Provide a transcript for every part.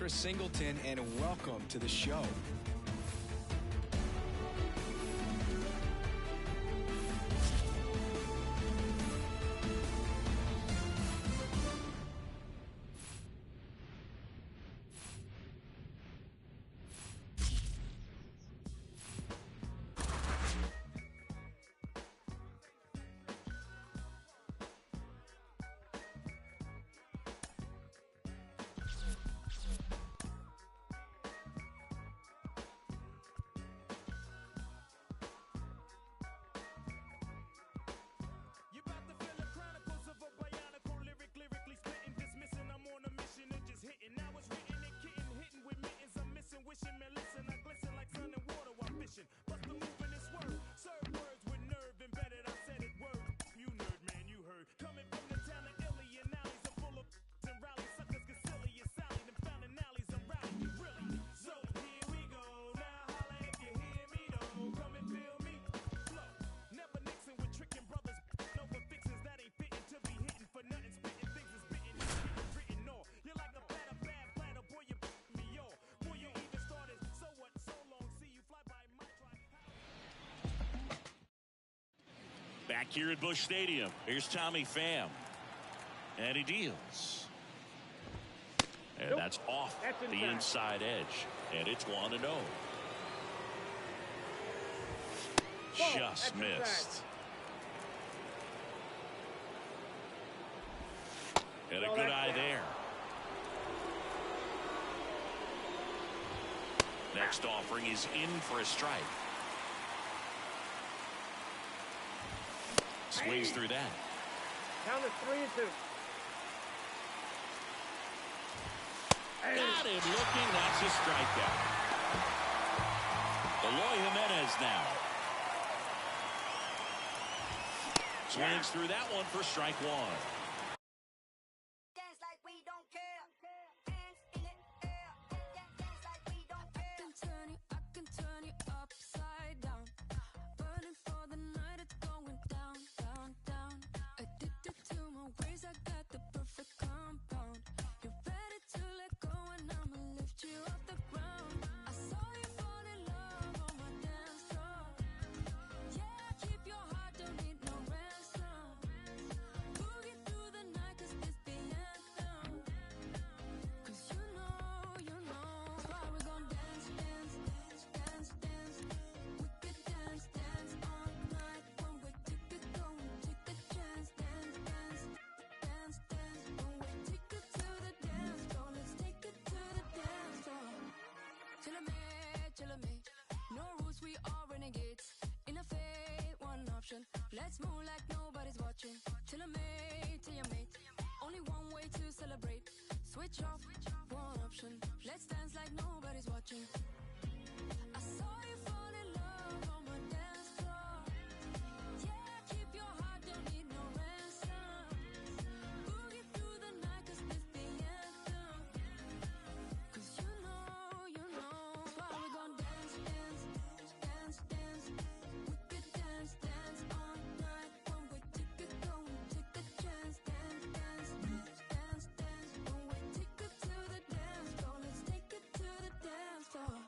Chris Singleton, and welcome to the show. Back here at Busch Stadium, here's Tommy Pham. And he deals. And that's off the inside edge. And it's 1-0. Just missed. And a good eye there. Next offering is in for a strike. Swings through that. Count it 3-2. Got him looking. That's a strikeout. Eloy Jimenez now. Swings through that one for strike one. Dance like we don't care. Hands in the air. Dance like we don't care. I can turn you upside down. Burning for the night, it's going down, down, down. Addicted to my ways, I got the perfect compound. You're ready to let go and I'ma lift you off the ground. I saw you fall in love on my dance floor. Yeah, keep your heart, don't need no ransom. Boogie through the night, cause this the anthem. Cause you know, why we gon' dance, dance, dance, dance, dance. We could dance, dance all night. When we take it, go and take a chance. Dance, dance, dance, dance. When we take it to the dance floor, let's take it to the dance floor. Chill a me. No rules, we are renegades. In a fate, one option. Let's move like nobody's watching. Chill a mate, till your mate. Only one way to celebrate. Switch off, one option. Let's dance like nobody's watching. I saw you fall in love on my dance floor. Yeah, keep your heart, don't need no ransom. Boogie through the night, cause this the anthem. Cause you know, why we gon' dance, dance, dance, dance. We could dance, dance all night. When we take it, go and take a chance. Dance, dance, dance, dance. When we take it to the dance floor, let's take it to the dance floor.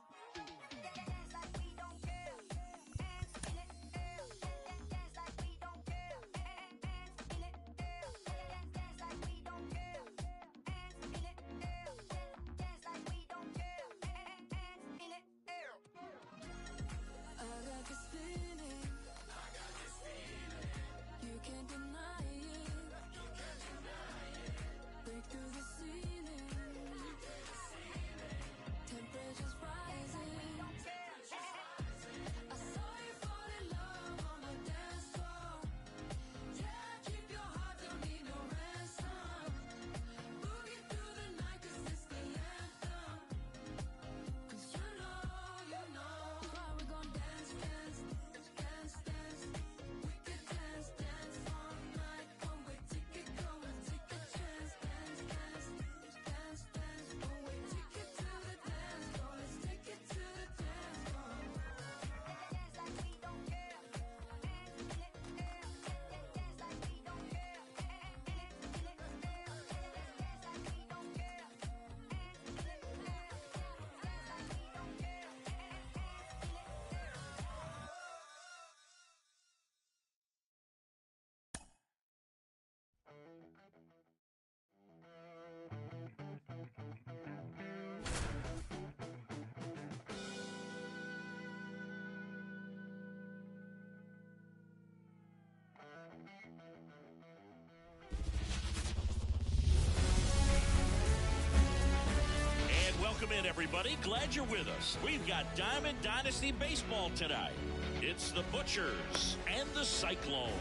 in, everybody. Glad you're with us. We've got Diamond Dynasty Baseball tonight. It's the Butchers and the Cyclones.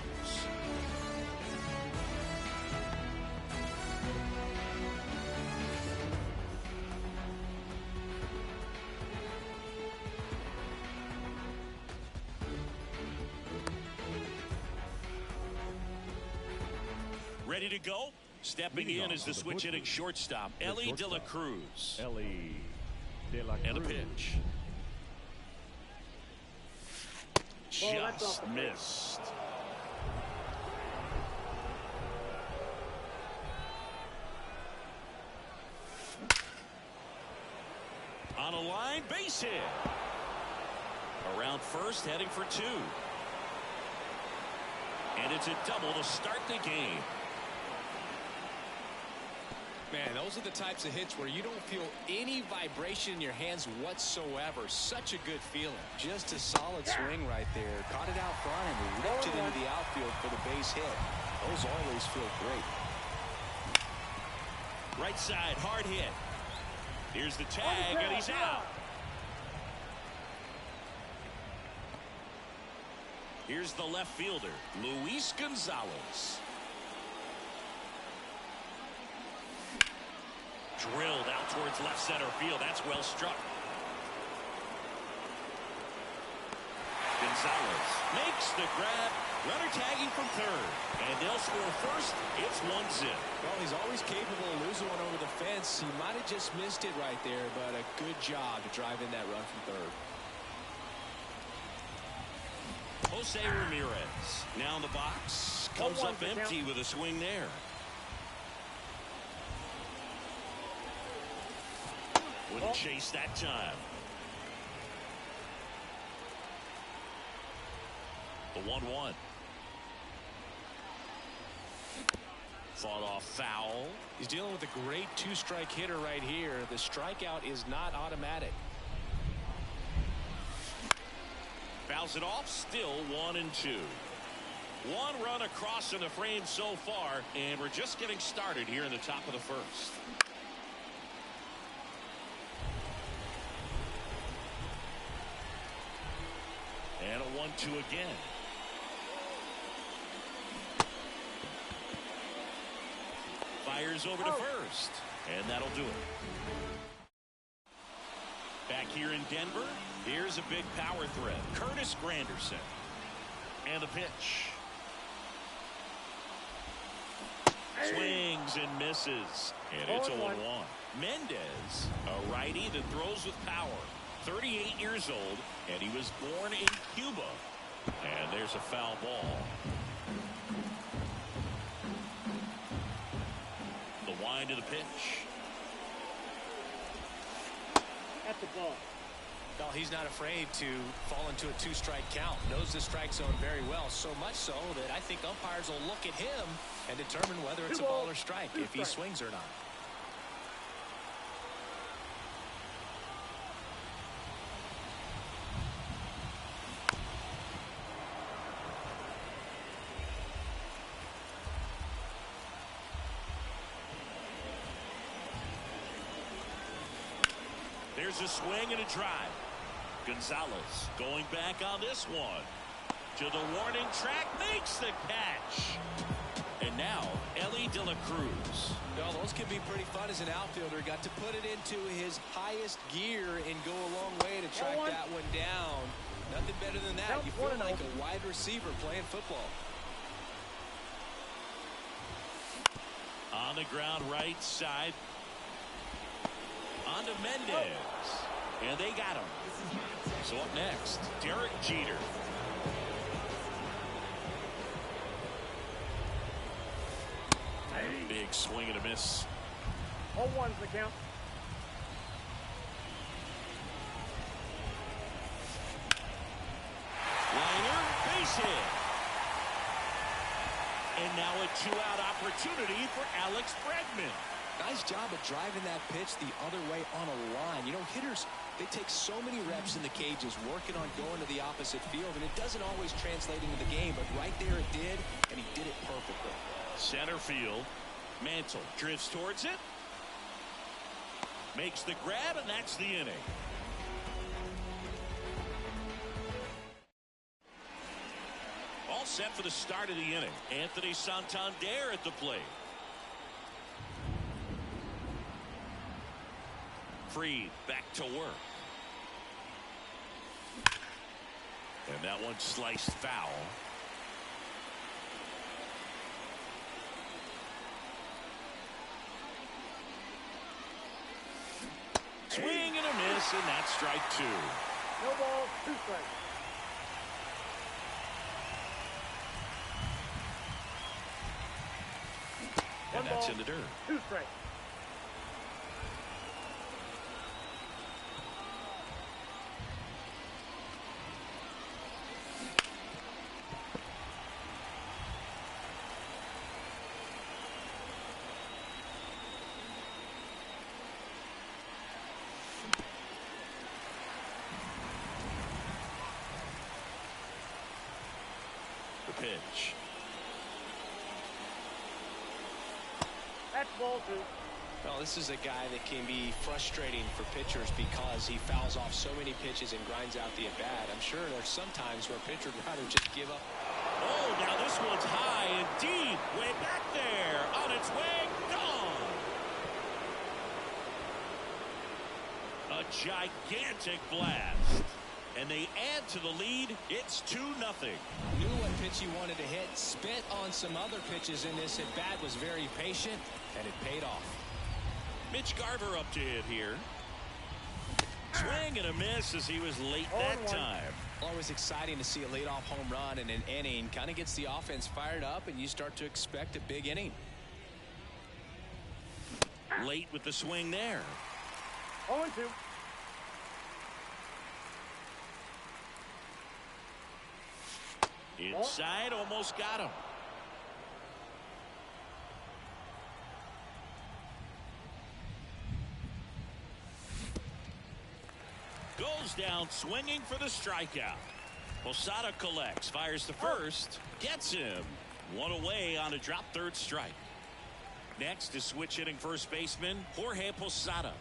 Ready to go? Stepping in is the switch hitting shortstop, Ellie De La Cruz. Ellie De La Cruz. And a pitch. Just missed. On a line, base hit. Around first, heading for two. And it's a double to start the game. Man, those are the types of hits where you don't feel any vibration in your hands whatsoever. Such a good feeling. Just a solid swing right there. Caught it out front and ripped it into the outfield for the base hit. Those always feel great. Right side, hard hit. Here's the tag, and he's out. Here's the left fielder, Luis Gonzalez. Drilled out towards left center field. That's well struck. Gonzalez makes the grab. Runner tagging from third. And they'll score first. It's 1-0. Well, he's always capable of losing one over the fence. He might have just missed it right there, but a good job to drive in that run from third. Jose Ramirez now in the box. Comes up empty with a swing there. Wouldn't chase that time. The 1-1. Fought off foul. He's dealing with a great two-strike hitter right here. The strikeout is not automatic. Fouls it off. Still 1-2. One run across in the frame so far, and we're just getting started here in the top of the first. And a 1-2 again. Fires over to first. And that'll do it. Back here in Denver, here's a big power threat. Curtis Granderson. And the pitch. Swings and misses. And it's 0-1. Mendez, a righty that throws with power. 38 years old, and he was born in Cuba. And there's a foul ball. The wind of the pitch. At the ball. Well, he's not afraid to fall into a two-strike count. Knows the strike zone very well, so much so that I think umpires will look at him and determine whether it's a ball or strike, if he swings or not. There's a swing and a drive. Gonzalez going back on this one. To the warning track, makes the catch. And now, Ellie De La Cruz. Well, those can be pretty fun as an outfielder. Got to put it into his highest gear and go a long way to track that one down. Nothing better than that. You feel like a wide receiver playing football. On the ground, right side. On to Mendez. And they got him. So up next, Derek Jeter. Big swing and a miss. 0-1's the count. Liner, base hit. And now a two-out opportunity for Alex Bregman. Nice job of driving that pitch the other way on a line. You know, hitters, they take so many reps in the cages working on going to the opposite field, and it doesn't always translate into the game, but right there it did, and he did it perfectly. Center field. Mantle drifts towards it. Makes the grab, and that's the inning. All set for the start of the inning. Anthony Santander at the plate. Freed back to work. And that one sliced foul. Swing and a miss, and that's strike two. No ball, 2 strikes. And that's in the dirt. 2 strikes. The pitch. That's ball 2. Well, this is a guy that can be frustrating for pitchers because he fouls off so many pitches and grinds out the at-bat. I'm sure there's some times where a pitcher would rather just give up. Oh, now this one's high and deep. Way back there. On its way. Gone. A gigantic blast. And they add to the lead. It's 2-0. Knew what pitch he wanted to hit. Spent on some other pitches in this at-bat. Was very patient, and it paid off. Mitch Garver up to hit here. Swing and a miss as he was late that time. Always exciting to see a leadoff home run in an inning. Kind of gets the offense fired up, and you start to expect a big inning. Late with the swing there. 0-2. Inside, almost got him. Goes down swinging for the strikeout. Posada collects, fires to first, gets him. One away on a drop third strike. Next is switch hitting first baseman Jorge Posada.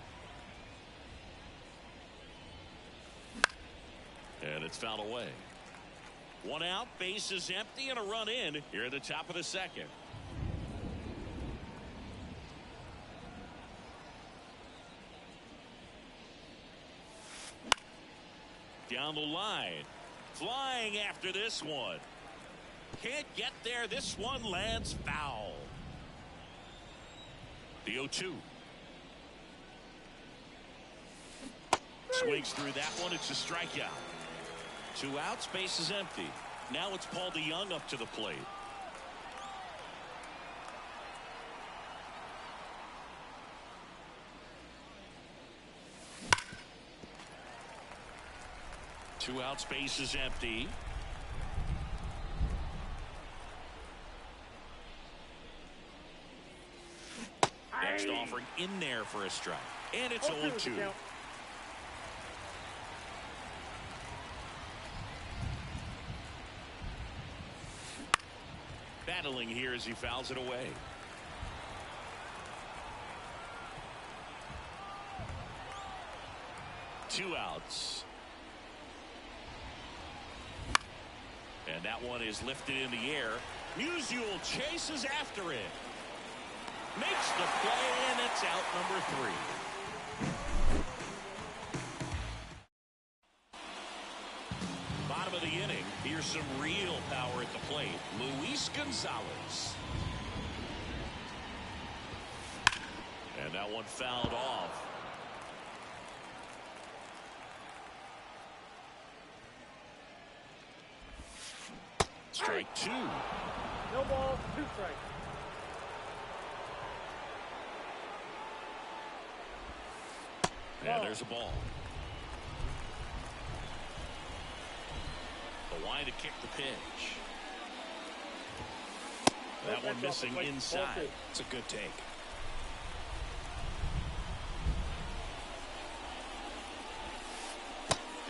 And it's fouled away. One out, base is empty, and a run in here at the top of the second. Down the line. Flying after this one. Can't get there. This one lands foul. The 0-2. Swings through that one. It's a strikeout. 2 outs, base is empty. Now it's Paul DeYoung up to the plate. Two outs, base is empty. Next offering in there for a strike. And it's 0-2. Battling here as he fouls it away. Two outs. And that one is lifted in the air. Musial chases after it. Makes the play, and it's out number 3. Bottom of the inning. Here's some real power at the plate. Luis Gonzalez. And that one fouled off. Strike 2. No ball, 2 strikes. And there's a ball. The line to kick the pitch. That one missing inside. It's a good take.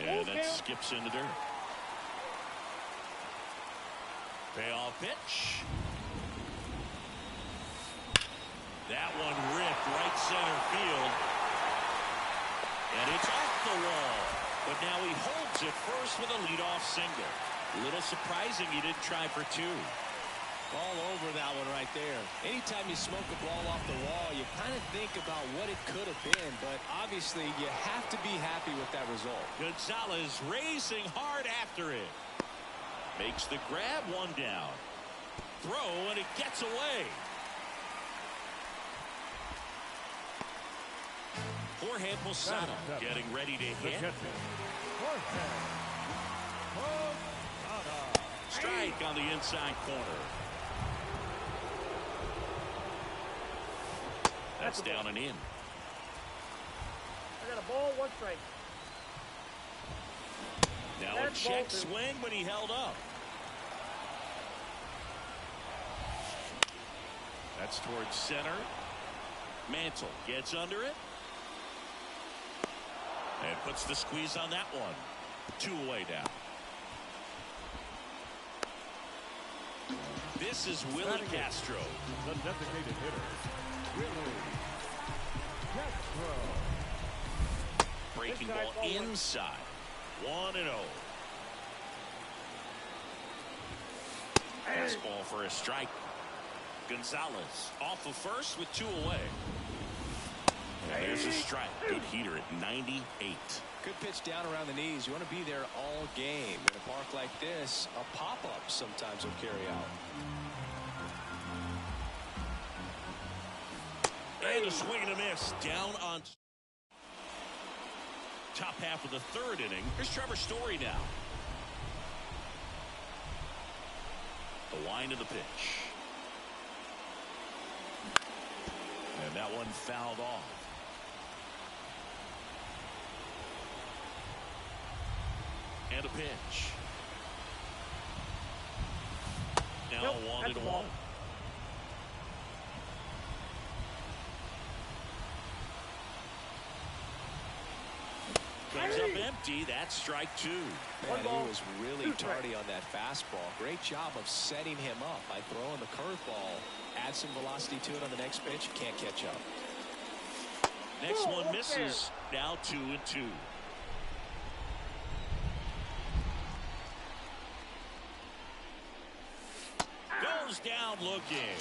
And that skips in the dirt. Payoff pitch. That one ripped right center field. the wall. But now he holds it first with a leadoff single. A little surprising he didn't try for two. All over that one right there. Anytime you smoke a ball off the wall, you kind of think about what it could have been, but obviously you have to be happy with that result. Gonzalez racing hard after it. Makes the grab, one down. Throw, and it gets away. Jorge Posada getting ready to hit. Strike on the inside corner. That's down and in. I got a ball, 1 strike. Now a check swing, but he held up. That's towards center. Mantle gets under it. And puts the squeeze on that one. 2 away now. This is Willie Castro. The designated hitter, Willie Castro. Breaking ball inside. 1-0. Fastball for a strike. Gonzalez off of first with 2 away. And there's a strike. Good heater at 98. Good pitch down around the knees. You want to be there all game. In a park like this, a pop-up sometimes will carry out. And a swing and a miss. Down on top half of the 3rd inning. Here's Trevor Story now. The line of the pitch. And that one fouled off. And a pitch. Now 1-1. Comes up empty. That's strike 2. Man, he was really tardy on that fastball. Great job of setting him up by throwing the curveball. Add some velocity to it on the next pitch. Can't catch up. Next one misses. Now 2-2. Goes down looking.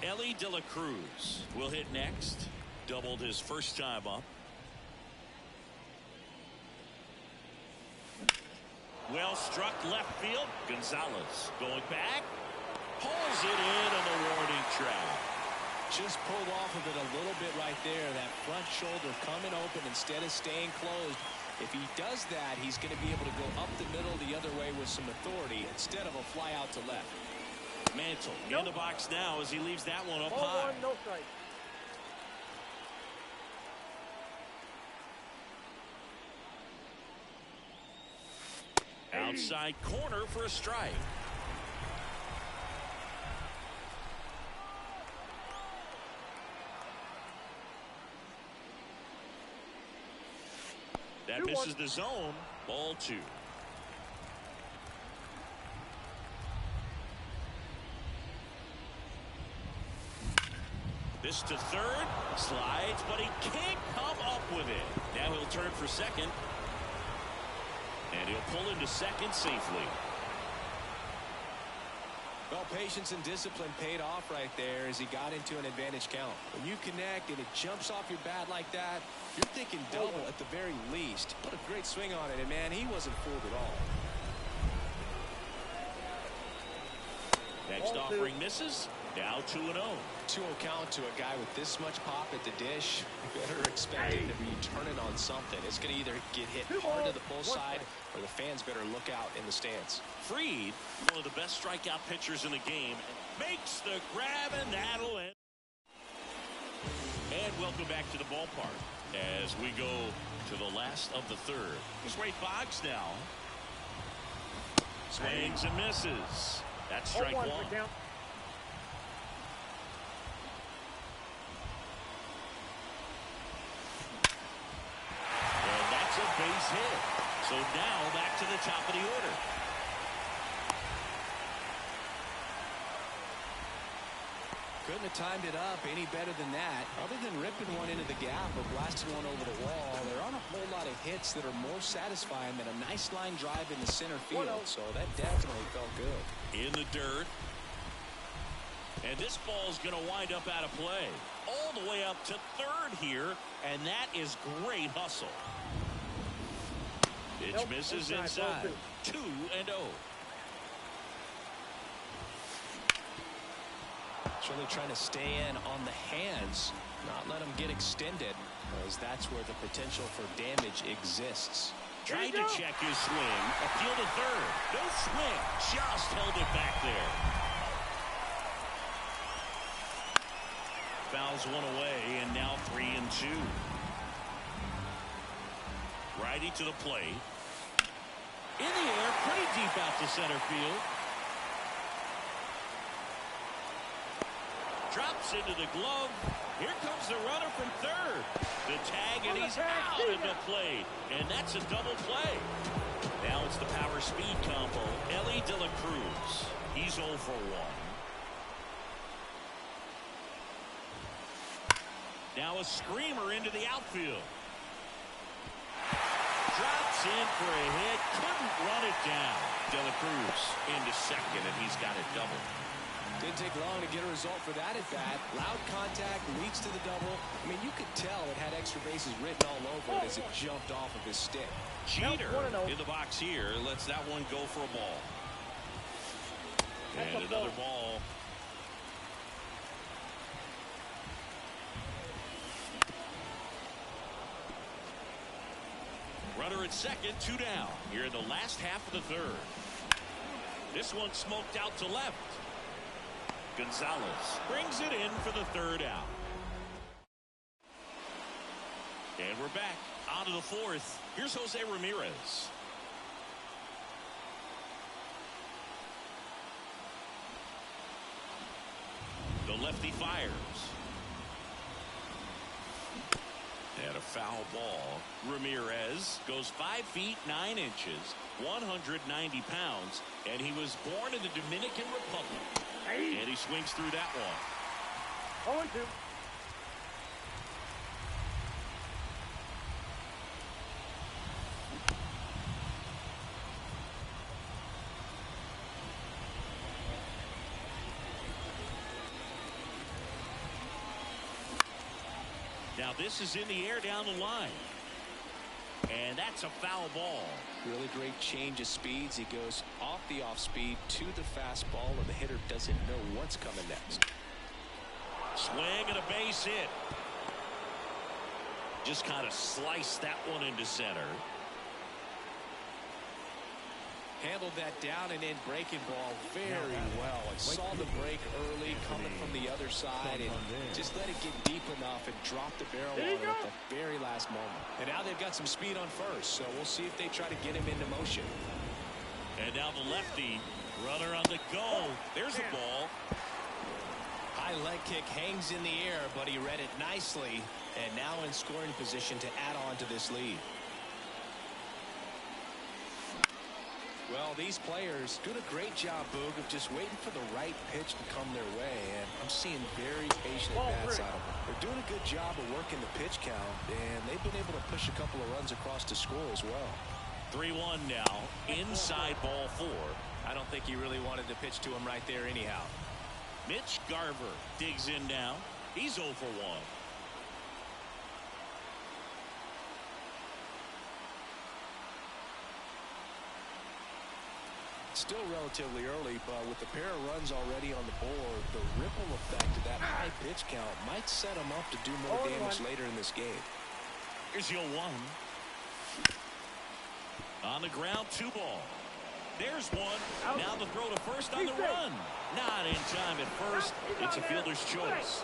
Ellie De La Cruz will hit next. Doubled his first time up. Well struck left field. Gonzalez going back. Pulls it in on the warning track. Just pulled off of it a little bit right there. That front shoulder coming open instead of staying closed. If he does that, he's going to be able to go up the middle the other way with some authority instead of a fly out to left. Mantle in the box now as he leaves that one up Ball high. 1, no strike. Outside corner for a strike. That misses the zone. Ball 2. This to third. Slides, but he can't come up with it. Now he'll turn for second. And he'll pull into second safely. Well, patience and discipline paid off right there as he got into an advantage count. When you connect and it jumps off your bat like that, you're thinking double at the very least. What a great swing on it, and man, he wasn't fooled at all. Next offering misses. Now 2-0. 2-0 count to a guy with this much pop at the dish. You better expect him to be turning on something. It's going to either get hit hard to the pull side, or the fans better look out in the stands. Fried, one of the best strikeout pitchers in the game, makes the grab, and that'll end. And welcome back to the ballpark as we go to the last of the 3rd. Here's Ray Boggs now. Swings and misses. That's strike 1. Base hit. So now back to the top of the order. Couldn't have timed it up any better than that. Other than ripping one into the gap or blasting one over the wall, there aren't a whole lot of hits that are more satisfying than a nice line drive into center field. So that definitely felt good. In the dirt. And this ball's going to wind up out of play. All the way up to third here. And that is great hustle. Pitch misses inside. 2-0. Really trying to stay in on the hands, not let them get extended, because that's where the potential for damage exists. Tried to check his swing. Appeal to third. No swing. Just held it back there. Fouls one away, and now 3-2. Righty to the plate. In the air, pretty deep out to center field. Drops into the glove. Here comes the runner from third. The tag, and he's out at the plate. And that's a double play. Now it's the power speed combo. Ellie De La Cruz. He's 0 for 1. Now a screamer into the outfield. Drops in for a hit. Couldn't run it down. De La Cruz into second, and he's got it double. Didn't take long to get a result for that at bat. Loud contact leads to the double. I mean, you could tell it had extra bases written all over it as it jumped off of his stick. Jeter in the box here lets that one go for a ball. And another ball. Runner at second, 2 down. Here in the last half of the third. This one smoked out to left. Gonzalez brings it in for the third out. And we're back on to the fourth. Here's Jose Ramirez. The lefty fires. And a foul ball. Ramirez goes 5 feet 9 inches, 190 pounds, and he was born in the Dominican Republic. And he swings through that one. 0-2. Now this is in the air down the line. And that's a foul ball. Really great change of speeds. He goes off the off speed to the fastball, and the hitter doesn't know what's coming next. Swing and a base hit. Just kind of sliced that one into center. Handled that down and in breaking ball very well. And saw the break early coming from the other side and just let it get deep enough and drop the barrel on it at the very last moment. And now they've got some speed on first, so we'll see if they try to get him into motion. And now the lefty runner on the go. There's a ball. High leg kick hangs in the air, but he read it nicely and now in scoring position to add on to this lead. Well, these players doing a great job, Boog, of just waiting for the right pitch to come their way, and I'm seeing very patient at-bats out of them. They're doing a good job of working the pitch count, and they've been able to push a couple of runs across to score as well. 3-1 now, inside ball 4. I don't think he really wanted to pitch to him right there anyhow. Mitch Garver digs in now. He's 0 for 1. Still relatively early, but with the pair of runs already on the board, the ripple effect of that high pitch count might set him up to do more damage later in this game. Here's your 1. On the ground, 2 ball. There's 1. Now the throw to first on the run. Not in time at first. It's a fielder's choice.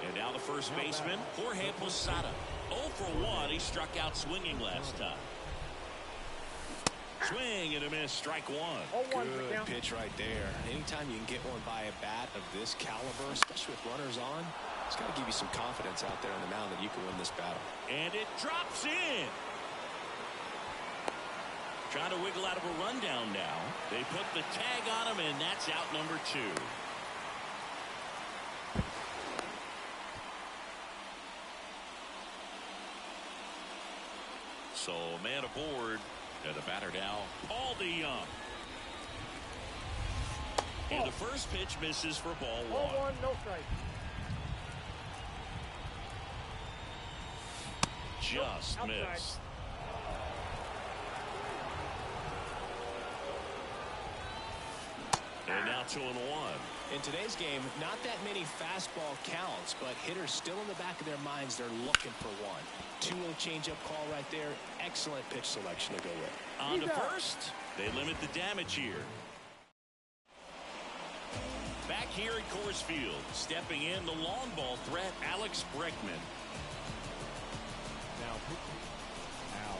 And now the first baseman, Jorge Posada. 0 for 1. He struck out swinging last time. Swing and a miss, strike 1. Good pitch right there. Anytime you can get one by a bat of this caliber, especially with runners on, it's got to give you some confidence out there on the mound that you can win this battle. And it drops in. Trying to wiggle out of a rundown now. They put the tag on him, and that's out number 2. So man aboard. And the batter now, Paul DeYoung. And the first pitch misses for ball one. Ball one, no strike. Just Outside. missed. And now 2-1. In today's game, not that many fastball counts, but hitters still in the back of their minds, they're looking for one. 2-0 changeup call right there. Excellent pitch selection to go with. On to first. They limit the damage here. Back here at Coors Field, stepping in the long ball threat, Alex Bregman. Now, Al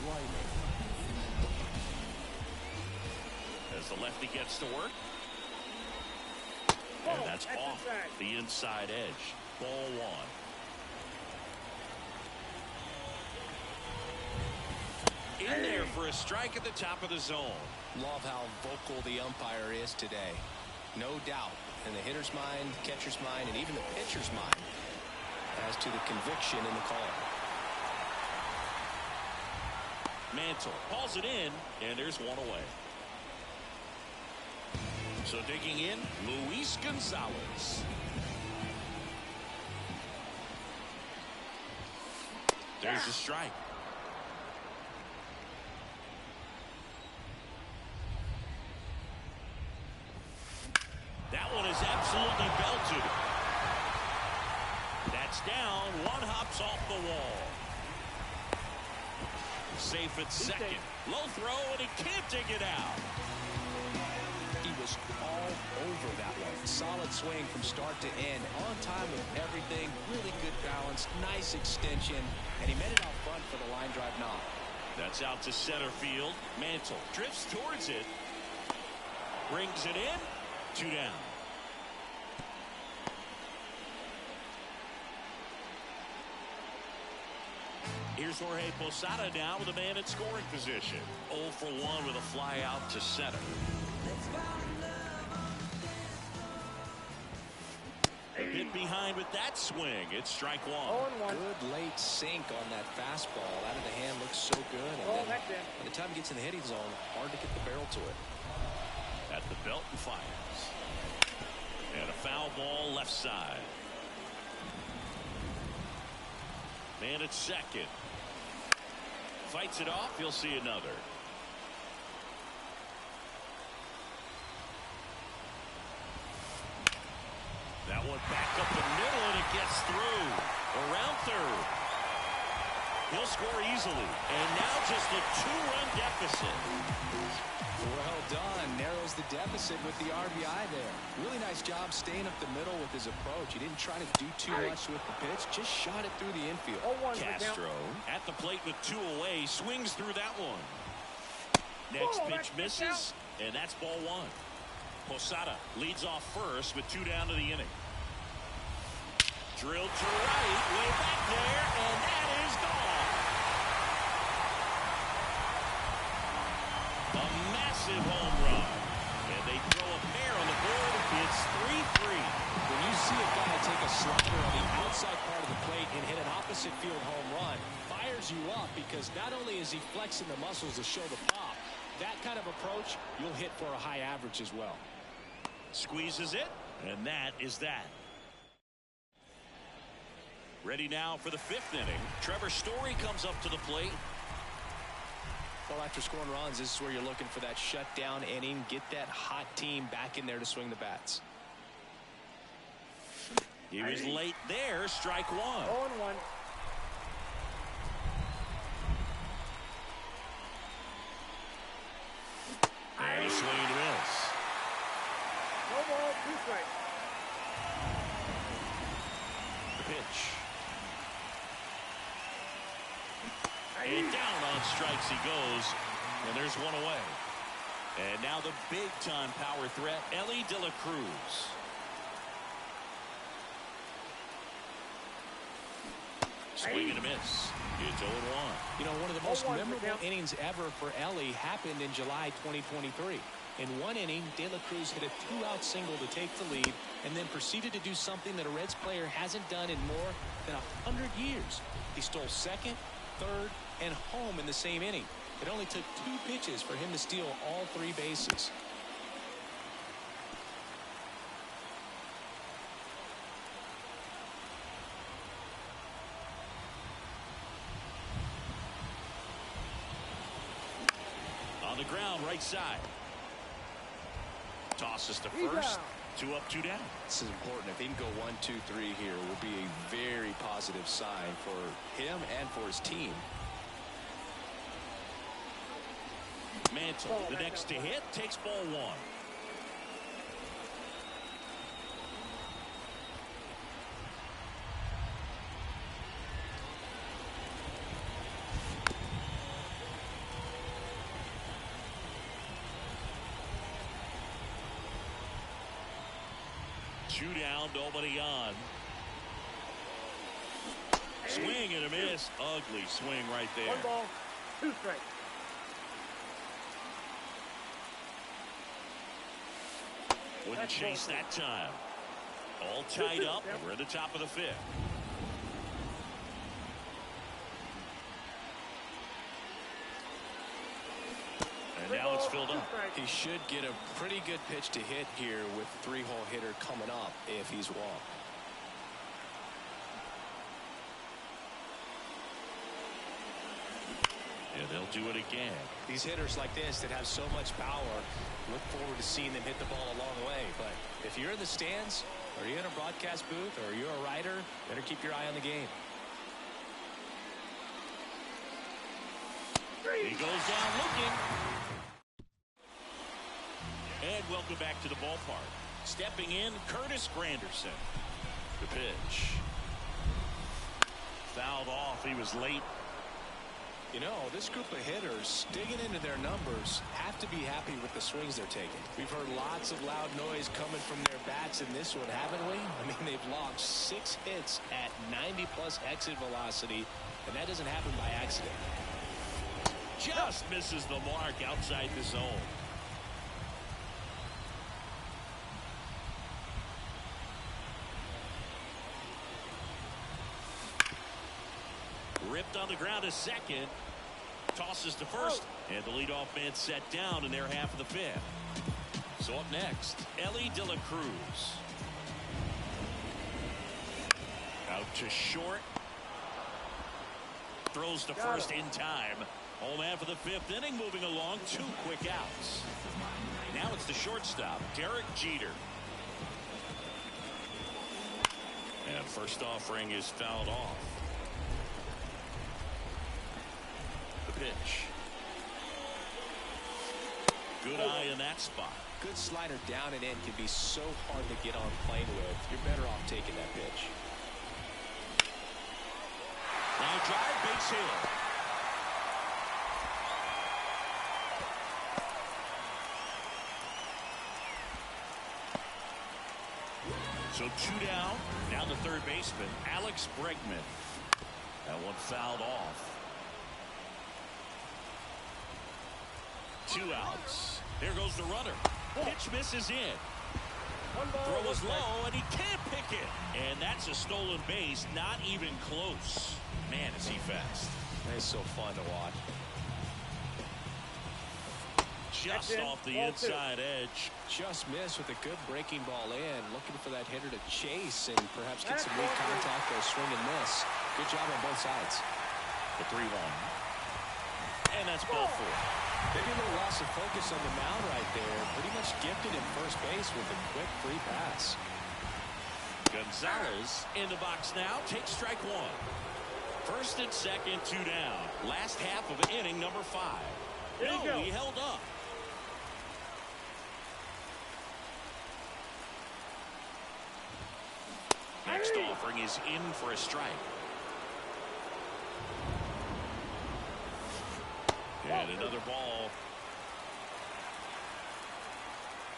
Ryman. As the lefty gets to work. Oh, And that's off inside. the inside edge. Ball one. In there for a strike at the top of the zone. Love how vocal the umpire is today. No doubt in the hitter's mind, catcher's mind, and even the pitcher's mind as to the conviction in the call. Mantle hauls it in, and there's one away. So digging in, Luis Gonzalez. There's a strike. That one is absolutely belted. That's down. One hops off the wall. Safe at second. Low throw, and he can't dig it out. He was all over that one. Solid swing from start to end. On time with everything. Really good balance. Nice extension. And he met it out front for the line drive knock. That's out to center field. Mantle drifts towards it. Brings it in. 2 down. Here's Jorge Posada now with a man in scoring position. 0 for 1 with a fly out to center. A bit behind with that swing. It's strike one. 0-1. Good late sink on that fastball. Out of the hand looks so good. And then That's in. by the time he gets in the hitting zone, hard to get the barrel to it. At the belt and fires. And a foul ball left side. Man at second. Fights it off. He'll see another. That one back up the middle, and it gets through. Around third. He'll score easily. And now just a 2-run deficit. Well done. Narrows the deficit with the RBI there. Really nice job staying up the middle with his approach. He didn't try to do too much with the pitch. Just shot it through the infield. 0-1. Castro at the plate with 2 away. Swings through that one. Next pitch misses. And that's ball 1. Posada leads off first with 2 down to the inning. Drilled to right. Way back there. And that is gone. A massive home run. And they throw a pair on the board. It's 3-3. When you see a guy take a slider on the outside part of the plate and hit an opposite field home run, fires you up because not only is he flexing the muscles to show the pop, that kind of approach, you'll hit for a high average as well. Squeezes it, and that is that. Ready now for the 5th inning. Trevor Story comes up to the plate. Well, after scoring runs, this is where you're looking for that shutdown inning. Get that hot team back in there to swing the bats. He was late there. Strike 1. 0-1. And a swing and a miss. No ball, 2 strikes. The pitch. And down on strikes he goes. And there's one away. And now the big-time power threat, Elly De La Cruz. Swing and a miss. It's 0-1. You know, one of the most 0-1 memorable innings ever for Elly happened in July 2023. In one inning, De La Cruz hit a 2-out single to take the lead and then proceeded to do something that a Reds player hasn't done in more than 100 years. He stole second, third, and home in the same inning. It only took 2 pitches for him to steal all 3 bases. On the ground, right side. Tosses to first. 2 up, 2 down. This is important. If he can go 1, 2, 3 here, it will be a very positive sign for him and for his team. Mantle, the next to hit, takes ball 1. Two down, nobody on. Swing and a miss. Ugly swing right there. 1 ball, 2 strikes. Wouldn't chase that time. All tied up, and we're at the top of the 5th. And now it's filled up. He should get a pretty good pitch to hit here with 3-hole hitter coming up if he's walked. And they'll do it again. These hitters like this that have so much power, look forward to seeing them hit the ball a long way. But if you're in the stands, or you're in a broadcast booth, or you're a writer, better keep your eye on the game. He goes down looking. And welcome back to the ballpark. Stepping in, Curtis Granderson. The pitch. Fouled off. He was late. You know, this group of hitters, digging into their numbers, have to be happy with the swings they're taking. We've heard lots of loud noise coming from their bats in this one, haven't we? I mean, they've logged 6 hits at 90-plus exit velocity, and that doesn't happen by accident. Just misses the mark outside the zone. Ripped on the ground to second. Tosses to first. And the leadoff man set down in their half of the 5th. So up next, Ellie De La Cruz. Out to short. Throws to first in time. Home half of the 5th inning, moving along. 2 quick outs. Now it's the shortstop, Derek Jeter. And first offering is fouled off. The pitch. Good eye in that spot. Good slider down and in can be so hard to get on plane with. You're better off taking that pitch. Line drive, base hit. So 2 down. Now the third baseman, Alex Bregman. That one fouled off. 2 outs. There goes the runner. Pitch misses in. Throw is low, and he can't pick it. And that's a stolen base, not even close. Man, is he fast. It's so fun to watch. Just off the inside edge. Just missed with a good breaking ball in. Looking for that hitter to chase and perhaps get some weak contact or a swing and miss. Good job on both sides. The 3-1. And that's ball 4. Maybe a little loss of focus on the mound right there. Pretty much gifted in first base with a quick free pass. Gonzalez in the box now. Takes strike 1. First and second, 2 down. Last half of inning number 5. No, he held up. Next offering is in for a strike. And another ball.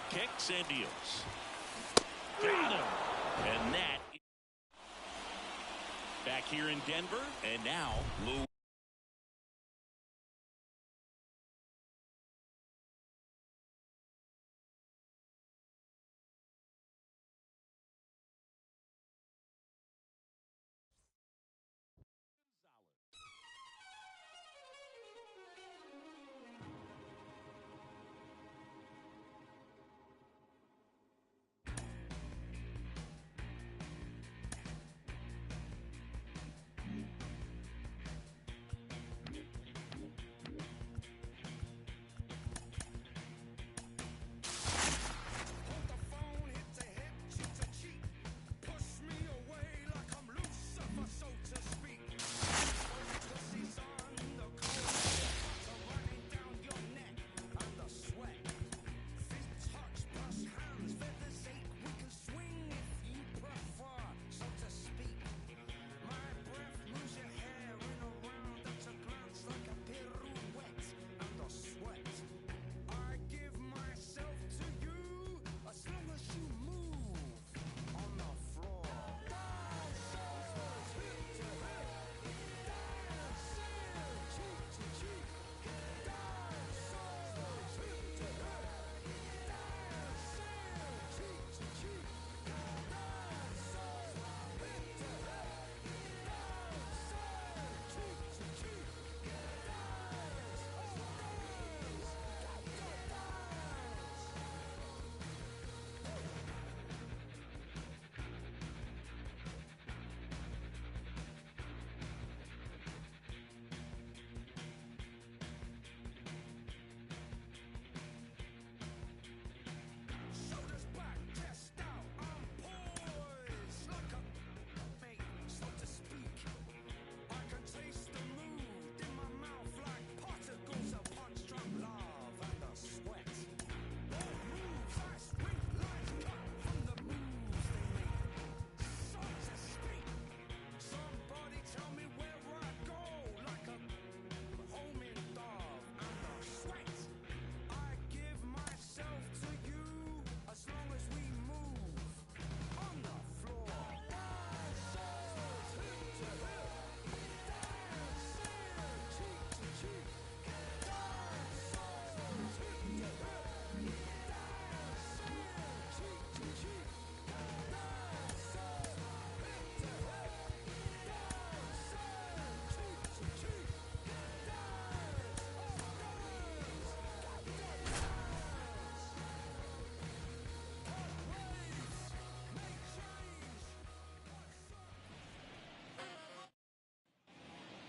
Kicks and deals. Got him. And that. Back here in Denver. And now Lou.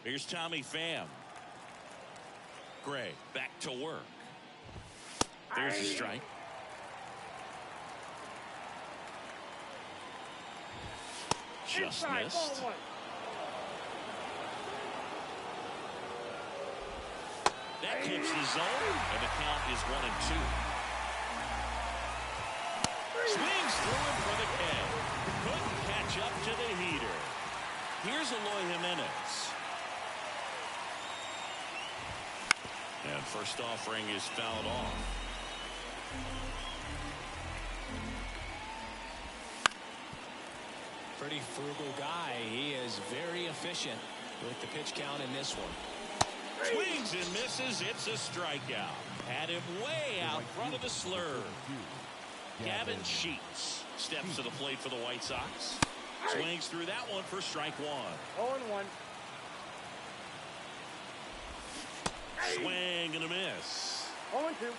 Here's Tommy Pham. Gray back to work. There's a strike. Just Inside, missed. ball one. That clips the zone, and the count is 1-2. Swings through it for the K. Couldn't catch up to the heater. Here's Eloy Jimenez. And first offering is fouled off. Pretty frugal guy. He is very efficient with the pitch count in this one. Swings and misses. It's a strikeout. Had him way out front of the slurve. Gavin Sheets steps to the plate for the White Sox. Swings through that one for strike one. 0-1. Swing and a miss. 0-2.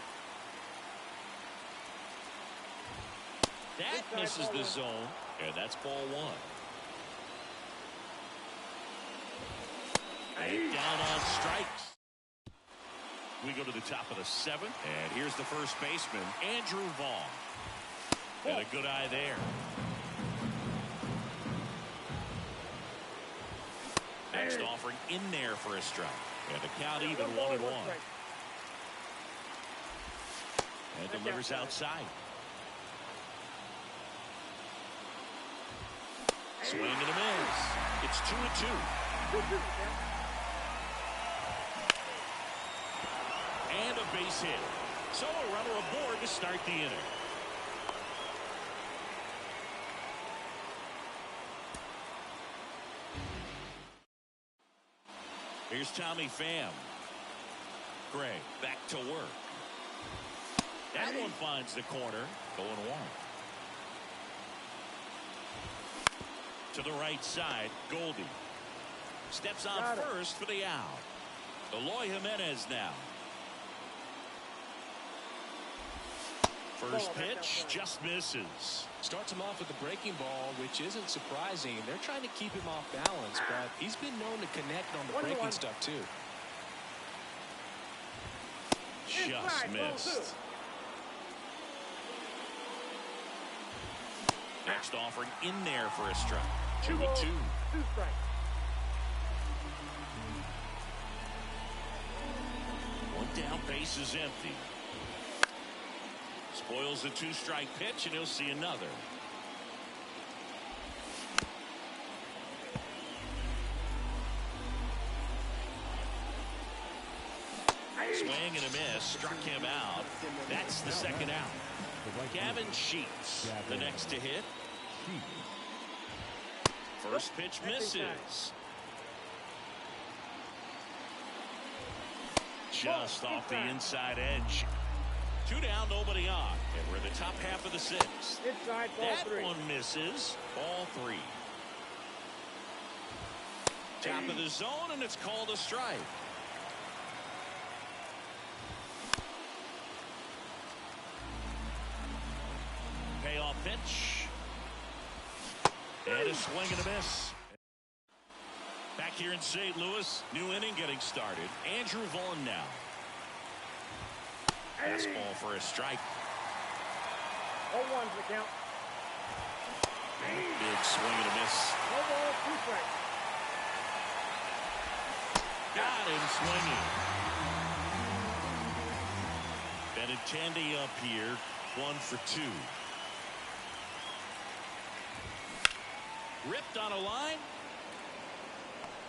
That misses the zone, and that's ball one. And down on strikes. We go to the top of the seventh, and here's the first baseman, Andrew Vaughn. And a good eye there. Next offering in there for a strike. And the count even 1-1. And delivers outside. Swing and a miss. It's 2-2. And a base hit. So a runner aboard to start the inning. Here's Tommy Pham. Gray back to work. That one finds the corner. Going one. To the right side, Goldie. Steps on first for the out. Eloy Jimenez now. First pitch just misses. Starts him off with the breaking ball, which isn't surprising. They're trying to keep him off balance, but he's been known to connect on the breaking stuff too. Just missed. Next offering in there for a strike. 2-2. 2 strikes. One down, base is empty. Spoils the 2-strike pitch, and he'll see another. Swing and a miss. Struck him out. That's the second out. Gavin Sheets, the next to hit. First pitch misses. Just off the inside edge. 2 down, nobody on. And we're in the top half of the sixth. Inside, ball That 3. one misses. Ball 3. Top of the zone, and it's called a strike. Payoff pitch. And a swing and a miss. Back here in St. Louis, new inning getting started. Andrew Vaughn now. Fastball for a strike. 0-1 the count. Big swing and a miss. No ball, 2 strikes. Got him swinging. Benintendi up here, 1 for 2. Ripped on a line.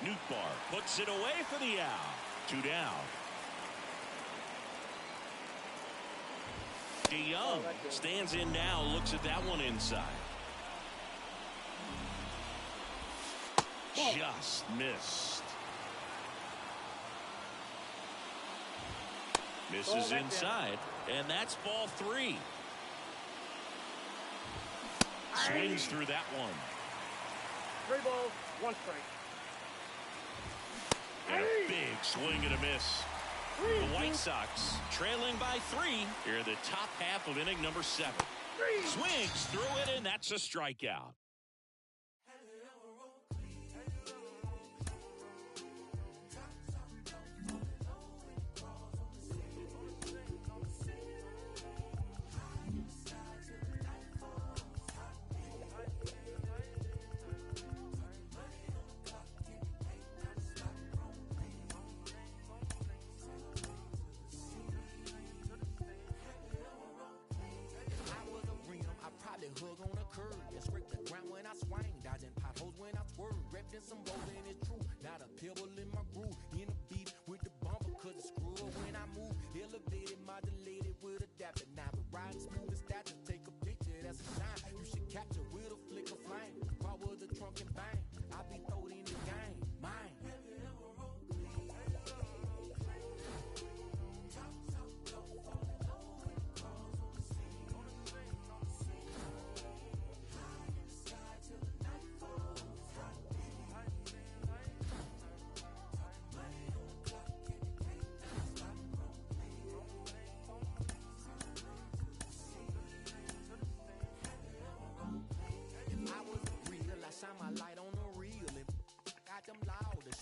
Nootbaar puts it away for the out. 2 down. DeYoung stands in now, looks at that one inside. Just missed. Misses inside, and that's ball 3. Swings through that one. 3 balls, 1 strike. And a big swing and a miss. The White Sox trailing by 3 here in the top half of inning number 7. Swings through it, and that's a strikeout.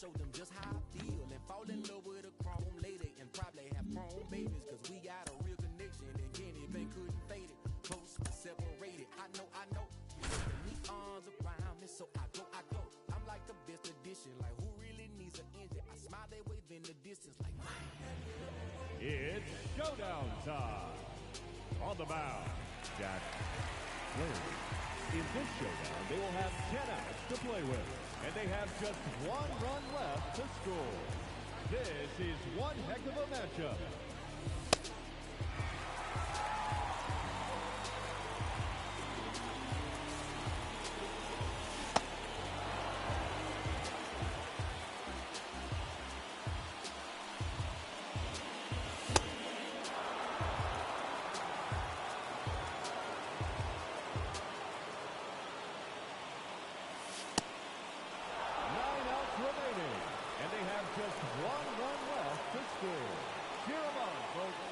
show them just how I feel and fall in love with a chrome lady and probably have chrome babies, cause we got a real connection and Kenny Bank couldn't fade it. Close but separated. I know. You put the neat arms around me, so I go. I'm like the best addition, like who really needs an engine? I smile, they wave in the distance like It's showdown time. On the mound, Jack Larry. In this showdown, they will have 10 outs to play with, and they have just 1 run left to score. This is one heck of a matchup. Just 1 run left to score. Cheer 'em on, folks.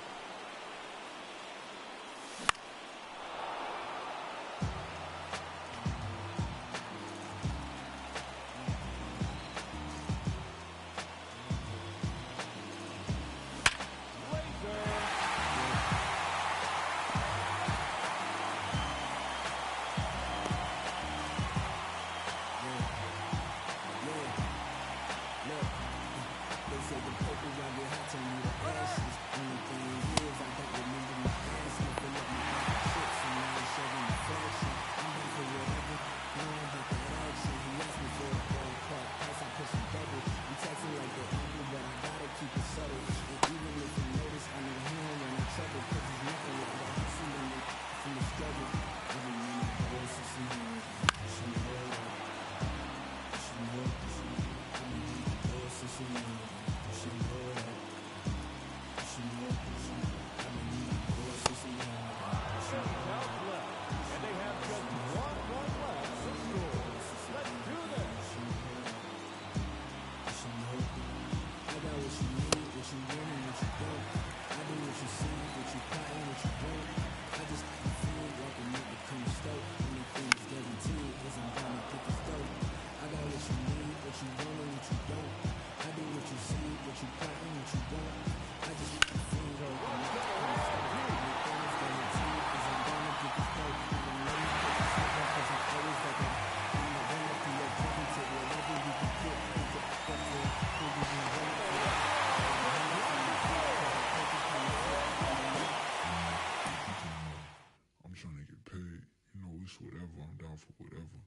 Whatever, I'm down for whatever.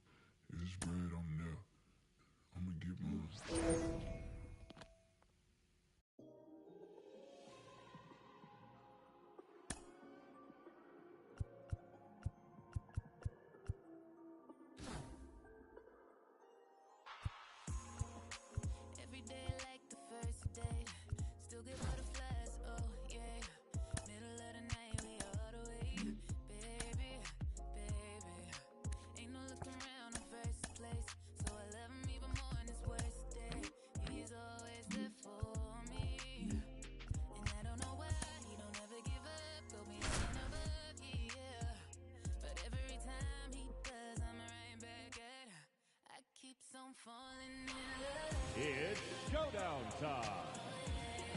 If it's bread, I'm there. I'm gonna get mine. Every day like the first day, still get butterflies, oh yeah. Middle of the night, we all the way, baby. Ain't no looking around in first place, so I love him even more in his worst day. He's always there for me, and I don't know why he don't ever give up, go beyond and above, yeah. But every time he does, I'm right back at her. I keep on falling in love. It's showdown time.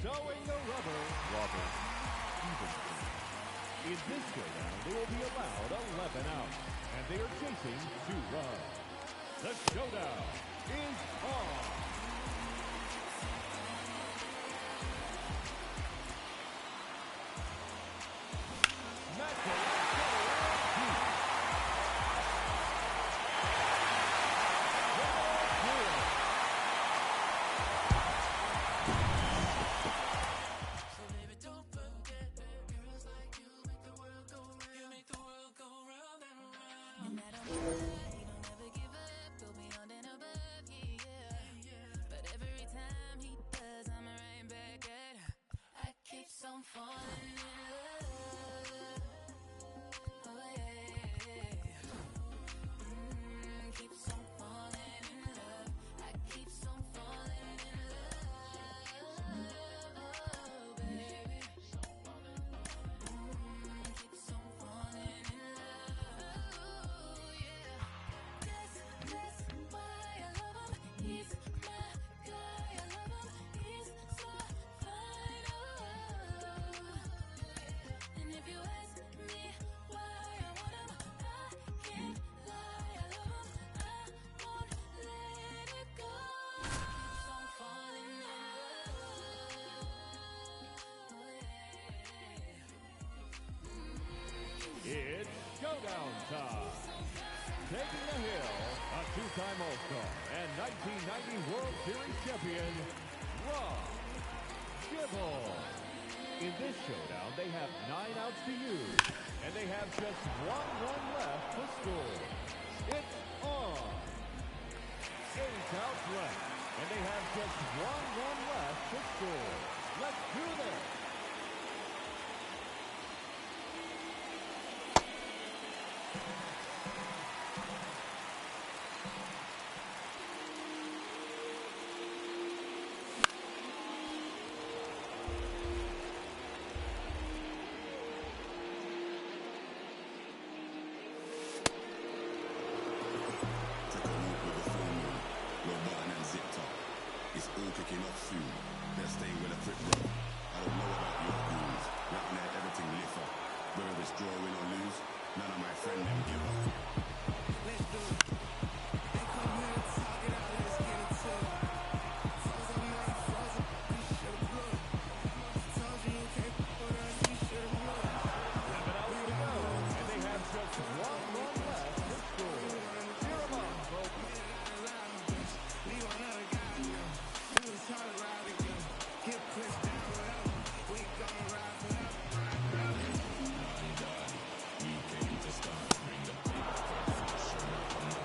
Towing the rubber. Robert Stevenson. In this showdown, they will be allowed 11 outs, and they are chasing 2 runs. The showdown is on. And I don't know why he don't ever give up, go beyond and above. taking the hill, a two-time All-Star and 1990 World Series champion, Rob Dibble. In this showdown, they have 9 outs to use, and they have just 1 run left to score. It's on. 8 outs left, and they have just 1 run left to score. Let's do this. It's all kicking off soon. They're staying with a quick bro. I don't know about your goons. Round there, everything lit up. Whether it's draw, win or lose, none of my friend them give up. Let's do it. They come here and talk it out, let's get into it. Frozen, not frozen, you should've blew it. Told you you can't with us, you should've blew it. 7 outs to go, and they have just 1 run left to score. Cheer 'em up, folks. Leave another guy, yo. We was hard to ride again. Get pushed down, whatever. We gonna ride forever. We came to start, bring the paper, show up on the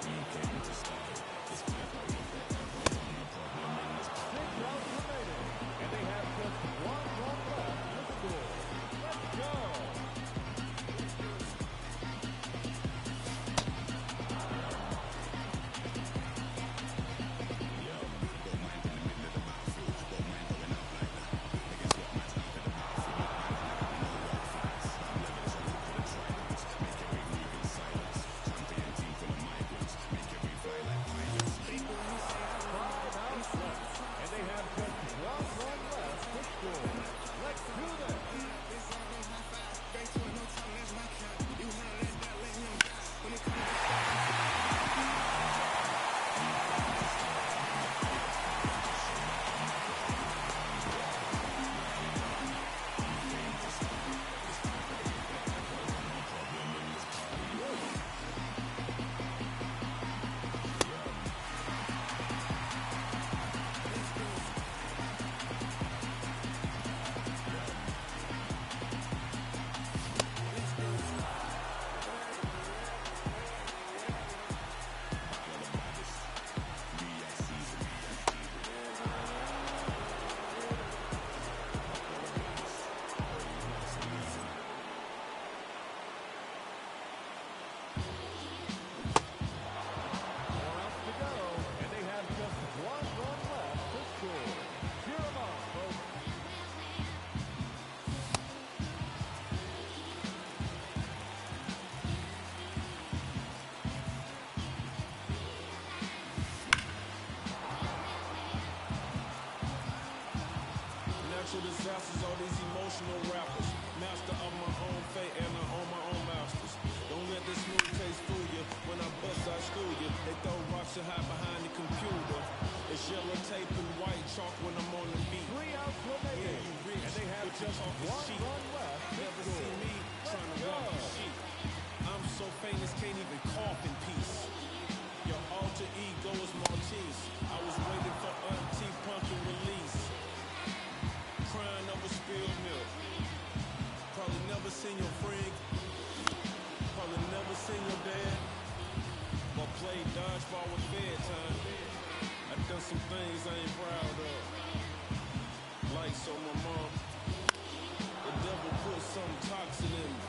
we came to start. It's paper, no problem in this 6 outs remaining, and they have just 1 run left to score. Let's go. And they have just 1 run left to score. Let's do this. Natural disasters, all these emotional rappers. Master of my own fate and I own my own masters. Don't let this smooth taste fool you. When I bust, I school you. They throw rocks and hide behind the computer. It's yellow tape and white chalk when I'm on the beat. 3 outs remaining, Yeah, you rich, and they have but you just talk 1 cheap. run left to Never score. see me trying to walk the sheep. I'm so famous, can't even cough in peace. Your alter ego is Maltese. I was waiting for Auntie Pumpkin release. Crying over spilled milk. Probably never seen your friend. Probably never seen your dad. Or played dodgeball with bedtime. I done some things I ain't proud of. Like so my mom. The devil put some toxin in me.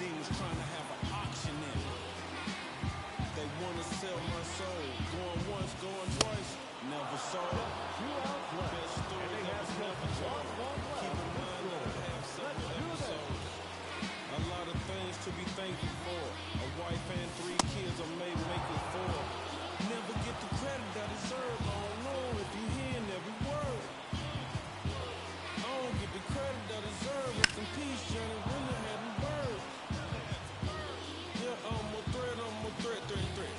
Demons trying to have an auction in me. They wanna sell my soul. Going once, going twice. Never sold. 2 outs left, Best story and they that have was just never 1 told. run Keep left in to mind that I score. have several Let's do this. episodes. A lot of things to be thankful for. A wife and 3 kids I may make it 4. Never get the credit I deserve. I don't know if you hearing every word. I don't get the credit I deserve. Rest in peace, Johnny Winter had me bird. Yeah, I'm a threat, threat.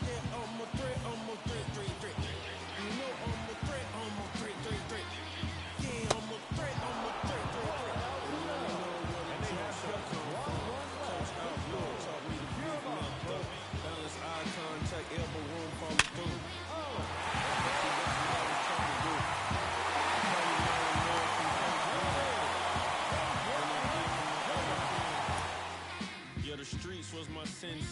Yeah, I'm a threat, threat. You know I'm a threat, threat. Yeah, I'm a threat, threat. And they have just 1 run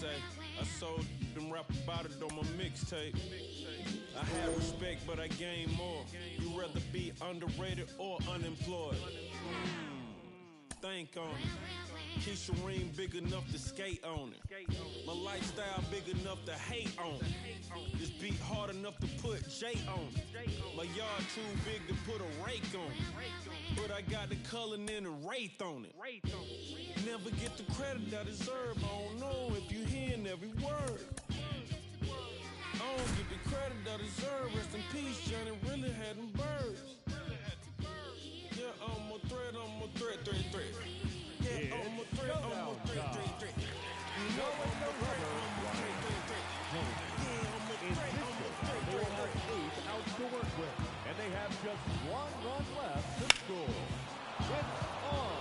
say. I sold and rap about it on my mixtape. I had respect, but I gained more. You rather be underrated or unemployed? Think on it. Keisha Ream big enough to skate on it. My lifestyle big enough to hate on it. This beat hard enough to put J on it. My yard too big to put a rake on it. But I got the Cullen and the Wraith on it. Never get the credit I deserve. I don't know if you hearing every word. I don't get the credit I deserve. Rest in peace, Johnny really had them birds. Yeah, I'm a threat. Yeah, I'm a threat. You know I'm a threat. They will have 8 outs to work with, and they have just 1 run left to score. It's on.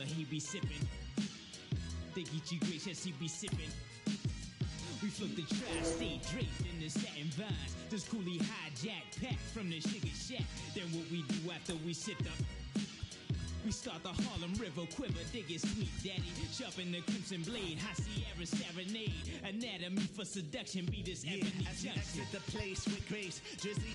He be sipping. We flip the trash, stay draped in the satin vines. This coolie hijack pack from the sugar shack. Then what we do after we sip up? We start the Harlem River quiver, dig it sweet daddy. Sharpen the crimson blade, high Sierra serenade. Anatomy for seduction, be this ebony as we exit the place with grace. Drizzly,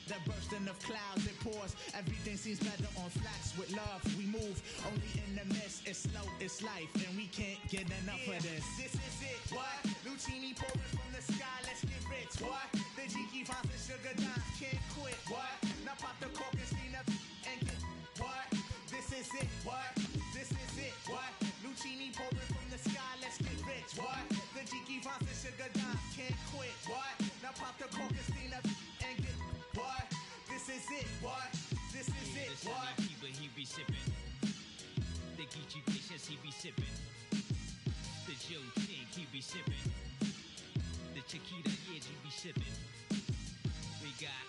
the bursting of clouds, it pours. Everything seems better on flats with love. We move only in the mist. It's slow, it's life, and we can't get enough of this. This is it, what? Lucini pouring from the sky, let's get rich, what? The Jiki vines and sugar dimes can't quit, what? Now pop the cork and steam up and get, what? This is it, what? This is it, what? Lucini pouring from the sky, let's get rich, what? The Jiki vines and sugar dimes can't quit, what? Now pop the cork and steam up and get, what? This is it, what? This is it, what? He be sipping. The Geechee Vicious, he be sipping. The Joe Chink, he be sipping. The Chiquita Yidge, he be sipping. We got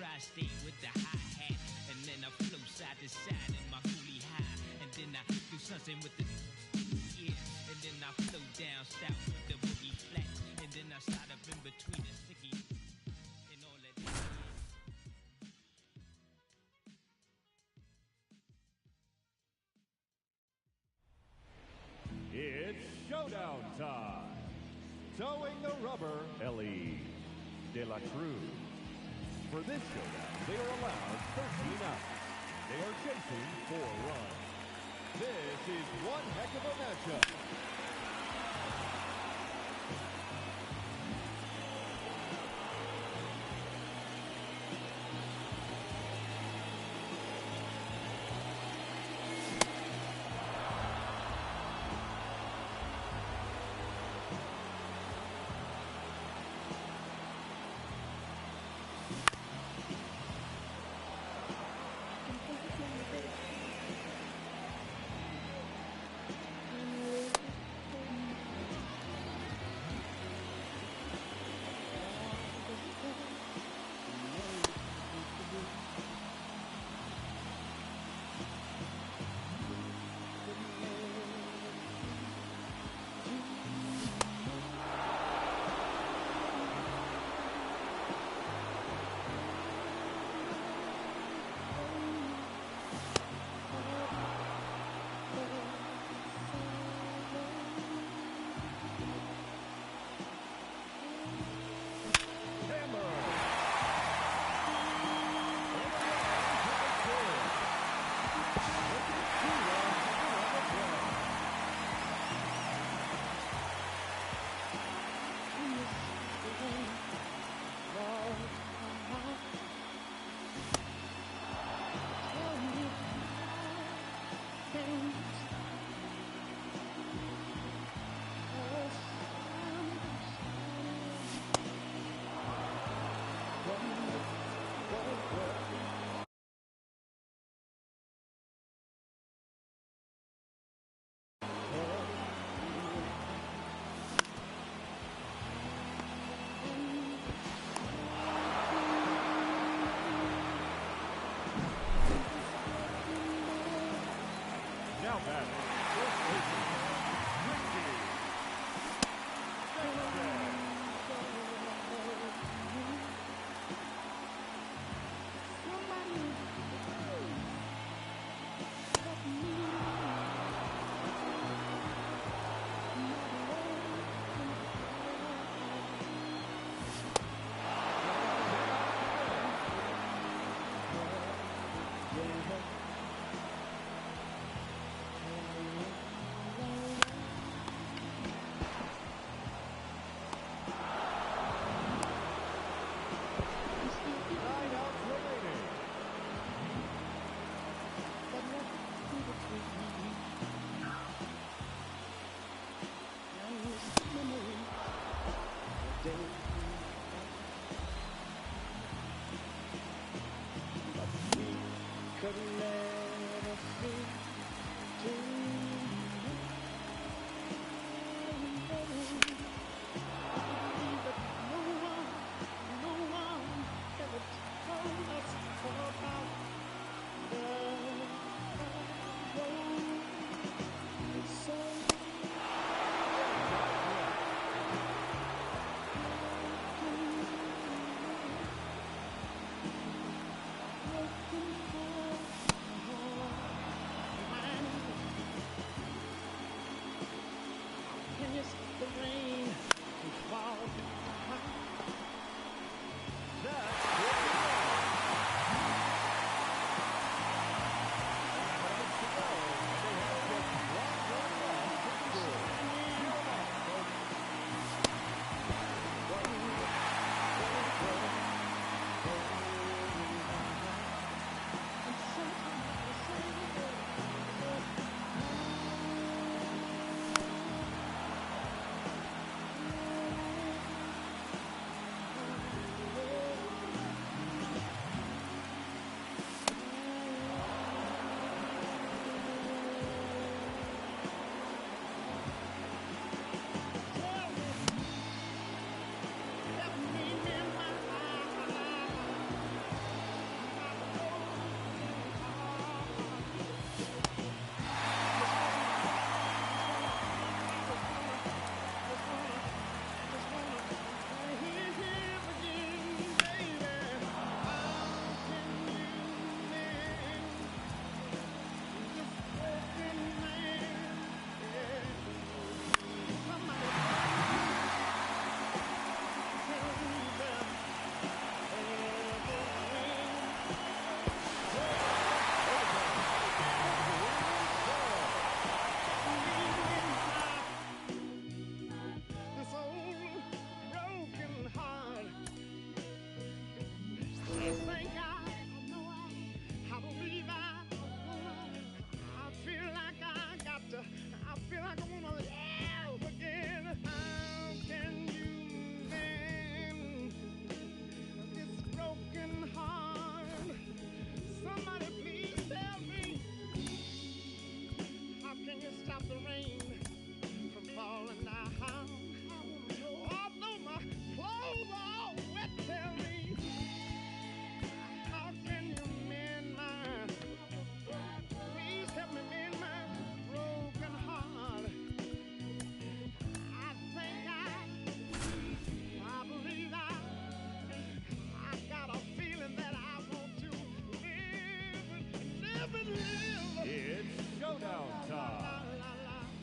tri-state with the hi-hat. And then I flow side to side in my coolie high. And then I do something with the yeah. And then I flow down south with the boogie flat. And then I slide up in between the sticky and all that. It's showdown time. Towing the rubber, Ellie De La Cruz. For this showdown, they are allowed 13 outs. They are chasing 4 runs. This is one heck of a matchup.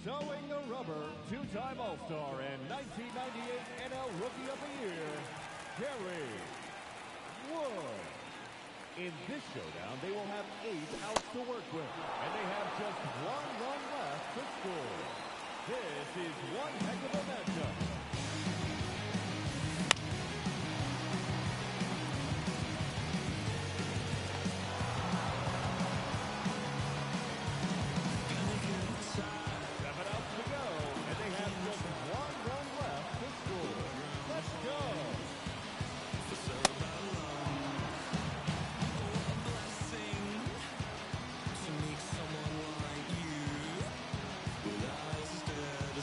Towing the rubber, two-time All-Star and 1998 NL Rookie of the Year, Gary Wood. In this showdown, they will have 8 outs to work with, and they have just 1 run left to score. This is one heck of a matchup.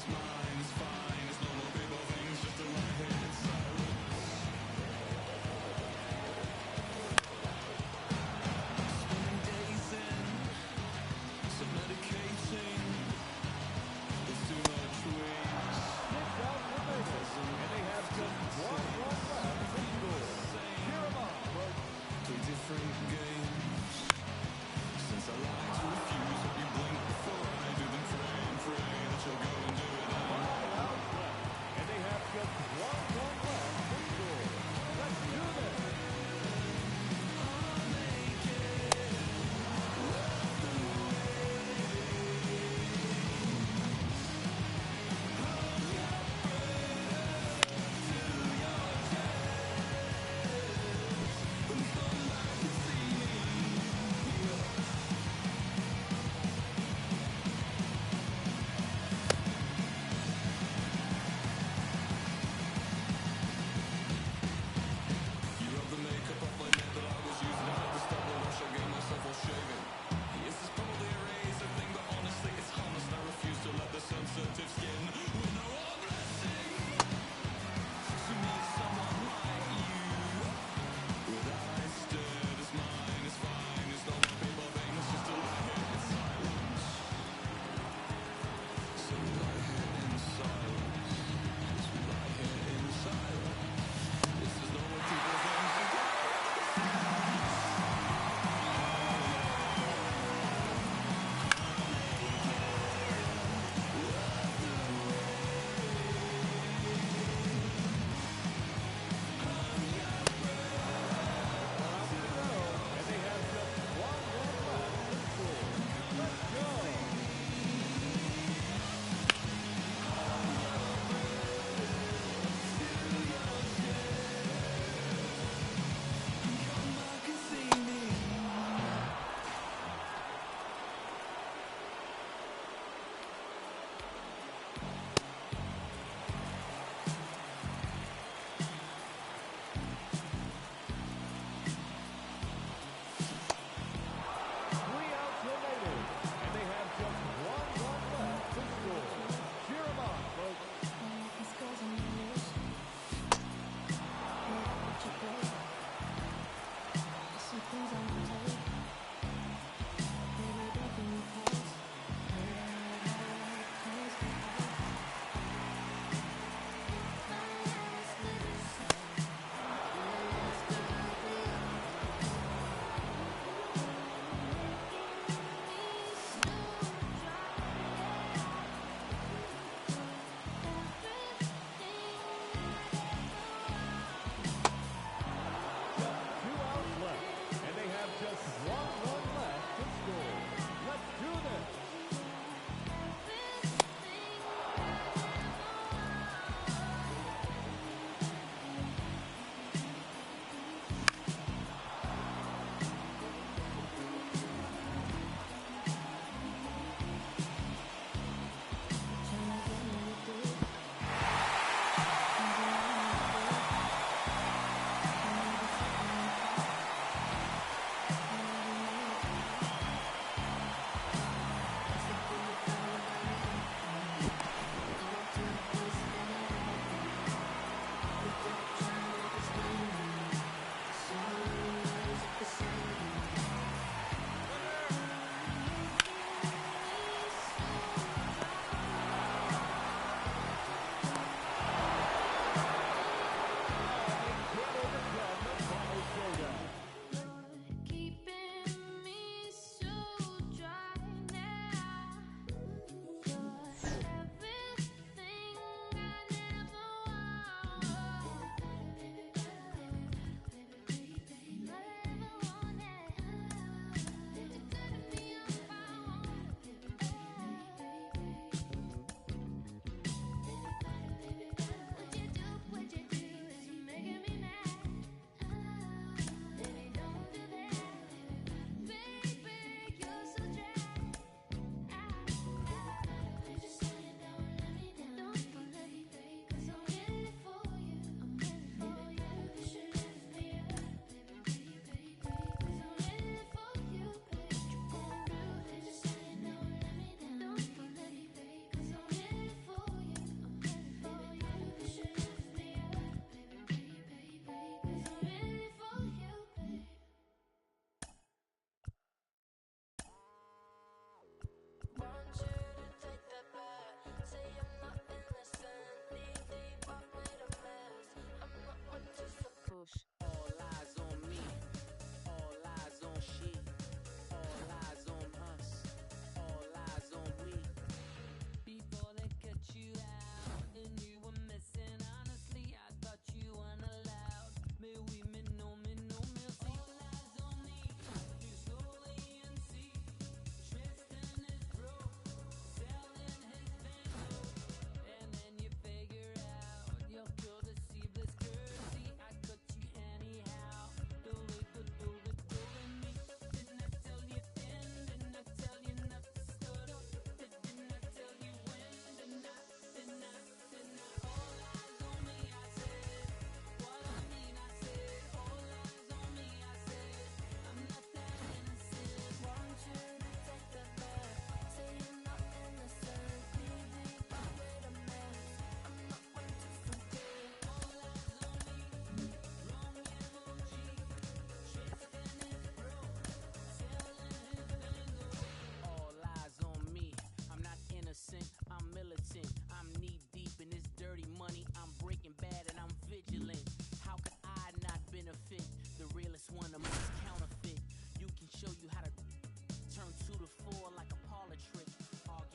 Mine is fine, it's no more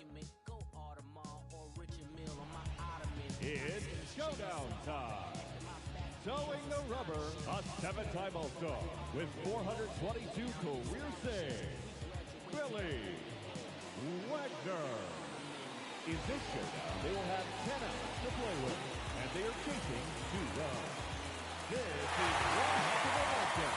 argument. Go Audemars or Richard Mill on my ottoman. It's showdown time. Towing the rubber, a 7-time All-Star with 422 career saves, Billy Wagner. In this showdown, they will have 10 outs to play with, and they are chasing 2 runs. This is one heck of a matchup.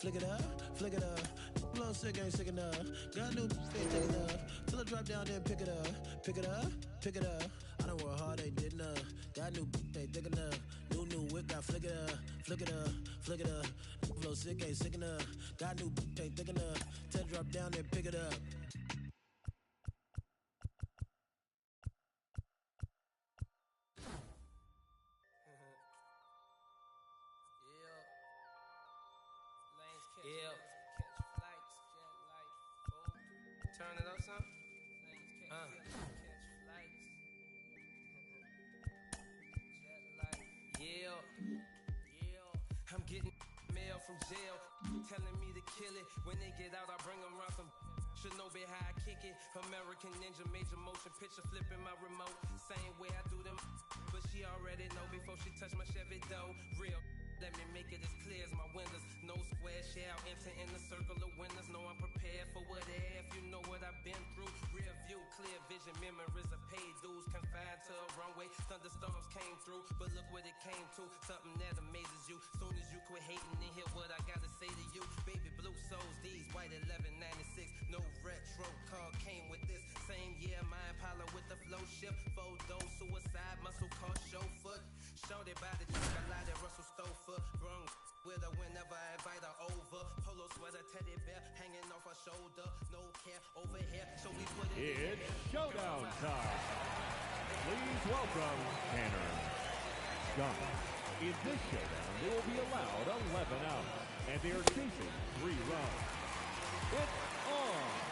Flick it up, flick it up. Blow sick, ain't sick enough. Got new, ain't take enough. Till I drop down, then pick it up. Pick it up, pick it up. I don't work hard, ain't did enough. Got new, ain't thick enough. New whip, got flick it up, flick it up, flick it up. Blow sick, ain't sick enough. Got new, ain't thick enough. Till I drop down, then pick it up. Yeah. Catch flights, jet life, turn it up some. Catch flights. Jet life. Yeah. I'm getting mail from jail, telling me to kill it. When they get out, I bring them around some. Should know be how I kick it. American Ninja, major motion picture, flipping my remote. Same way I do them, but she already know before she touch my Chevy dough. Real. Let me make it as clear as my windows. No square shall enter in the circle of winners. No, I'm prepared for what if. You know what I've been through. Rear view, clear vision, memories of paid dues. Confined to a runway, thunderstorms came through. But look what it came to, something that amazes you. Soon as you quit hating and hear what I gotta say to you. Baby blue souls, these white 1196. No retro car came with this. Same year, my Impala with the flow shift. Photo, suicide, muscle car, chauffeur. Shorty by the chick, I lied at Russell Stover. Brung with her whenever I invite her over. Polo sweater, teddy bear hanging off her shoulder. No care over here, so we put it It's showdown time. Please welcome Tanner Scott. In this showdown, they will be allowed 11 outs, and they are chasing 3 runs. It's on!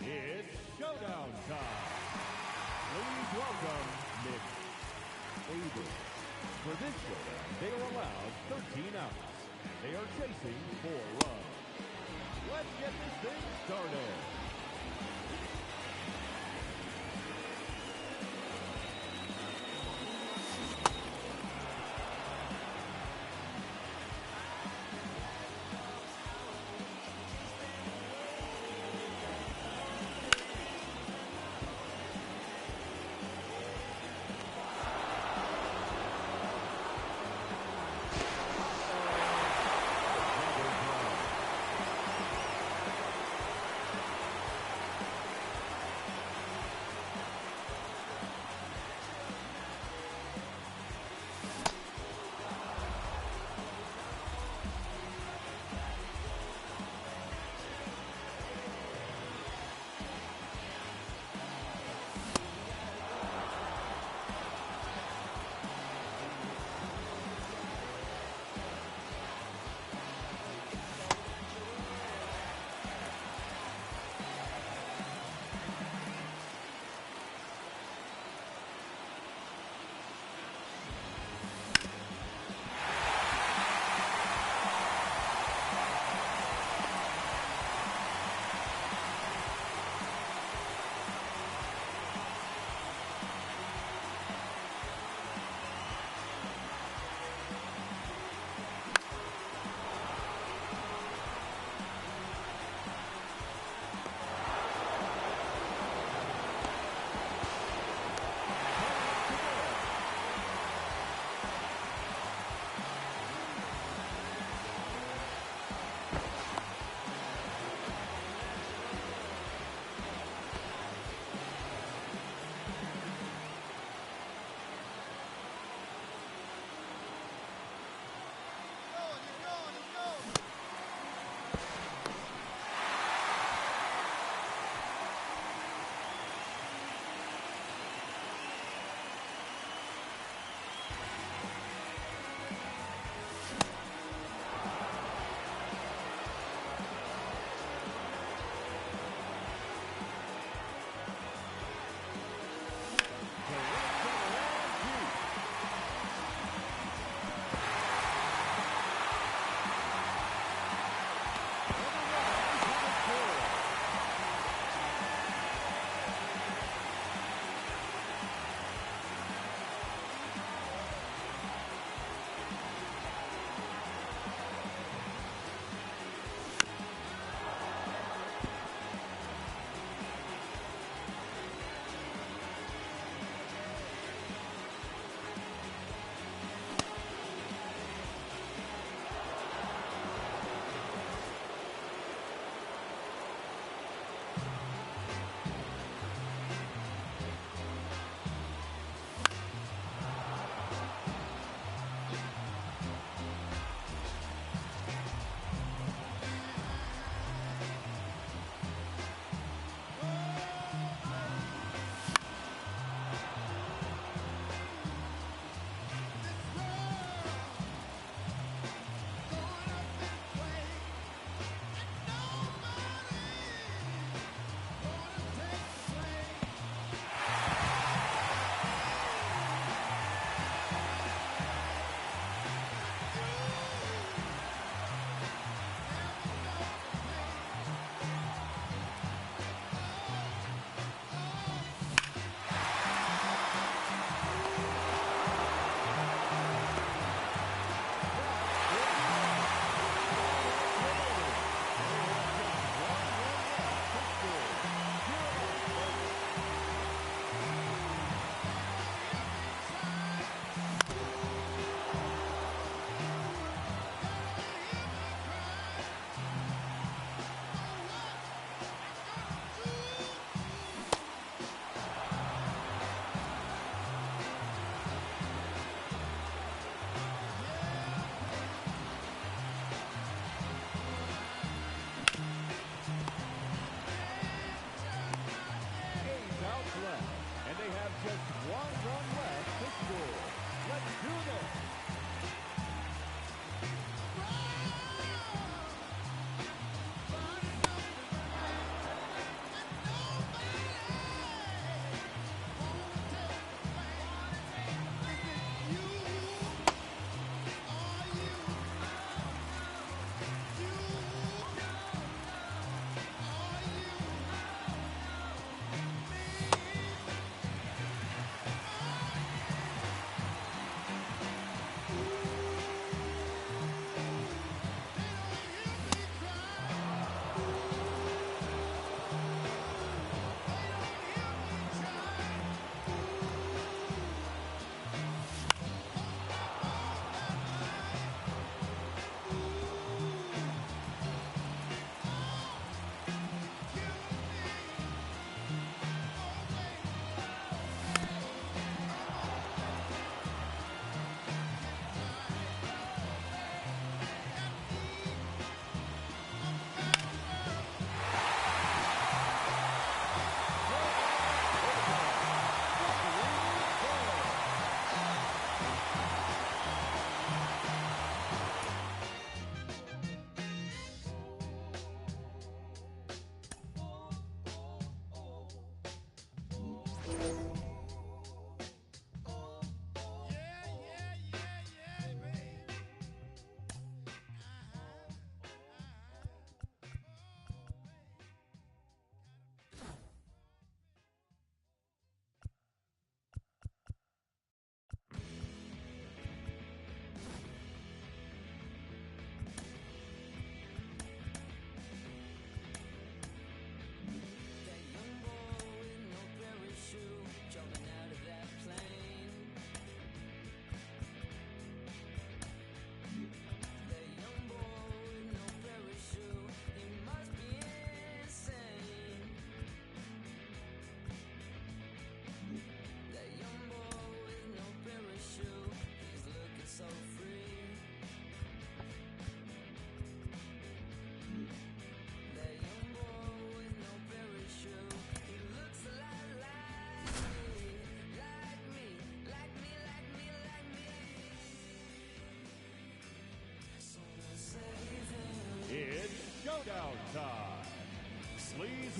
It's showdown time. Please welcome Nick Abel. For this showdown, they are allowed 13 outs. They are chasing 4 runs. Let's get this thing started.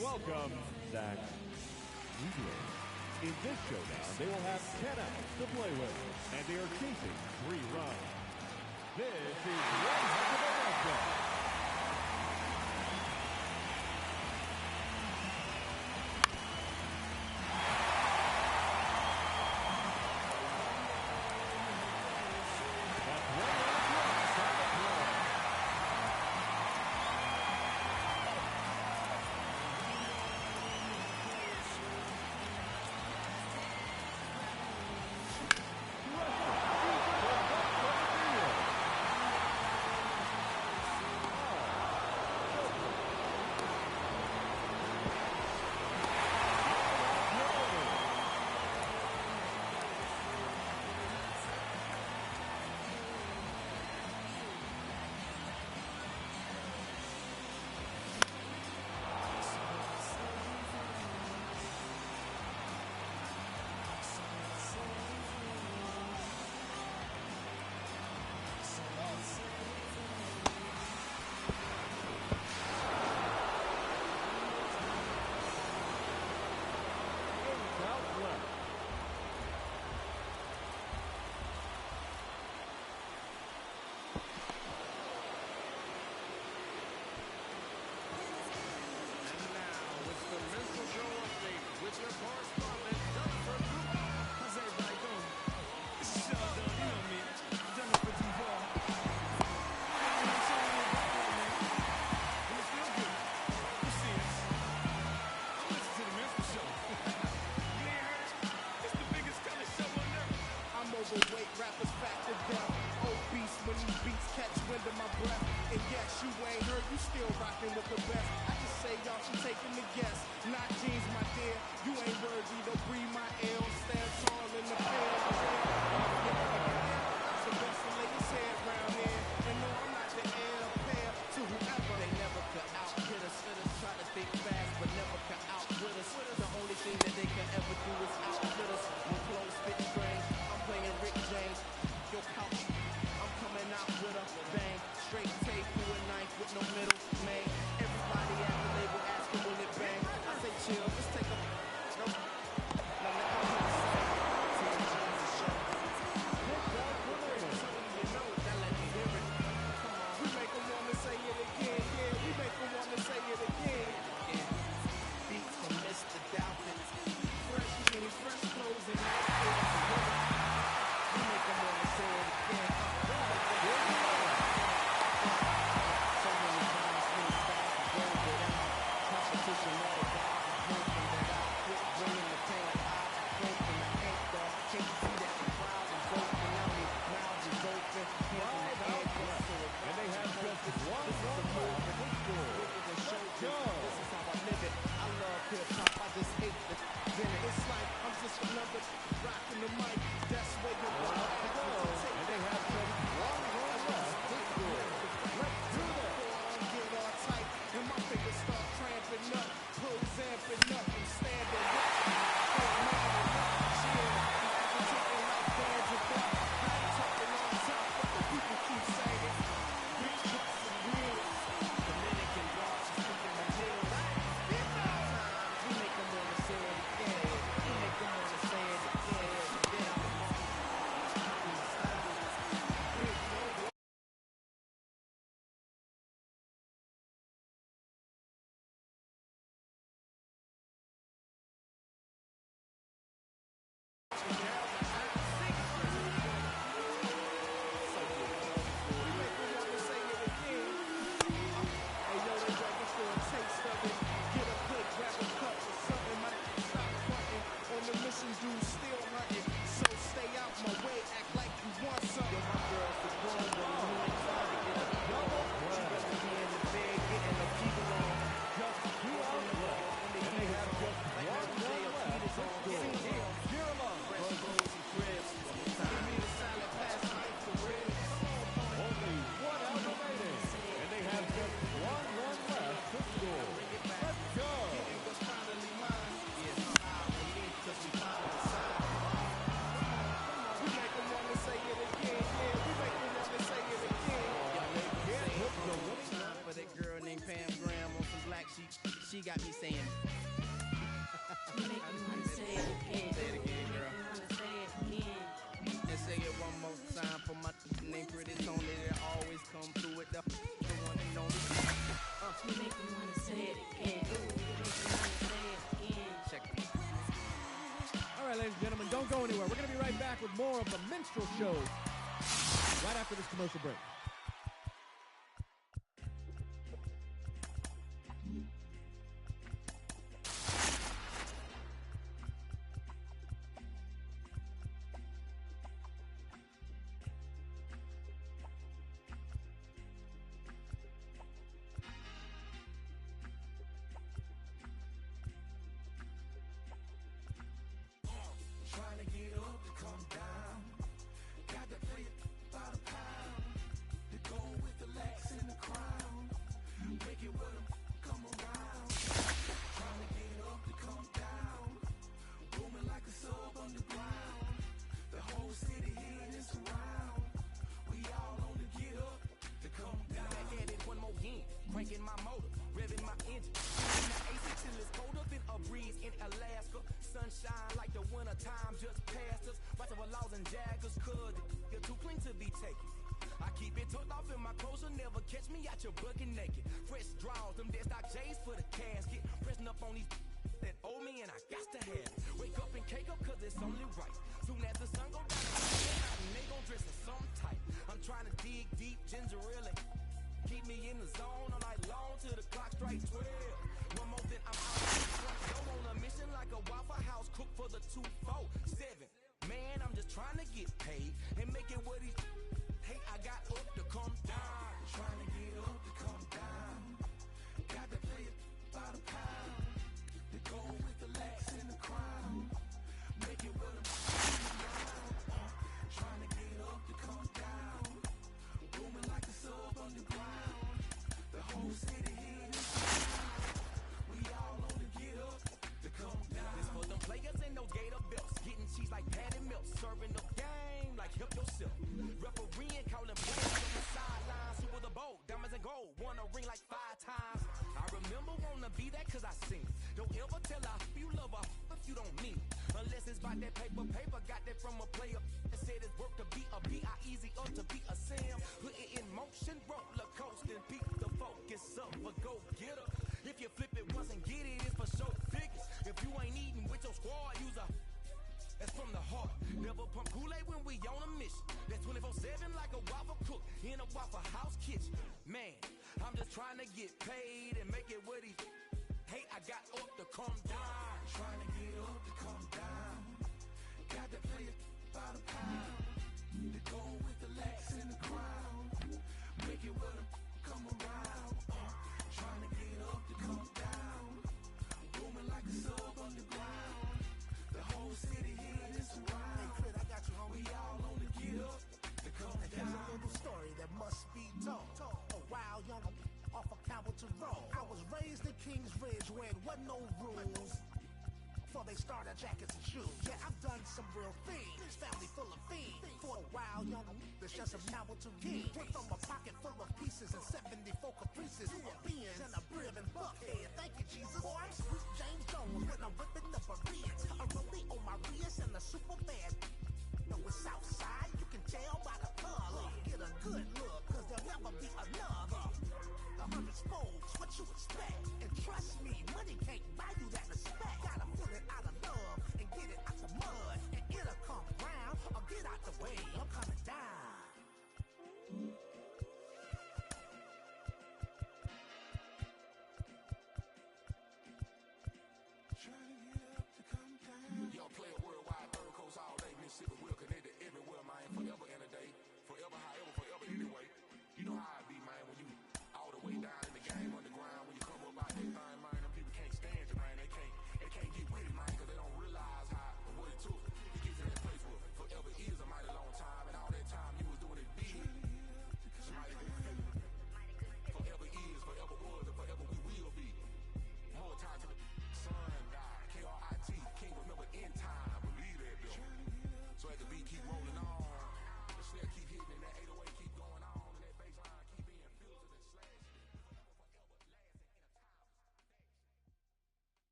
welcome Zach Ziegler. In this showdown, they will have 10 outs to play with, and they are chasing 3 runs. This is one heck of a matchup. Overweight rappers back to death. Obese when these beats catch wind of my breath. And yes, you ain't heard, you still rocking with the best. I just say y'all should take in the guess. Not jeans, my dear. You ain't worthy to breathe my L. Stand tall in the field. I'm the best to lay his head round here. And no, I'm not the heir pair to whoever. They never could outfit us. Try to think fast, but never could outwit us. The only thing that they can ever do is outfit us. With clothes fitting brains. Playing Rick James, your couch, I'm coming out with a bang, straight tape through a knife with no middle, man. Everybody at the label asking will it bang? I say chill, let's take a no. Now let me hear the show. You know that, let me hear it. Come on, we make them wanna say it again, yeah. We make them wanna say it again. Yeah. Beats from Mr. Dalton, fresh jeans, fresh clothes, and it's like I'm just another rocking the mic. That's where you go. And they have just one run left. Let's do that. Get all tight, and my fingers start cramping up. Pulls amping up and standing up. I'm talking like bands of up. I ain't talking on top, but the people keep saying rich bucks and wheels. Dominican bars is speaking my deal. We make them wanna say it again. We make them wanna say it again. she got me saying. You make me wanna say it again. Say it again, girl. Say it again. And say it one more time for my name pretty Tony that always come through with the one and only. You make me wanna say it again. You make me wanna say it again. Check it. All right, ladies and gentlemen, don't go anywhere. We're going to be right back with more of the Minstrel Show right after this commercial break. Trying to get up to come down. Got to play it by the pound. To go with the Lex and the crown. Make it with them, come around. Trying to get up to come down. Booming like a sub underground. The whole city here is around. We all on the get up to come down. Back at it one more again. Cranking my motor, revving my engine. In the AC till it's colder than a breeze in Alaska. Sunshine like the winter time just passed us. Watch our laws and jaggers, cause you're too clean to be taken. I keep it tucked off in my clothes, you'll never catch me out your bucket naked. Fresh draws, them dead stock J's for the casket. Pressing up on these that owe me and I got to have it. Wake up and cake up cause it's only right. Soon as the sun go down, they gon' dress in some type. I'm trying to dig deep, ginger really. Keep me in the zone all night long till the clock strikes 12. One more then I'm out. Go on a mission like a Waffle House cook for the 247. Man, I'm just trying to get paid and make it what he. Hey, I got up to come down. Trying to get up to come down. Got to play it by the pound. To go with the Lex and the crown. Make it with them. Trying to get up to come down. Booming like a sub underground. The whole city here is around. We all on the get up to come down. This for them players in those gator belts. Getting cheese like patty milk. Serving the game like help yourself. Refereeing, calling plays on the sidelines. Super the bowl, diamonds and gold. Won a ring like 5 times. I remember wanna be that cause I seen it. Don't ever tell her you love her if you don't mean it. Unless it's about that paper. Got that from a player that said it's work to be a B-I-easy up to be a Sam. Put it in motion, roller coaster, beat the focus up, but go get her. If you flip it once and get it, it's for show figures. If you ain't eating with your squad, use a. That's from the heart. Never pump Kool-Aid when we on a mission. That's 24/7 like a Waffle cook in a Waffle House kitchen. Man, I'm just trying to get paid and make it what he. Hey, I got up to come down. Trying to get up to come down. Got to play it by the pound. To go with the Lex and the crown. Make it with them, come around. Trying to get up to come down. Booming like a sub underground. The whole city here is around. Hey, Crit, I got you, homie. We all on the get up to come down. There's a little story that must be told. A wild young off of Campbellton Road. I was raised in Kings Ridge where it wasn't no rules for they starter jackets and shoes. Yeah, I've done some real things. Family full of fiends. For a wild young that's just a Campbellton king. Went from a pocket full of pieces and 74 caprices to a Benz and a Brib and Buckhead. Thank you, Jesus. Boy, I'm sweet James Jones when I'm whipping up a Benz. A rollie on my wrist and a super bad. No, it's outside. You can tell by the color. Get a good look, cause there'll never be another. 100 folds, what you expect? And trust me, money can't buy you that respect. Gotta pull it out of love and get it out the mud. And it'll come round or get out the way. I'm coming down. Trying to get up to come down. Y'all play it worldwide, third coast all day. Mississippi, we're connected everywhere, man. Forever in a day. Forever, however, forever anyway. You know how I be, man, when you all the way down in the game underground, when you come up out that thing, man, them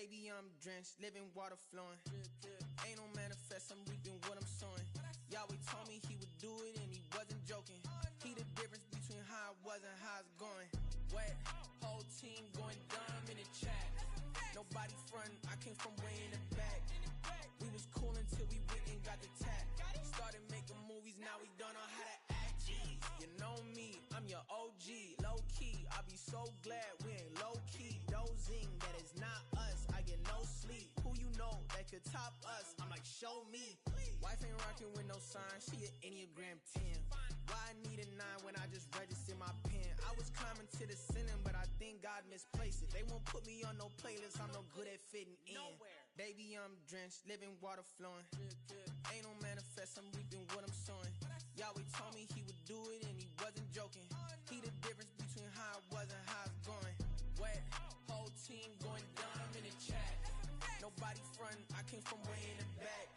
Baby, I'm drenched, living water flowing. Ain't no manifest, I'm reaping what I'm sowing. Yahweh told me he would do it and he wasn't joking. He the difference between how I was and how it's going. Wet, whole team going dumb in the chat. Nobody frontin', I came from way in the back. We was cool until we went and got the tap. Started making movies, now we don't know how to act. Jeez, you know me, I'm your OG, low key. I be so glad we ain't low key. Dozing, that is not us. I get no sleep. Who you know that could top us? I'm like, show me. Wife ain't rocking with no sign. She an Enneagram 10. Why I need a 9 when I just registered my pen? I was climbing to the ceiling, but I think God misplaced it. They won't put me on no playlist. I'm no good at fitting in. Baby, I'm drenched, living water flowing. Ain't no manifest, I'm reaping what I'm sowing. Yahweh told me he would do it and he wasn't joking. He the difference between how I was and how it's going. Wet, whole team going dumb in the chat. Nobody frontin', I came from way in the back.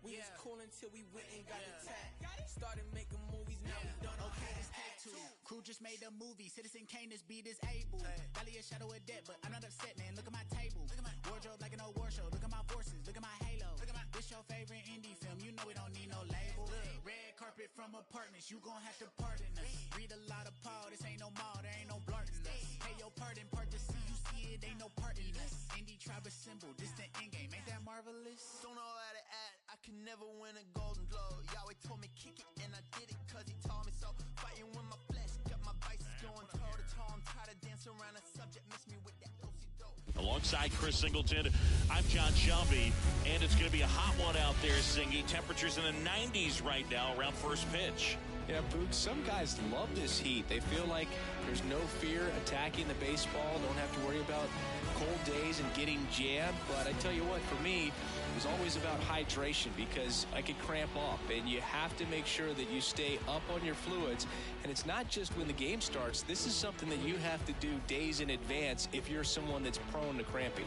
We was cool until we went and got the tap. Started making movies, now we done. Okay, it's take two. Crew just made a movie. Citizen Kane, this beat is able. Valley a shadow of death, but I'm not upset, man. Look at my table. Wardrobe like an old war show. Look at my forces. Look at my halo. This your favorite indie film. You know we don't need no label. Red carpet from apartments. You gon' have to pardon us. Read a lot of Paul. This ain't no mall. There ain't no blurting us. Pay your pardon, part to see. You see it, ain't no part in us. Indie tribe symbol. Distant end game. Ain't that marvelous? Don't know how to act. I can never win a golden globe. Yahweh told me kick it and I did it cause he told me so. Fighting with my flesh, got my vices going toe to toe. I'm tired of dancing around a subject, miss me with that do-si-do. Alongside Chris Singleton, I'm John Shelby, and it's going to be a hot one out there, Singy. Temperatures in the 90s right now around first pitch. Yeah, Boog, some guys love this heat. They feel like there's no fear attacking the baseball, don't have to worry about cold days and getting jammed. But I tell you what, for me, it was always about hydration because I could cramp up, and you have to make sure that you stay up on your fluids. And it's not just when the game starts. This is something that you have to do days in advance if you're someone that's prone to cramping.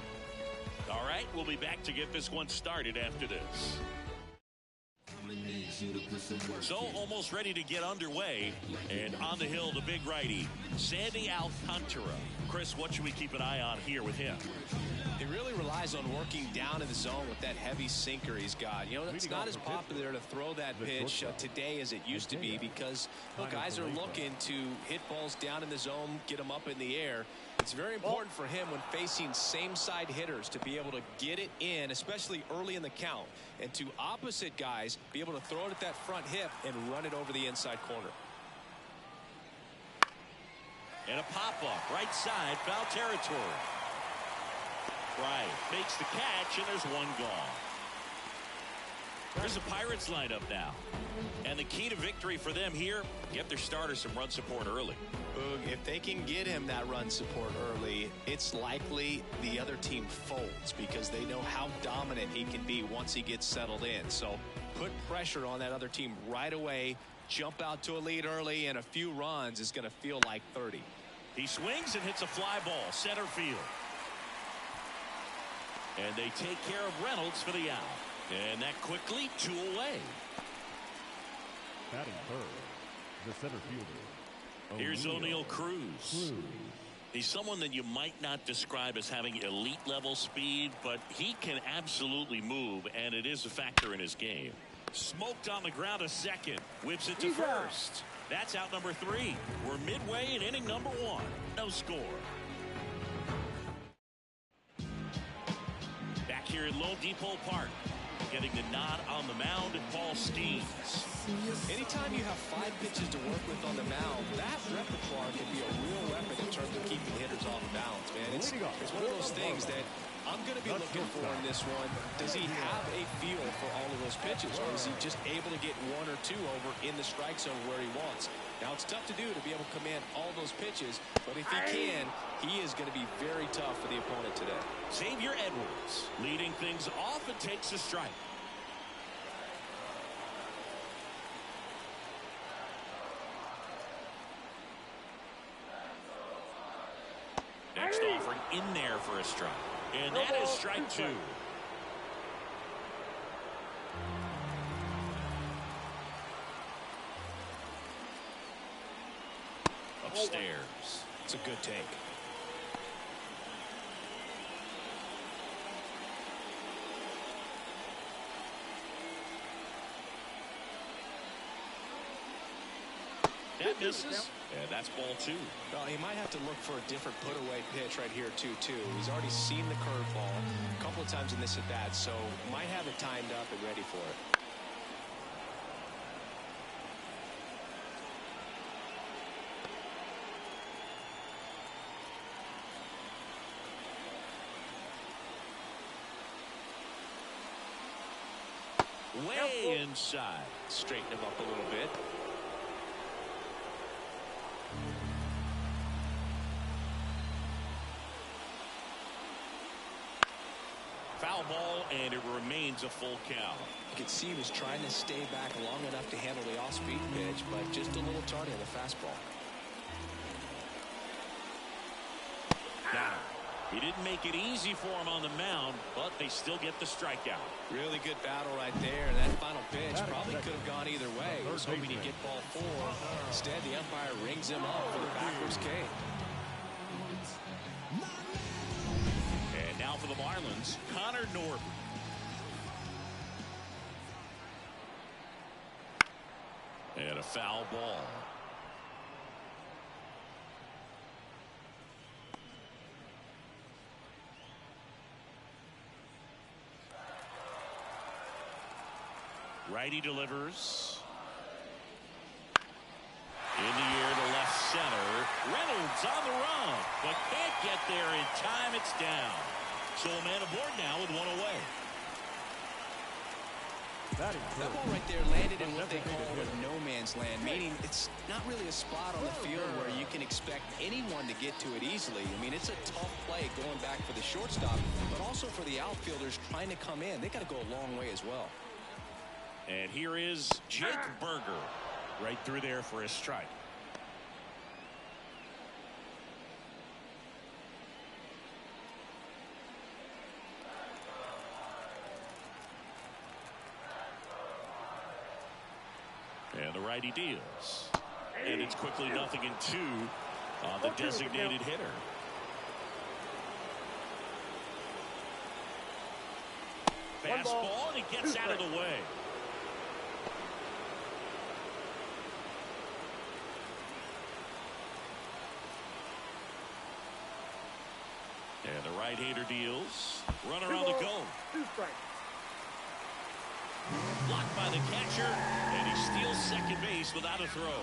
All right, we'll be back to get this one started after this. So almost ready to get underway, and on the hill, the big righty, Sandy Alcantara. Chris, what should we keep an eye on here with him? He really relies on working down in the zone with that heavy sinker he's got. You know, it's not as popular to throw that pitch today as it used to be because guys are looking to hit balls down in the zone, get them up in the air. It's very important for him when facing same-side hitters to be able to get it in, especially early in the count, and to opposite guys be able to throw it at that front hip and run it over the inside corner. And a pop-up, right side, foul territory. Right, makes the catch, and there's one gone. There's a Pirates lineup now. And the key to victory for them here, get their starter some run support early. Boog, if they can get him that run support early, it's likely the other team folds because they know how dominant he can be once he gets settled in. So put pressure on that other team right away, jump out to a lead early, and a few runs is going to feel like 30. He swings and hits a fly ball, center field. And they take care of Reynolds for the out. And that quickly, 2 away. Batting third, the center fielder. Here's O'Neal Cruz. He's someone that you might not describe as having elite level speed, but he can absolutely move, and it is a factor in his game. Smoked on the ground a second. Whips it to first. That's out number 3. We're midway in inning number 1. No score. Back here at Lone Depot Park. Getting the nod on the mound, Paul Steens. Anytime you have 5 pitches to work with on the mound, that repertoire can be a real weapon in terms of keeping hitters off balance, man. It's one of those things that I'm going to be looking for in this one. Does he have a feel for all of those pitches, or is he just able to get 1 or 2 over in the strike zone where he wants? Now, it's tough to do to be able to command all those pitches, but if he can, he is going to be very tough for the opponent today. Xavier Edwards leading things off and takes a strike. Next offering in there for a strike. And that is strike 2. Upstairs. It's a good take. That misses, and that's ball 2. Well, he might have to look for a different put-away pitch right here, too. He's already seen the curveball a couple of times in this at-bat, so might have it timed up and ready for it. Way inside. Straighten him up a little bit. Foul ball, and it remains a full count. You could see he was trying to stay back long enough to handle the off-speed pitch, but just a little tardy on the fastball. Now, he didn't make it easy for him on the mound, but they still get the strikeout. Really good battle right there. That final pitch probably could have gone either way. He was hoping he'd get ball 4. Instead, the umpire rings him up for the backwards K. And now for the Marlins, Connor Norton. And a foul ball. Righty delivers. In the air to left center. Reynolds on the run, but can't get there in time. It's down. So a man aboard now with 1 away. That ball right there landed in what they call a no man's land, meaning it's not really a spot on the field where you can expect anyone to get to it easily. I mean, it's a tough play going back for the shortstop, but also for the outfielders trying to come in. They got to go a long way as well. And here is Jake Berger right through there for a strike. And the righty deals. And it's quickly 0-2 on the designated hitter. Fastball, and he gets out of the way. And the right-hander deals. Runner on the go. 2 strikes. Blocked by the catcher, and he steals second base without a throw.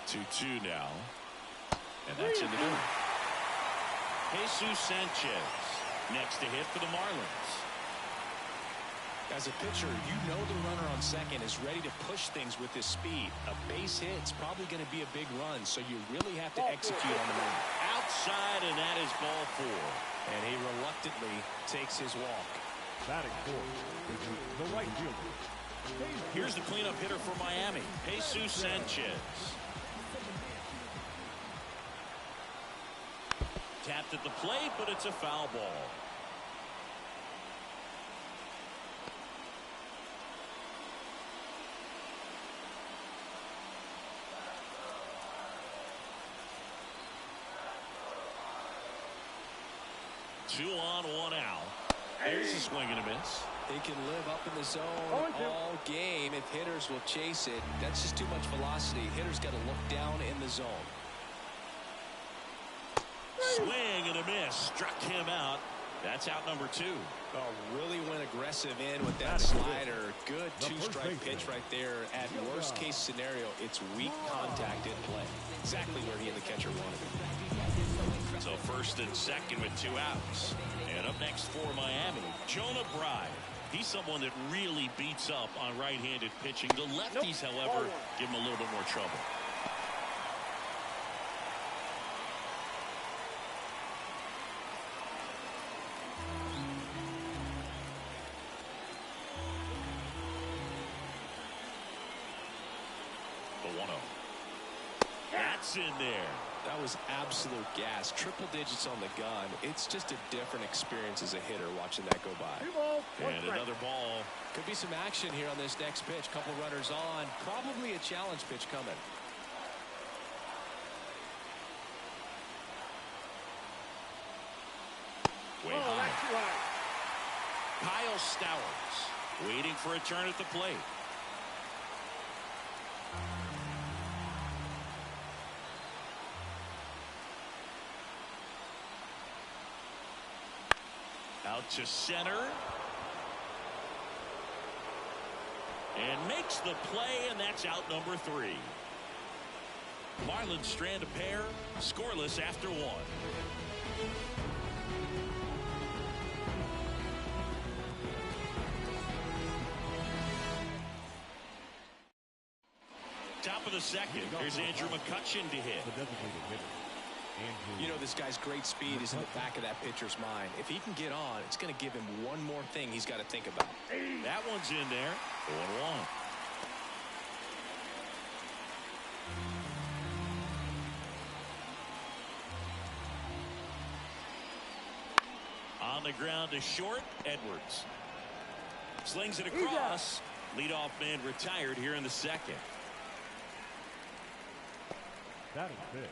2-2 now. And that's in the game. Jesus Sanchez next to hit for the Marlins. As a pitcher, you know the runner on second is ready to push things with his speed. A base hit's probably going to be a big run, so you really have to execute on the move. Outside, and that is ball 4. And he reluctantly takes his walk. Batting fourth, the right fielder. Here's the cleanup hitter for Miami, Jesus Sanchez. Tapped at the plate, but it's a foul ball. Two on, 1 out. There's a swing and a miss. He can live up in the zone all game if hitters will chase it. That's just too much velocity. Hitters got to look down in the zone. Swing and a miss. Struck him out. That's out number 2. Oh, really went aggressive in with that slider. Good 2-strike pitch right there. At worst case scenario, it's weak contact in play. Exactly where he and the catcher wanted it. So first and second with 2 outs. And up next for Miami, Jonah Bride. He's someone that really beats up on right-handed pitching. The lefties, however, give him a little bit more trouble. The 1-0. That's in there. That was absolute gas. Triple digits on the gun. It's just a different experience as a hitter watching that go by. And another ball. Could be some action here on this next pitch. Couple runners on. Probably a challenge pitch coming. Way high. Kyle Stowers waiting for a turn at the plate. Out to center. And makes the play, and that's out number 3. Marlins strand a pair, scoreless after 1. Top of the second. Here's Andrew McCutchen to hit. You know, this guy's great speed is in the back of that pitcher's mind. If he can get on, it's going to give him one more thing he's got to think about. That one's in there. 1-1. On the ground to short, Edwards. Slings it across. Leadoff man retired here in the second. That is big.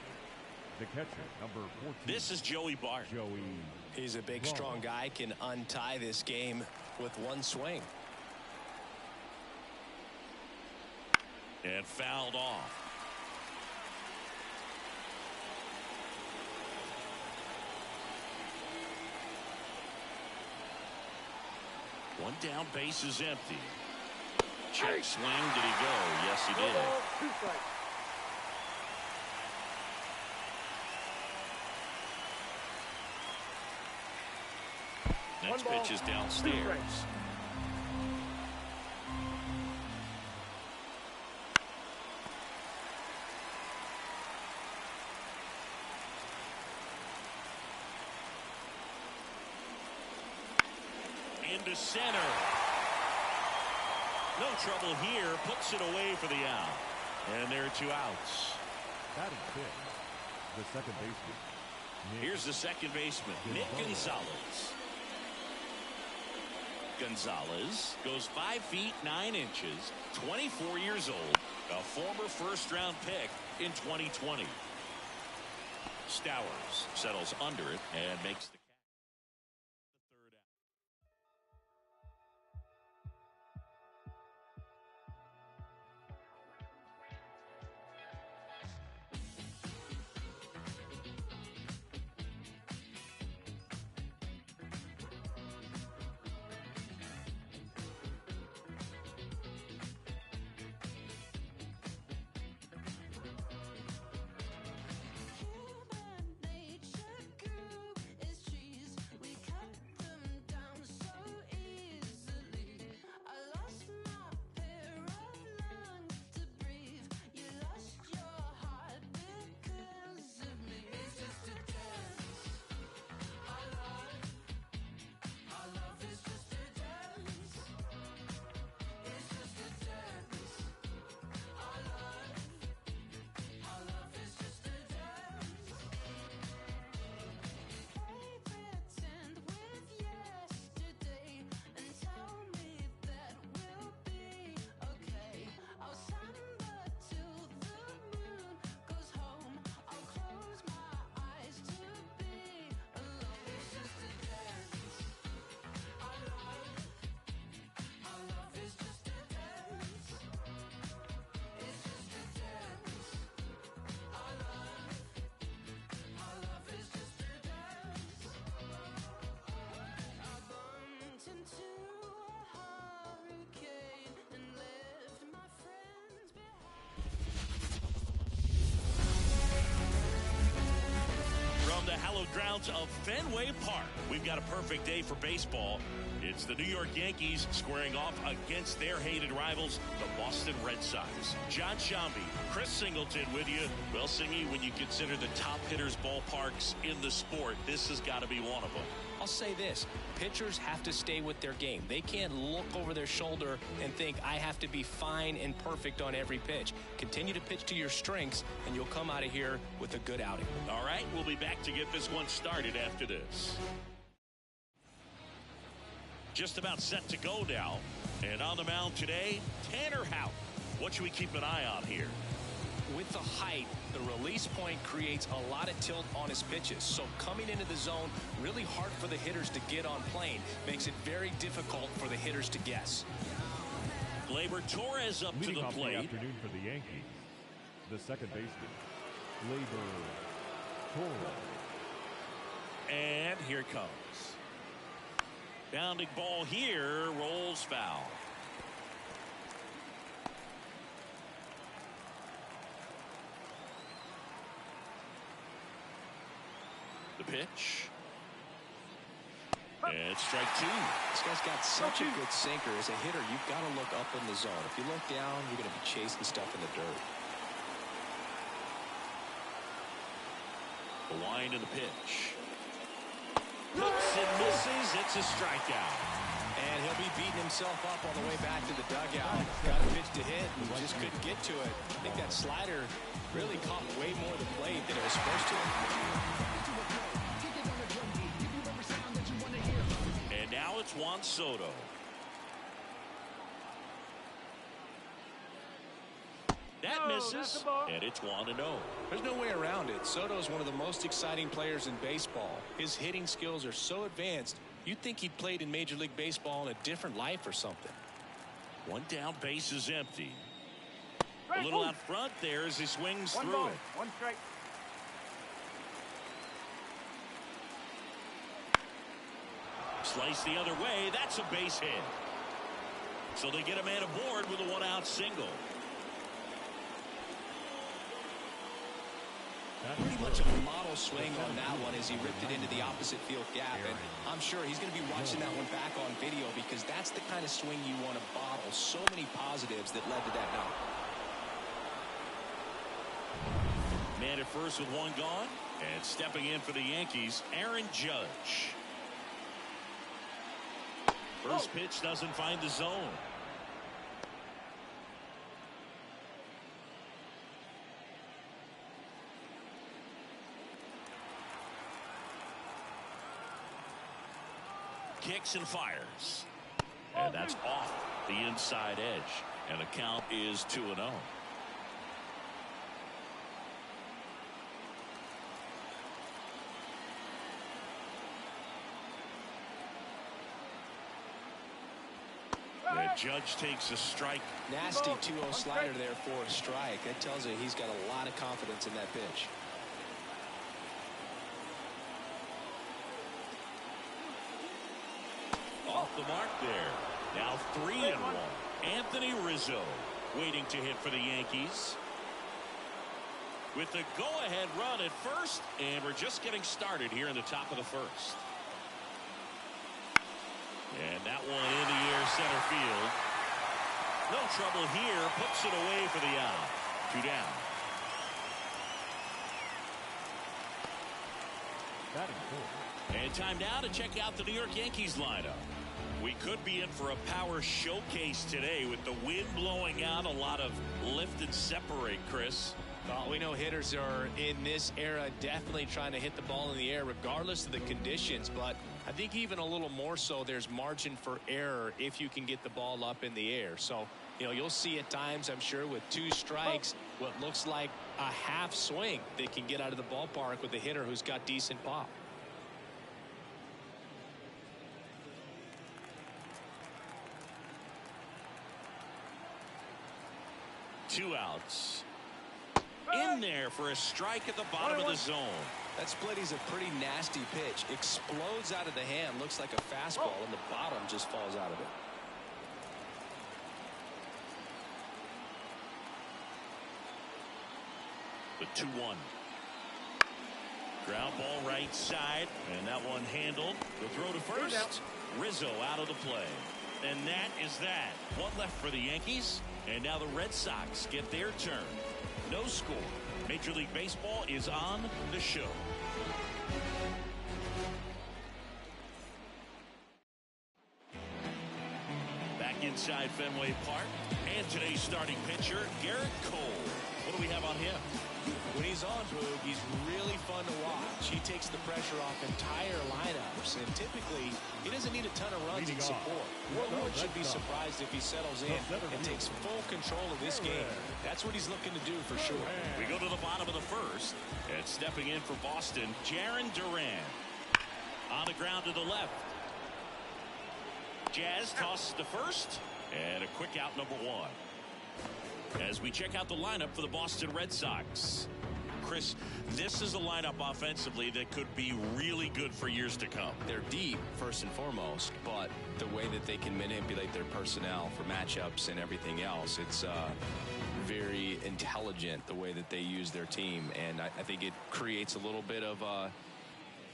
The catcher, number 14. This is Joey Bart. He's a big, strong guy, can untie this game with one swing. And fouled off. One down, base is empty. Check swing, did he go? Yes, he did. Next pitch is downstairs. Into center. No trouble here. Puts it away for the out. And there are 2 outs. That is big. The second baseman. Here's the second baseman, Nick Gonzalez. Gonzalez goes 5 feet 9 inches, 24 years old, a former first-round pick in 2020. Stowers settles under it and makes the the hallowed grounds of Fenway Park. We've got a perfect day for baseball. It's the New York Yankees squaring off against their hated rivals, the Boston Red Sox. John Shambi, Chris Singleton with you. Well, Singy, when you consider the top hitters' ballparks in the sport, this has got to be one of them. I'll say this. Pitchers have to stay with their game. They can't look over their shoulder and think, I have to be fine and perfect on every pitch. Continue to pitch to your strengths, and you'll come out of here with a good outing. All right, we'll be back to get this one started after this. Just about set to go now. And on the mound today, Tanner Houck. What should we keep an eye on here? with the height, the release point creates a lot of tilt on his pitches. So coming into the zone, really hard for the hitters to get on plane. Makes it very difficult for the hitters to guess. Gleyber Torres up Leading to the off plate. the afternoon for the Yankees, the second baseman, Gleyber Torres. And here it comes. Bounding ball here, rolls foul. The pitch. And strike two. This guy's got such a good sinker. As a hitter, you've got to look up in the zone. If you look down, you're going to be chasing stuff in the dirt. The wind of the pitch. Looks and misses. It's a strikeout. And he'll be beating himself up on the way back to the dugout. Got a pitch to hit and just couldn't get to it. I think that slider really caught way more of the plate than it was supposed to. And now it's Juan Soto. That misses, and it's 1-0. There's no way around it. Soto is one of the most exciting players in baseball. His hitting skills are so advanced, you'd think he played in Major League Baseball in a different life or something. One down, base is empty. A little out front there as he swings through it. One strike. Slice the other way. That's a base hit. So they get a man aboard with a one-out single. Pretty much a model swing on that one as he ripped it into the opposite field gap. And I'm sure he's going to be watching that one back on video because that's the kind of swing you want to bottle. So many positives that led to that knock. Man at first with one gone. And stepping in for the Yankees, Aaron Judge. First pitch doesn't find the zone. Kicks and fires. And that's off the inside edge. And the count is 2-0. The Judge takes a strike. Nasty 2-0 slider there for a strike. That tells you he's got a lot of confidence in that pitch. Off the mark there. Now 3-1. Anthony Rizzo waiting to hit for the Yankees. With the go-ahead run at first, and we're just getting started here in the top of the first. And that one in the air center field. No trouble here. Puts it away for the out. 2 down. And time now to check out the New York Yankees lineup. We could be in for a power showcase today with the wind blowing out. A lot of lift and separate, Chris. Well, we know hitters are in this era definitely trying to hit the ball in the air regardless of the conditions, but I think even a little more so there's margin for error if you can get the ball up in the air. So, you know, you'll see at times, I'm sure, with 2 strikes, what looks like a half swing they can get out of the ballpark with a hitter who's got decent pop. Two outs. In there for a strike at the bottom of the zone. That split is a pretty nasty pitch. Explodes out of the hand. Looks like a fastball, and the bottom just falls out of it. The 2-1. Ground ball right side, and that one handled. The throw to first. Rizzo out of the play. And that is that. One left for the Yankees, and now the Red Sox get their turn. No score. Major League Baseball is on the show. Back inside Fenway Park, and today's starting pitcher, Garrett Cole. What do we have on him? When he's on, Boog, he's really fun to watch. He takes the pressure off entire lineups, and typically he doesn't need a ton of runs and support. No one should be surprised if he settles in and takes full control of this game. That's what he's looking to do for sure. We go to the bottom of the first, and stepping in for Boston, Jarren Duran. On the ground to the left. Jazz tosses to first, and a quick out, number 1. As we check out the lineup for the Boston Red Sox. Chris, this is a lineup offensively that could be really good for years to come. They're deep, first and foremost, but the way that they can manipulate their personnel for matchups and everything else, it's very intelligent the way that they use their team, and I think it creates a little bit of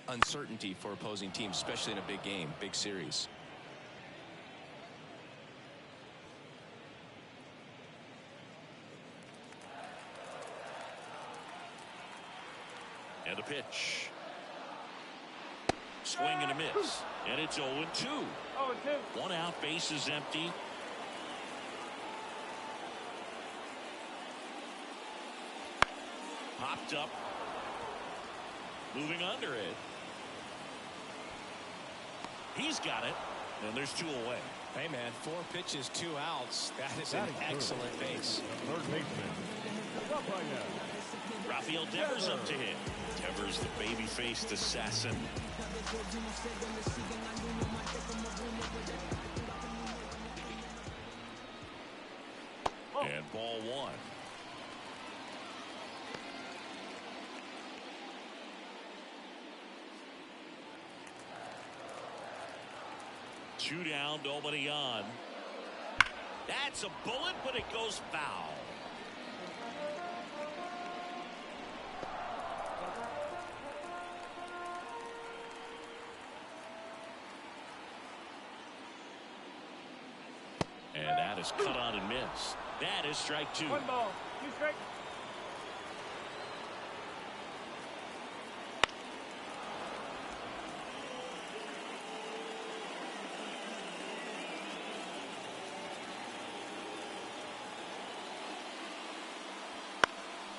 uncertainty for opposing teams, especially in a big game, big series. And a pitch. Swing and a miss. And it's 0-2. 0-2. 1 out, base is empty. Popped up. Moving under it. He's got it. And there's 2 away. Hey, man, 4 pitches, 2 outs. That is an excellent base. Third baseman. Rafael Devers up to hit. Devers, the baby-faced assassin. And ball 1. Two down, nobody on. That's a bullet, but it goes foul. And that is cut on and missed. That is strike 2. 1 ball, 2 strikes.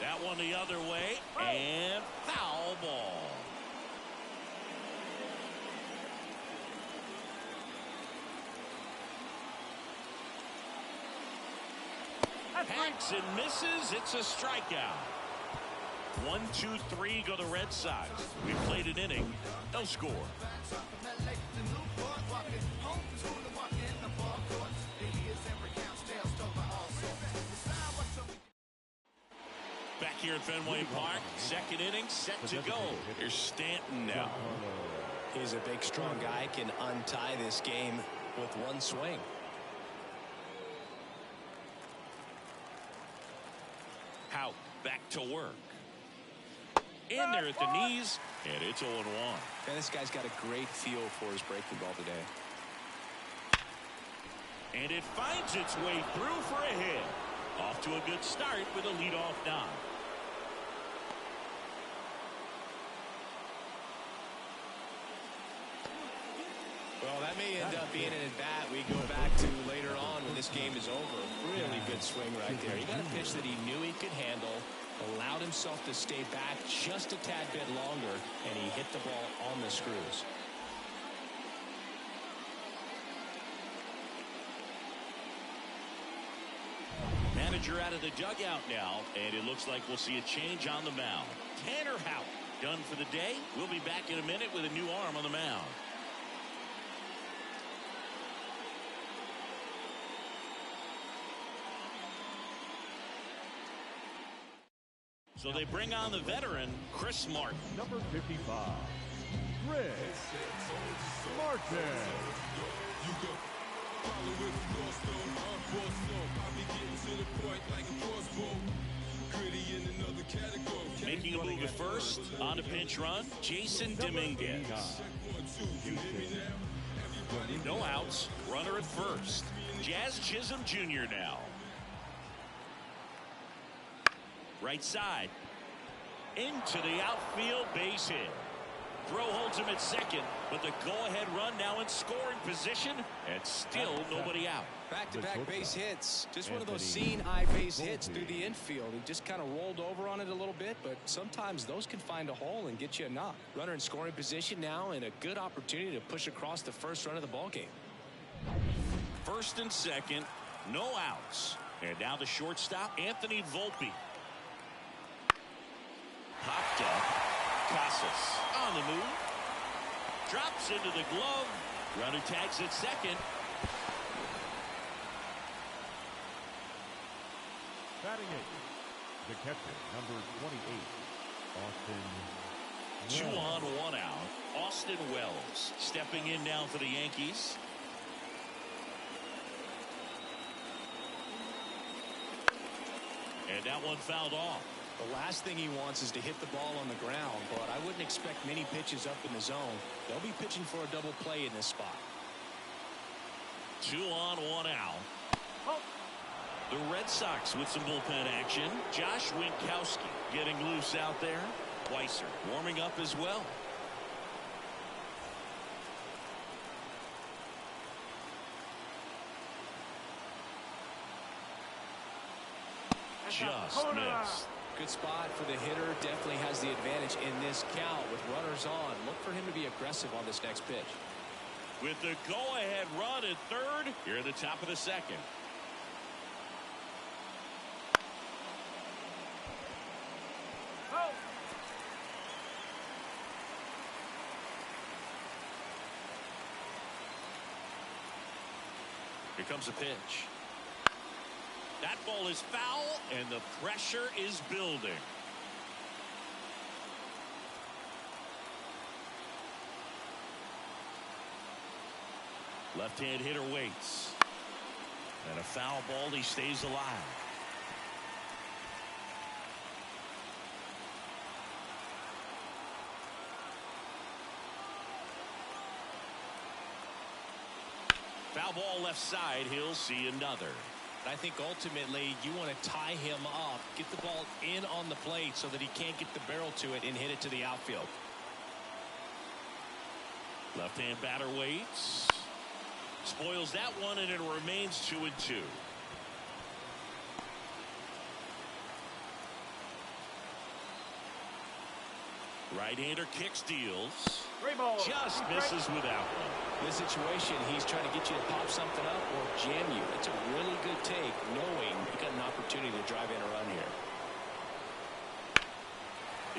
That one the other way, and foul ball. Hacks and misses. It's a strikeout. 1, 2, 3 go the Red Sox. We played an inning. No score. Back here at Fenway Park, second inning set to go. Here's Stanton now. He's a big, strong guy, can untie this game with 1 swing. Hout back to work. In there at the knees, and it's 0-1. And this guy's got a great feel for his breaking ball today. And it finds its way through for a hit. Off to a good start with a leadoff knock. Well, that may end up being an at-bat we go back to later on when this game is over. Really good swing right there. He got a pitch that he knew he could handle, allowed himself to stay back just a tad bit longer, and he hit the ball on the screws. Manager out of the dugout now, and it looks like we'll see a change on the mound. Tanner Hout done for the day. We'll be back in a minute with a new arm on the mound. So they bring on the veteran, Chris Martin. Number 55, Chris Martin. Making a move at first on a pinch run, Jason Dominguez. No outs, runner at first. Jazz Chisholm Jr. now. Right side. Into the outfield, base hit. Throw holds him at second, but the go-ahead run now in scoring position, and still nobody out. Back-to-back base hits. Just one of those seeing-eye base hits through the infield. He just kind of rolled over on it a little bit, but sometimes those can find a hole and get you a knock. Runner in scoring position now, and a good opportunity to push across the first run of the ballgame. First and second, no outs. And now the shortstop, Anthony Volpe. Popped up. Casas on the move. Drops into the glove. Runner tags at second. Batting eighth, the catcher, number 28, Austin. 2 on, 1 out. Austin Wells stepping in now for the Yankees. And that one fouled off. The last thing he wants is to hit the ball on the ground, but I wouldn't expect many pitches up in the zone. They'll be pitching for a double play in this spot. 2 on, 1 out. The Red Sox with some bullpen action. Josh Winkowski getting loose out there. Weiser warming up as well. Just missed. Good spot for the hitter. Definitely has the advantage in this count with runners on. Look for him to be aggressive on this next pitch. With the go-ahead run at third, here at the top of the second. Here comes a pitch. That ball is foul, and the pressure is building. Left-hand hitter waits. And a foul ball, he stays alive. Foul ball left side, he'll see another. I think ultimately you want to tie him up, get the ball in on the plate so that he can't get the barrel to it and hit it to the outfield. Left-hand batter waits. Spoils that one, and it remains 2-2. Right-hander kicks, deals. Just misses without one. This situation, he's trying to get you to pop something up or jam you. It's a really good take, knowing you got an opportunity to drive in a run here.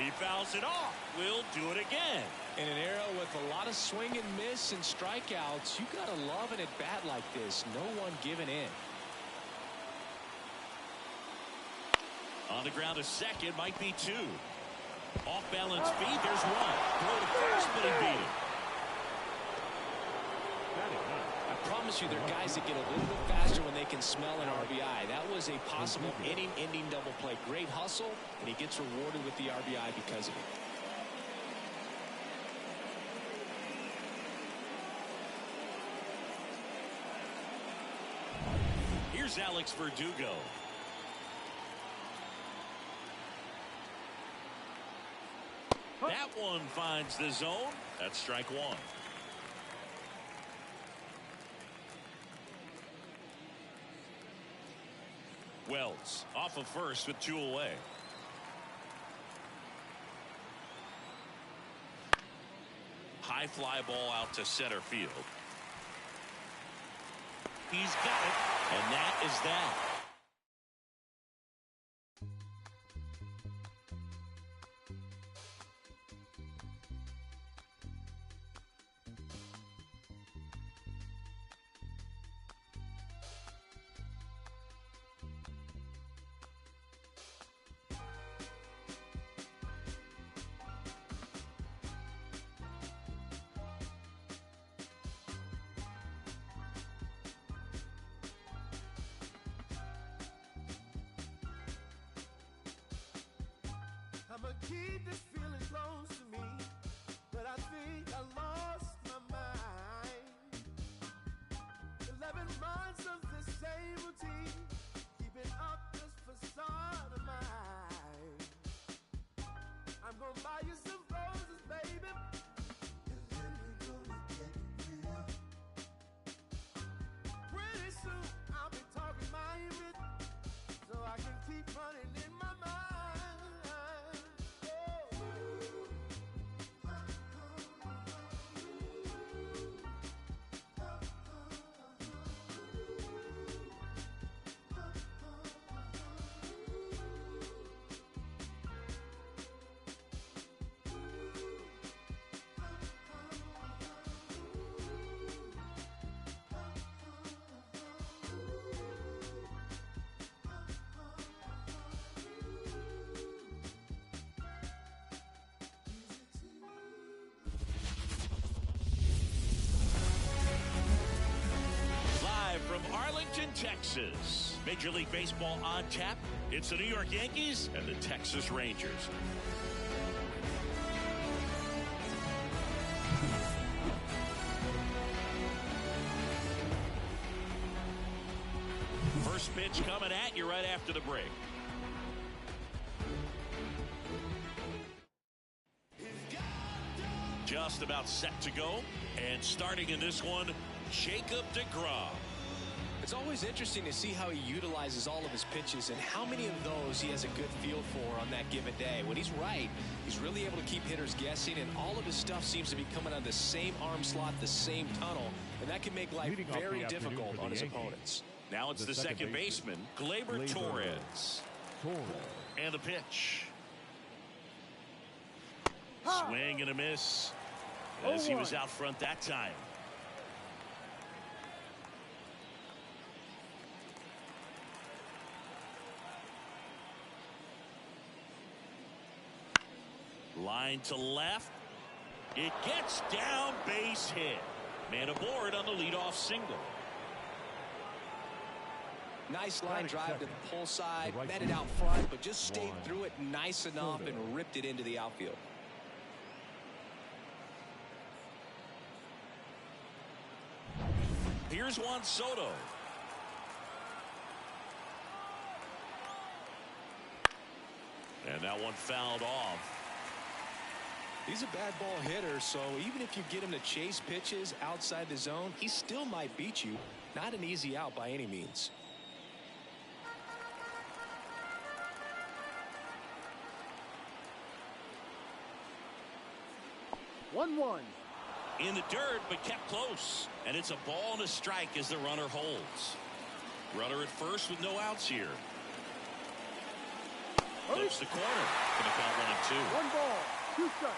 He fouls it off. We'll do it again. In an era with a lot of swing and miss and strikeouts, you got to love an at-bat like this. No one giving in. On the ground, a second, might be 2. Off-balance feed, there's 1. Throw to first, but he beat it. I promise you, there are guys that get a little bit faster when they can smell an RBI. That was a possible inning-ending double play. Great hustle, and he gets rewarded with the RBI because of it. Here's Alex Verdugo. That one finds the zone. That's strike 1. Wells off of first with 2 away. High fly ball out to center field. He's got it, and that is that. I'ma keep this feeling close to me, but I think I lost my mind. 11 months of the same routine, keeping up this facade of mine. I'm gonna buy you some roses, baby, Arlington, Texas. Major League Baseball on tap. It's the New York Yankees and the Texas Rangers. First pitch coming at you right after the break. Just about set to go. And starting in this one, Jacob deGrom. It's always interesting to see how he utilizes all of his pitches and how many of those he has a good feel for on that given day. When he's right, he's really able to keep hitters guessing, and all of his stuff seems to be coming out of the same arm slot, the same tunnel, and that can make life very difficult on his opponents. Now it's the second baseman, Gleyber Torres. And the pitch. Swing and a miss as he was out front that time. Line to left. It gets down, base hit. Man aboard on the leadoff single. Nice line drive to the pull side, met it out front, but just stayed through it nice enough and ripped it into the outfield. Here's Juan Soto. And that one fouled off. He's a bad ball hitter, so even if you get him to chase pitches outside the zone, he still might beat you. Not an easy out by any means. 1-1. In the dirt, but kept close. And it's a ball and a strike as the runner holds. Runner at first with no outs here. Flips the corner. Gonna count 1-2. 1 ball, 2 strikes.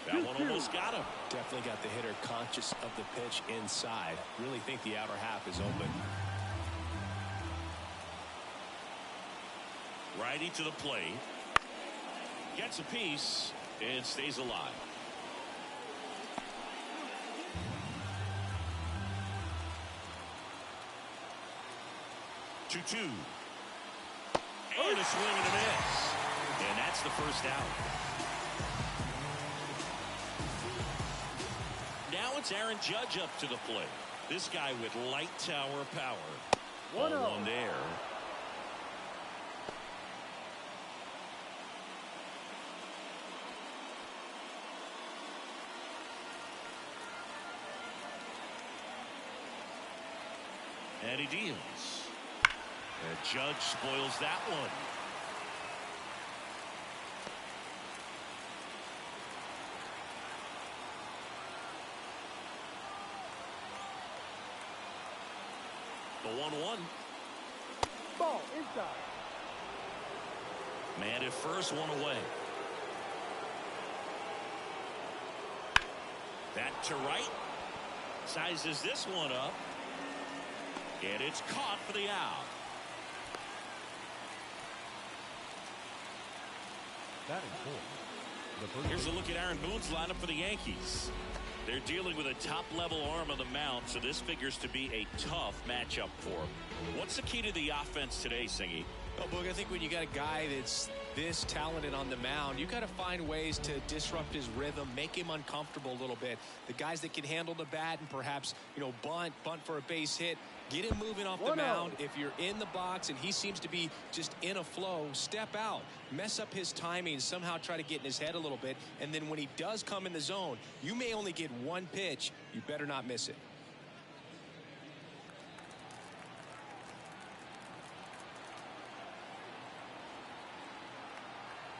That one almost got him. Definitely got the hitter conscious of the pitch inside. Really think the outer half is open. Righty to the plate. Gets a piece and stays alive. Two. And a swing and a miss. And that's the first out. Now it's Aaron Judge up to the plate. This guy with light tower power. 1-0 there. And he deals. And Judge spoils that one. The 1-1. Ball inside. Man at first, one away. That to right. Sizes this one up. And it's caught for the out. That is 4. Here's a look at Aaron Boone's lineup for the Yankees. They're dealing with a top-level arm on the mound, so this figures to be a tough matchup for him. What's the key to the offense today, Singy? Well, Boog, I think when you got a guy that's this talented on the mound, you got to find ways to disrupt his rhythm, make him uncomfortable a little bit. The guys that can handle the bat and perhaps, bunt for a base hit, get him moving off the mound. If you're in the box and he seems to be just in a flow, step out, mess up his timing, somehow try to get in his head a little bit. And then when he does come in the zone, you may only get one pitch. You better not miss it.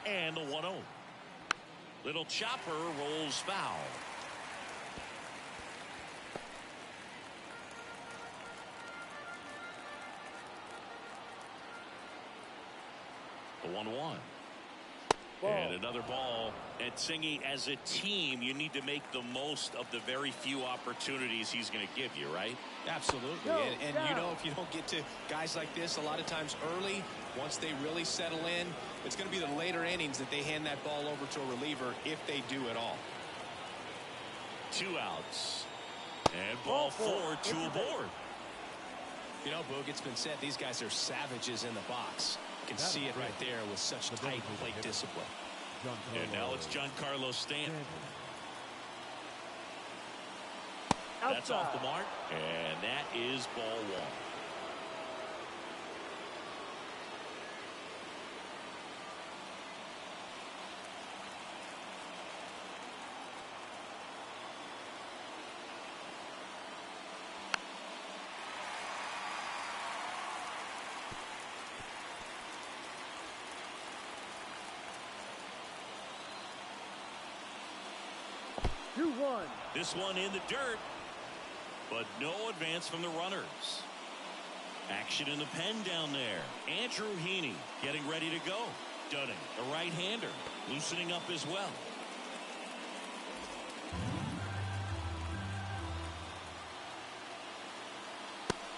And the 1-0. Little chopper rolls foul. The 1-1. And another ball. And Singy, as a team, you need to make the most of the very few opportunities he's going to give you, right? Absolutely. And you know, if you don't get to guys like this a lot of times early, once they really settle in, it's going to be the later innings that they hand that ball over to a reliever if they do at all. 2 outs. And ball 4, 2 aboard. You know, Boog, it's been said these guys are savages in the box. You can see it right there with such tight plate discipline. And now it's Giancarlo Stanton. That's off the mark. And that is ball 1. This one in the dirt, but no advance from the runners. Action in the pen down there. Andrew Heaney getting ready to go. Dunning, a right-hander, loosening up as well.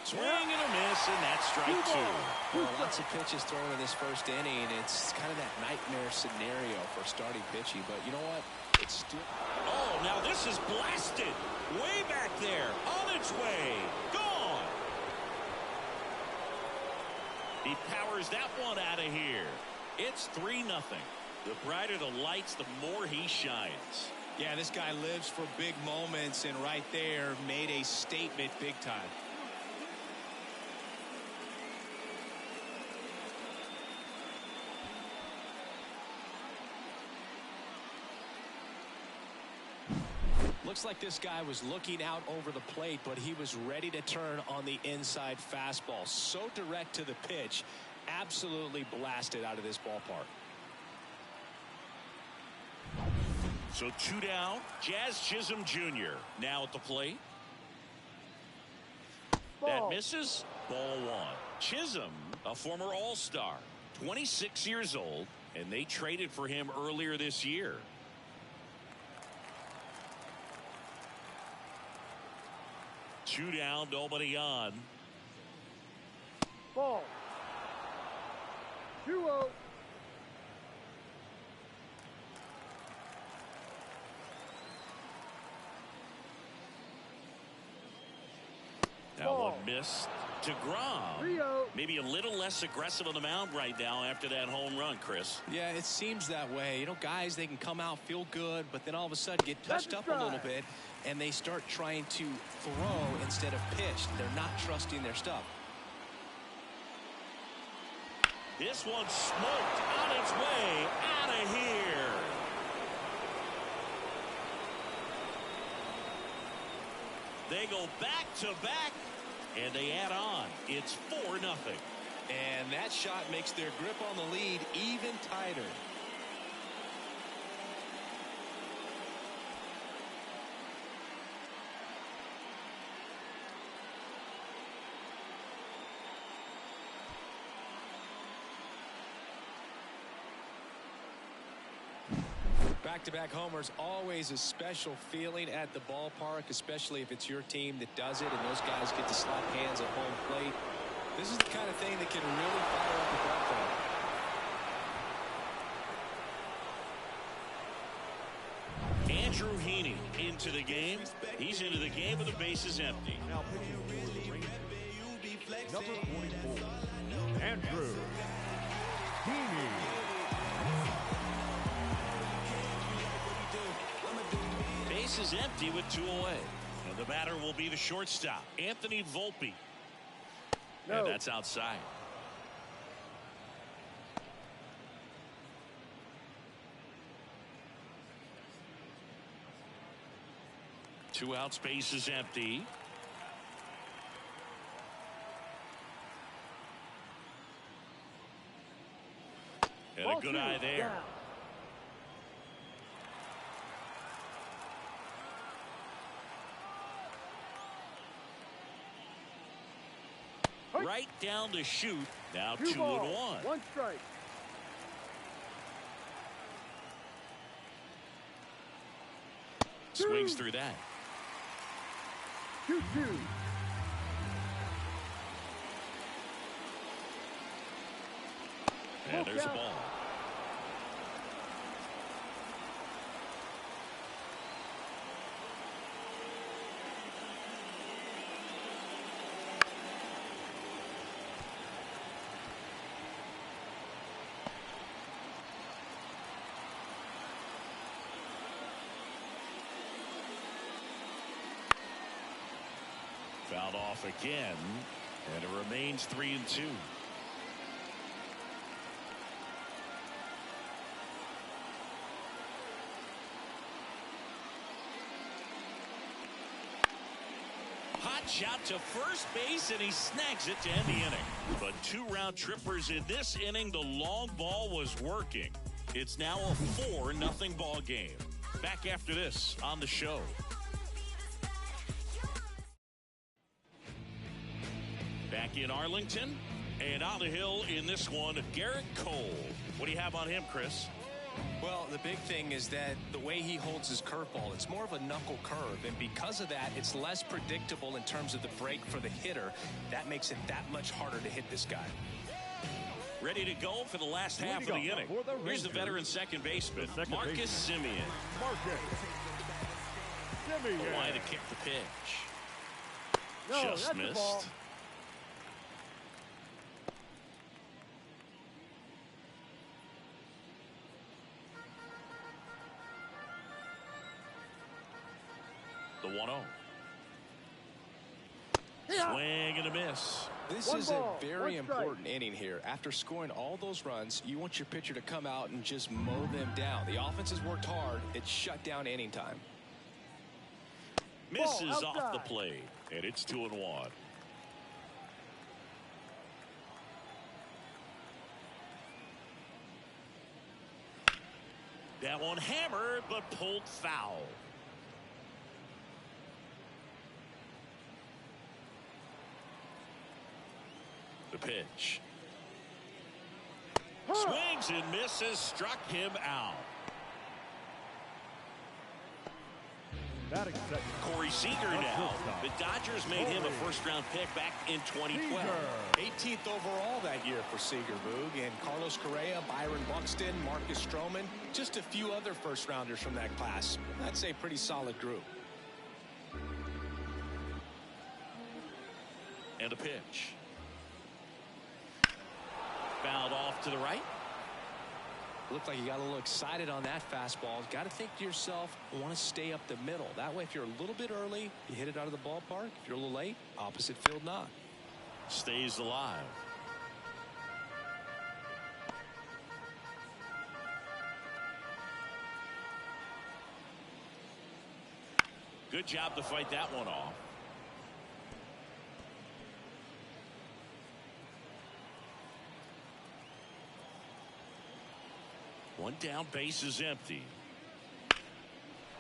Swing and a miss, and that's strike 2. Well, lots of pitches thrown in this first inning. It's kind of that nightmare scenario for starting pitching, but you know what? It's still... Oh, now this is blasted. Way back there. On its way. Gone. He powers that one out of here. It's 3-0. The brighter the lights, the more he shines. Yeah, this guy lives for big moments, and right there made a statement big time. Looks like this guy was looking out over the plate, but he was ready to turn on the inside fastball. So direct to the pitch, absolutely blasted out of this ballpark. So 2 down. Jazz Chisholm Jr. now at the plate. That misses. Ball 1. Chisholm, a former All-Star, 26 years old, and they traded for him earlier this year. Two down, nobody on. Ball. 2-0. That one missed. DeGrom. Maybe a little less aggressive on the mound right now after that home run, Chris. Yeah, it seems that way. You know, guys, they can come out, feel good, but then all of a sudden get touched up a little bit, and they start trying to throw instead of pitch. They're not trusting their stuff. This one's smoked on its way out of here. They go back to back, and they add on. It's 4-0. And that shot makes their grip on the lead even tighter. Back-to-back homers, always a special feeling at the ballpark, especially if it's your team that does it and those guys get to slap hands at home plate. This is the kind of thing that can really fire up the ballpark. Andrew Heaney into the game. He's into the game with the bases empty. Now pitching for the Rangers, number 44, Andrew Heaney. Bases empty with 2 away. And the batter will be the shortstop, Anthony Volpe. No. And that's outside. Two outs, bases empty. And a good eye there. Right down to shoot. Now 2-1. 1 strike. Swings through that. 2-2. And there's a ball. Fouled off again, and it remains 3-2. Hot shot to first base, and he snags it to end the inning. But 2 round trippers in this inning. The long ball was working. It's now a 4-0 ball game. Back after this on the show. Back in Arlington, and on the hill in this one, Garrett Cole. What do you have on him, Chris? Well, the big thing is that the way he holds his curveball, it's more of a knuckle curve, and because of that, it's less predictable in terms of the break for the hitter. That makes it that much harder to hit this guy. Ready to go for the last half of the inning. Here's the veteran second baseman, Marcus Simeon. Why to kick the pitch? No, just that's missed. The ball. The 1-0. Swing and a miss. This is a very important inning here. After scoring all those runs, you want your pitcher to come out and just mow them down. The offense has worked hard. It's shut down inning time. Misses off the plate, and it's 2-1. That one hammered, but pulled foul. The pitch. Swings and misses, struck him out. Corey Seager now. The Dodgers made him a first-round pick back in 2012. 18th overall that year for Seager, Boog. And Carlos Correa, Byron Buxton, Marcus Stroman, just a few other first-rounders from that class. That's a pretty solid group. And a pitch. Fouled off to the right. Looked like you got a little excited on that fastball. Got to think to yourself, I want to stay up the middle. That way, if you're a little bit early, you hit it out of the ballpark. If you're a little late, opposite field knock. Stays alive. Good job to fight that one off. One down, base is empty.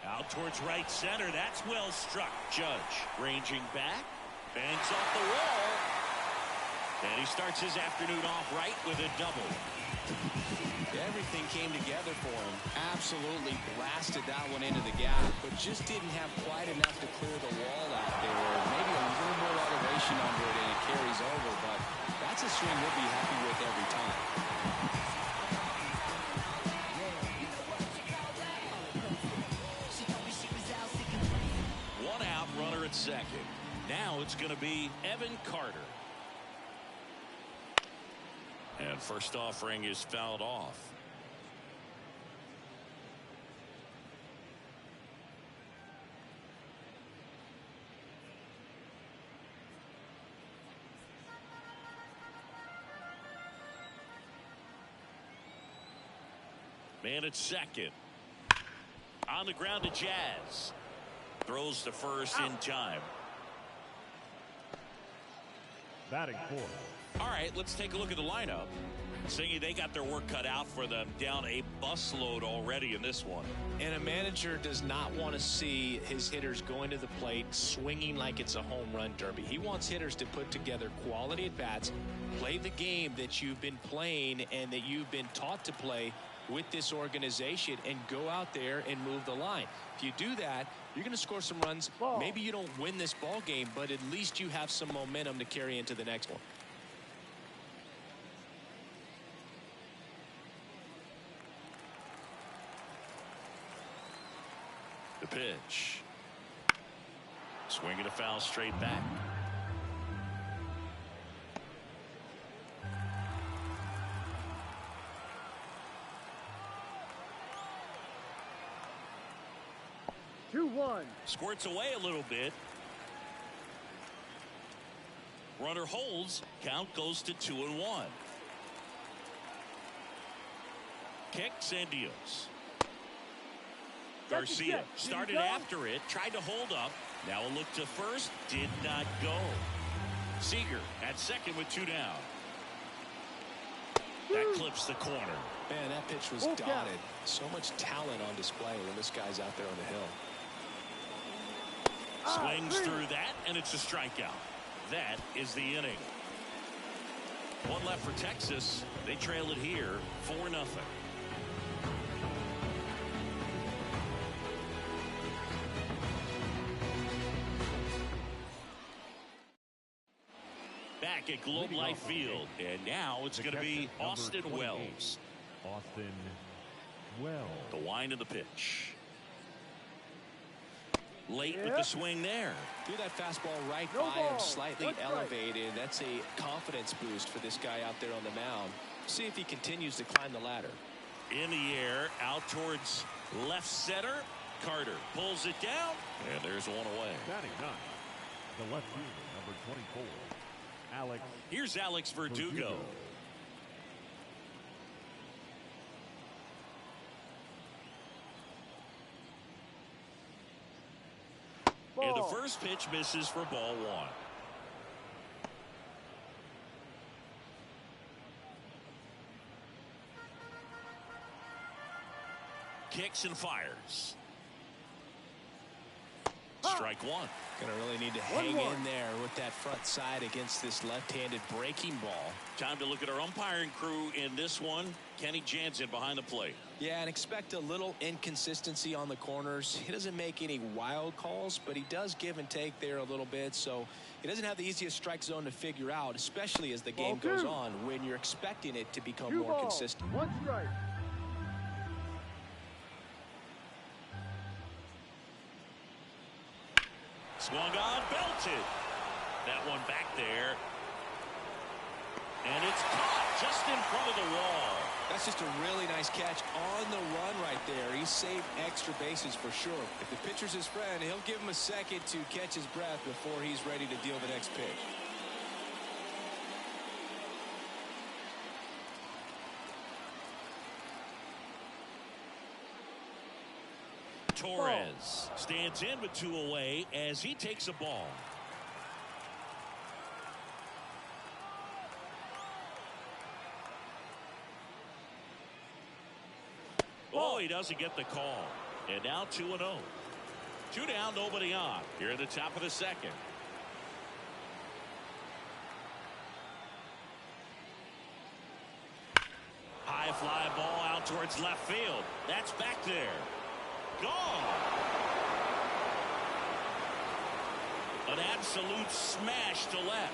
Out towards right center. That's well struck. Judge ranging back. Bangs off the wall. And he starts his afternoon off right with a double. Everything came together for him. Absolutely blasted that one into the gap, but just didn't have quite enough to clear the wall out there. Maybe a little more elevation under it and it carries over, but that's a swing we'll be happy with every time. One out, runner at second. Now it's going to be Evan Carter. And first offering is fouled off. Man at second. On the ground to Jazz. Throws to first in time. Batting fourth. All right, let's take a look at the lineup. Saying they got their work cut out for them, down a busload already in this one. And a manager does not want to see his hitters going to the plate swinging like it's a home run derby. He wants hitters to put together quality at bats, play the game that you've been playing and that you've been taught to play with this organization and go out there and move the line. If you do that, you're going to score some runs. Maybe you don't win this ball game, but at least you have some momentum to carry into the next one. The pitch. Swinging a foul straight back. Squirts away a little bit. Runner holds. Count goes to 2-1. Kicks and deals. Garcia started after it, tried to hold up. Now a look to first, did not go. Seager at second with 2 down. That clips the corner. Man, that pitch was dotted. So much talent on display when this guy's out there on the hill. Swings through that, and it's a strikeout. That is the inning. One left for Texas. They trail it here 4-0. Back at Globe Life Field, and now it's going to be Austin Wells. Austin Wells. The wind of the pitch. Late with the swing there. Threw that fastball right by him, slightly elevated. That's a confidence boost for this guy out there on the mound. See if he continues to climb the ladder. In the air, out towards left center. Carter pulls it down, and there's one away. Batting 9, the left fielder, number 24, Alex. Here's Alex Verdugo. And the first pitch misses for ball 1. Kicks and fires. Strike 1. Gonna really need to hang in there with that front side against this left-handed breaking ball. Time to look at our umpiring crew in this one. Kenny Jansen behind the plate. Yeah, and expect a little inconsistency on the corners. He doesn't make any wild calls, but he does give and take there a little bit, so he doesn't have the easiest strike zone to figure out, especially as the game goes on when you're expecting it to become more consistent. 1 strike. Swung on, belted. That one back there. And it's caught just in front of the wall. That's just a really nice catch on the run right there. He saved extra bases for sure. If the pitcher's his friend, he'll give him a second to catch his breath before he's ready to deal the next pitch. Torres stands in with 2 away as he takes a ball. Oh, he doesn't get the call. And now 2-0. 2 down, nobody on. Here at the top of the second. High fly ball out towards left field. That's back there. Gone. An absolute smash to left.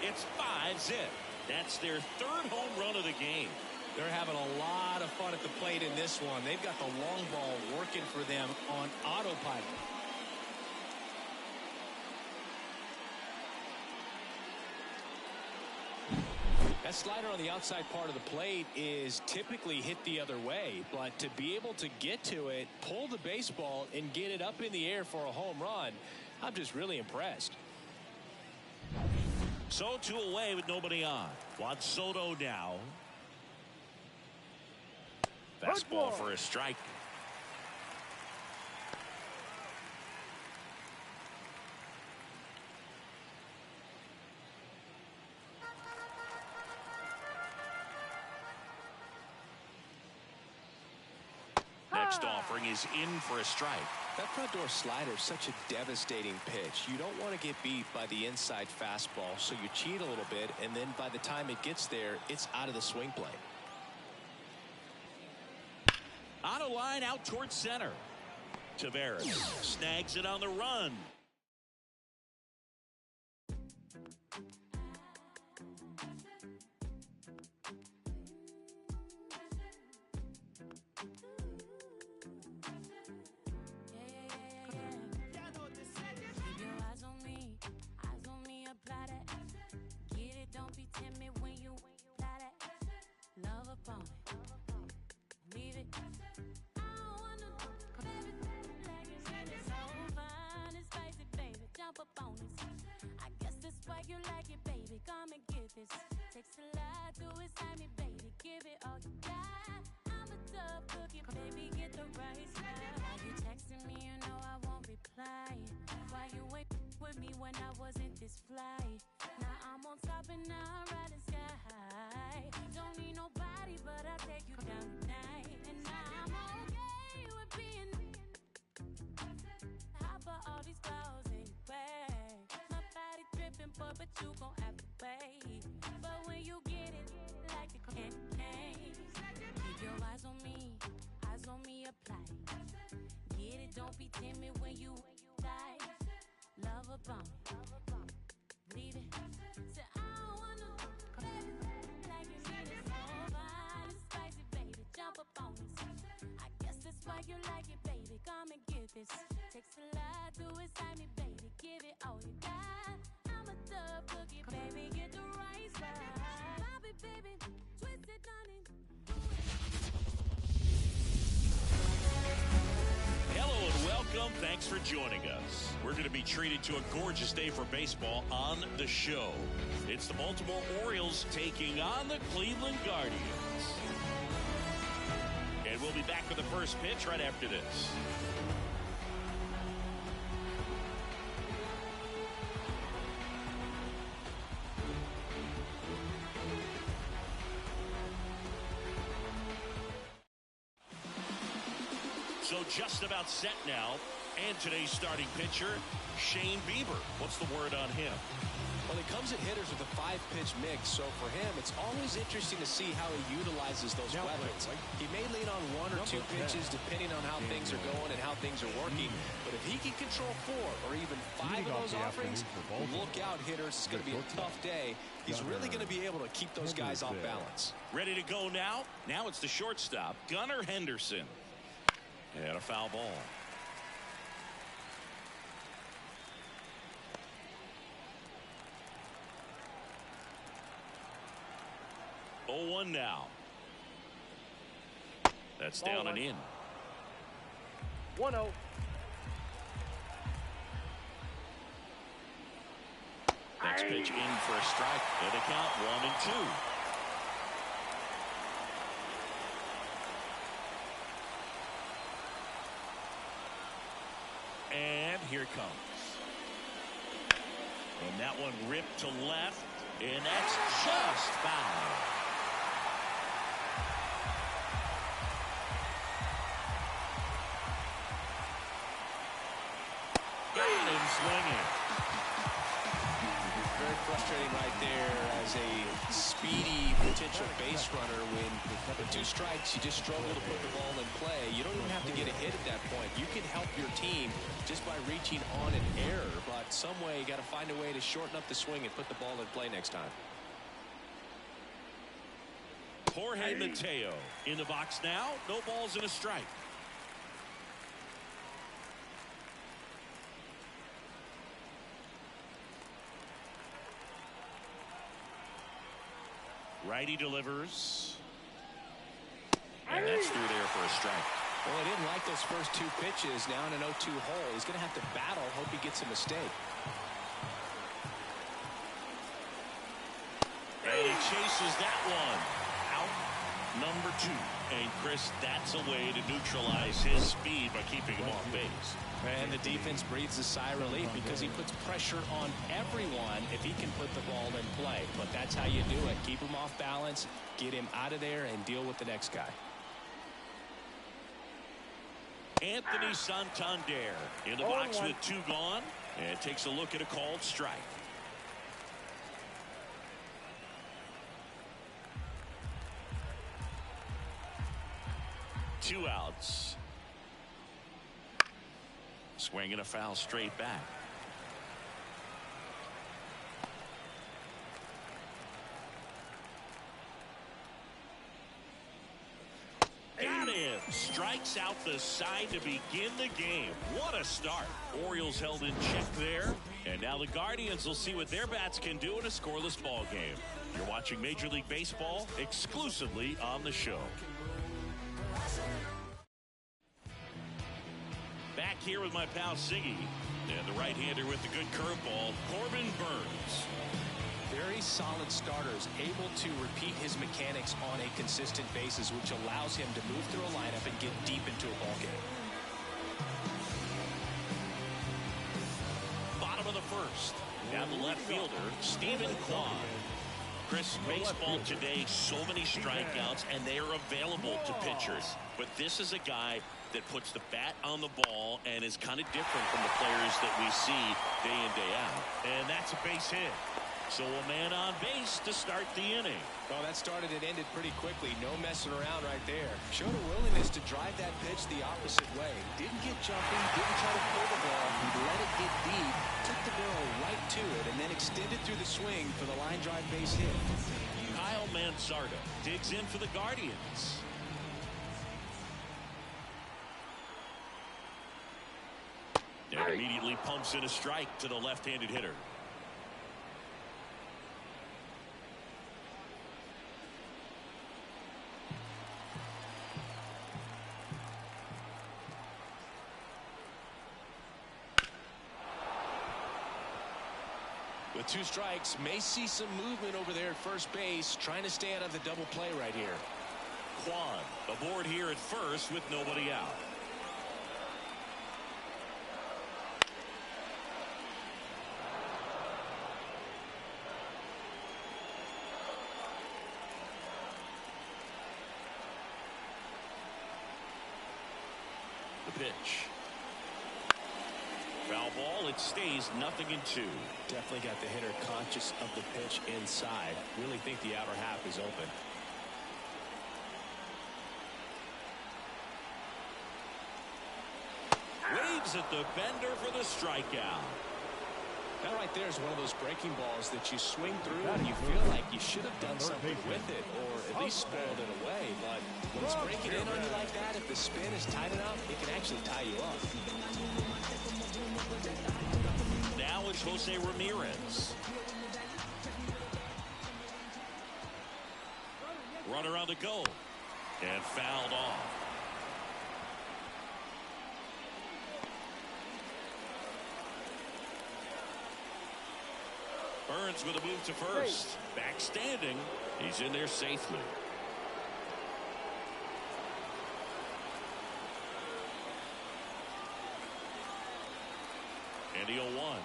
It's 5-zip. That's their 3rd home run of the game. They're having a lot of fun at the plate in this one. They've got the long ball working for them on autopilot. That slider on the outside part of the plate is typically hit the other way, but to be able to get to it, pull the baseball, and get it up in the air for a home run, I'm just really impressed. So 2 away with nobody on. Juan Soto now. Fastball for a strike. Next offering is in for a strike. That front door slider is such a devastating pitch. You don't want to get beat by the inside fastball, so you cheat a little bit, and then by the time it gets there, it's out of the swing plane. On a line out towards center. Tavares snags it on the run. Keep your eyes on me, apply that. Get it, don't be timid when you apply that. Love upon it, leave it. I don't wanna, baby, like you said, it's so fine and spicy, baby. Jump up on this. I guess that's why you like it, baby. Come and get this. Takes a lot to excite me, baby. Give it all you got. I'm a tough cookie, baby. Get the right spot. Why you texting me? You know I won't reply. Why you ain't with me when I wasn't this fly? Now I'm on top and now I'm riding sky. Don't need nobody, but I'll take you down tonight. And now I'm okay with being hot for all these clothes anyway. My body dripping, boy, but you gon' have to pay. But when you get it, like a candy cane. Keep your eyes on me, apply. Get it, don't be timid when you die. Love a bomb, leave it. Say I don't wanna, baby, like you need it so fine and spicy, baby. Jump up on this. I guess that's why you like it, baby. Come and get this. Takes a lot to excite me, baby. Give it all you got. I'm a tough cookie, baby. Get the right spot. Pop it, baby. Twist it, honey. Hello and welcome. Thanks for joining us. We're going to be treated to a gorgeous day for baseball on the show. It's the Baltimore Orioles taking on the Cleveland Guardians. And we'll be back with the first pitch right after this. So just about set now, and today's starting pitcher, Shane Bieber. What's the word on him? Well, he comes at hitters with a 5-pitch mix, so for him, it's always interesting to see how he utilizes those weapons. He may lean on 1 or 2 pitches depending on how things are going and how things are working, but if he can control 4 or even 5 of those offerings, look out, hitters. It's going to be a tough day. He's really going to be able to keep those guys off balance. Ready to go now? Now it's the shortstop, Gunnar Henderson. And a foul ball. Oh, 1 now. That's down and in. 1-0. Next pitch in for a strike. And a count 1-2. And here it comes. And that one ripped to left. And that's just foul. Got him swinging. Very frustrating right there as a speedy potential base runner. When with 2 strikes, you just struggle to put the ball in play. You don't even have to get a hit at that point. You can help your team just by reaching on an error, but some way you got to find a way to shorten up the swing and put the ball in play next time. Jorge Mateo in the box now. No balls and a strike. Righty delivers. And that's through there for a strike. Well, he didn't like those first 2 pitches. Now in an 0-2 hole. He's going to have to battle. Hope he gets a mistake. And he chases that one. Out number 2. And Chris, that's a way to neutralize his speed by keeping him off base. And the defense breathes a sigh of relief because he puts pressure on everyone if he can put the ball in play. But that's how you do it. Keep him off balance, get him out of there, and deal with the next guy. Anthony Santander in the box with 2 gone. And takes a look at a called strike. 2 outs. Swing and a foul straight back. Got him. Strikes out the side to begin the game. What a start. Orioles held in check there. And now the Guardians will see what their bats can do in a scoreless ball game. You're watching Major League Baseball exclusively on the show. Back here with my pal Siggy. And the right-hander with the good curveball, Corbin Burns. Very solid starters, able to repeat his mechanics on a consistent basis, which allows him to move through a lineup and get deep into a ball game. Bottom of the first. Now the left fielder, Stephen Kwan. Chris, baseball today, so many strikeouts, and they are available to pitchers. But this is a guy that puts the bat on the ball and is kind of different from the players that we see day in, day out. And that's a base hit. So a man on base to start the inning. Well, that started and ended pretty quickly. No messing around right there. Showed a willingness to drive that pitch the opposite way. Didn't get jumpy, didn't try to pull the ball. He let it get deep, took the barrel right to it, and then extended through the swing for the line drive base hit. Kyle Mansarda digs in for the Guardians. And immediately pumps in a strike to the left-handed hitter. With 2 strikes, may see some movement over there at first base, trying to stay out of the double play right here. Kwan aboard here at first with nobody out. The pitch. Foul ball. It stays 0-2. Definitely got the hitter conscious of the pitch inside. Really think the outer half is open. Waves at the bender for the strikeout. That right there is one of those breaking balls that you swing through and you feel like you should have done something with it or at least spoiled it away. But when it's breaking in on you like that, if the spin is tight enough, it can actually tie you up. Now it's Jose Ramirez. Runner on the go. And fouled off. Burns with a move to first. Back standing. He's in there safely. And the 0-1.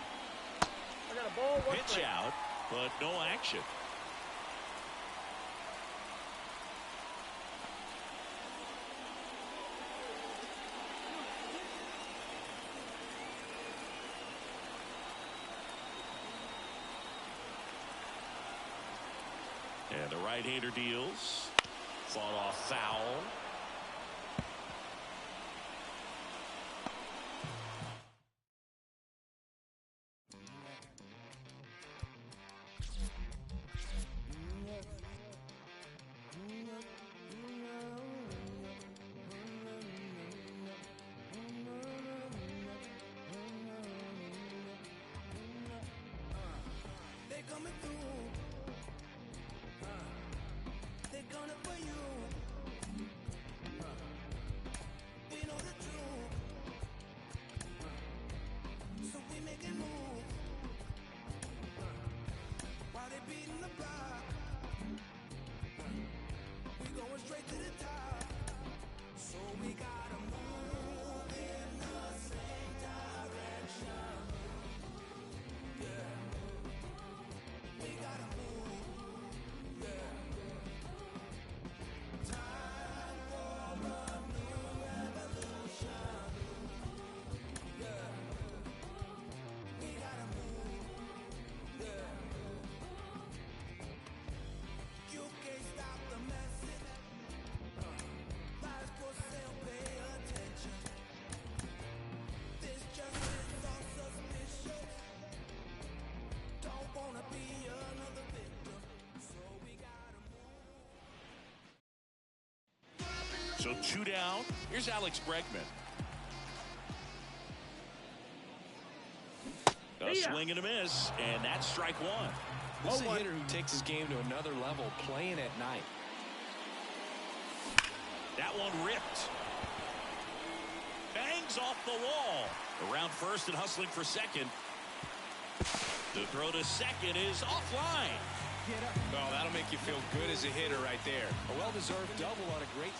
I got a ball, one Pitch strike. out, but no action. And the right-hander deals. Fought off foul. They're coming through. They're gonna for you. We know the truth. So we make a move. While they beating the block, we going straight to the top. So we gotta move in the same direction. Yeah. We gotta move. Yeah. 2 down. Here's Alex Bregman. A swing and a miss, and that's strike one. This is a hitter who takes his game to another level playing at night. That one ripped. Bangs off the wall. Around first and hustling for second. The throw to second is offline. Oh, that'll make you feel good as a hitter right there. A well-deserved double on a great...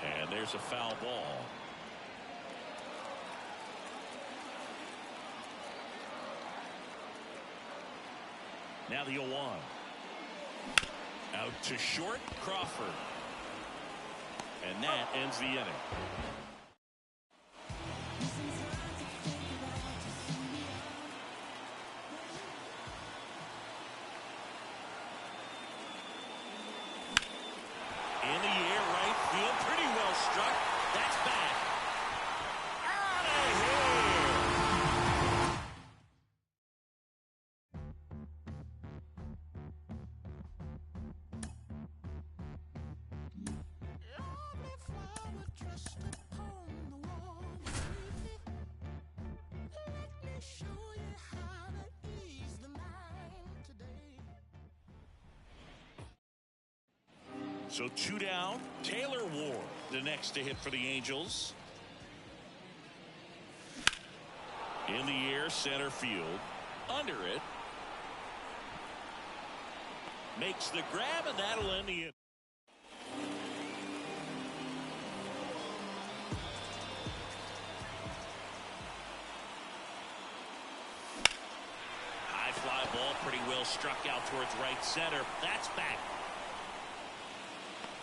And there's a foul ball. Now the 0-1. Out to short, Crawford. And that ends the inning. In the air, right field, pretty well struck. That's back. Out of here. So 2 down. Taylor Ward, the next to hit for the Angels. In the air, center field. Under it. Makes the grab, and that'll end the inning. High fly ball, pretty well struck out towards right center. That's back.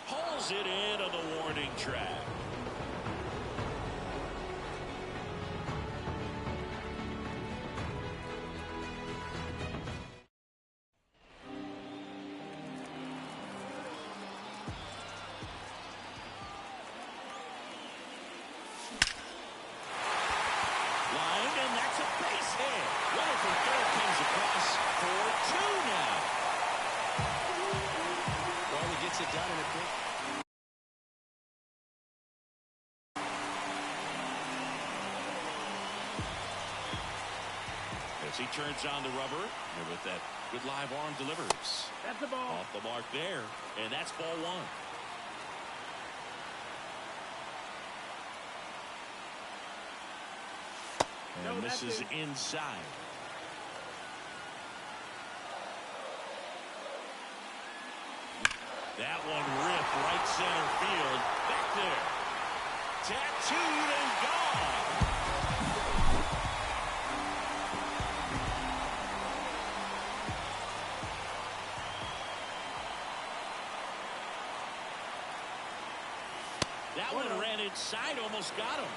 Hauls it in on the warning track. Line, and that's a base hit. Runner from third comes across for 2 now. Well, he gets it done in a quick... As he turns on the rubber, and with that good live arm delivers. That's the ball. Off the mark there, and that's ball 1. And this is inside. That one ripped right center field. Back there. Tattooed and gone. That one ran inside, almost got him.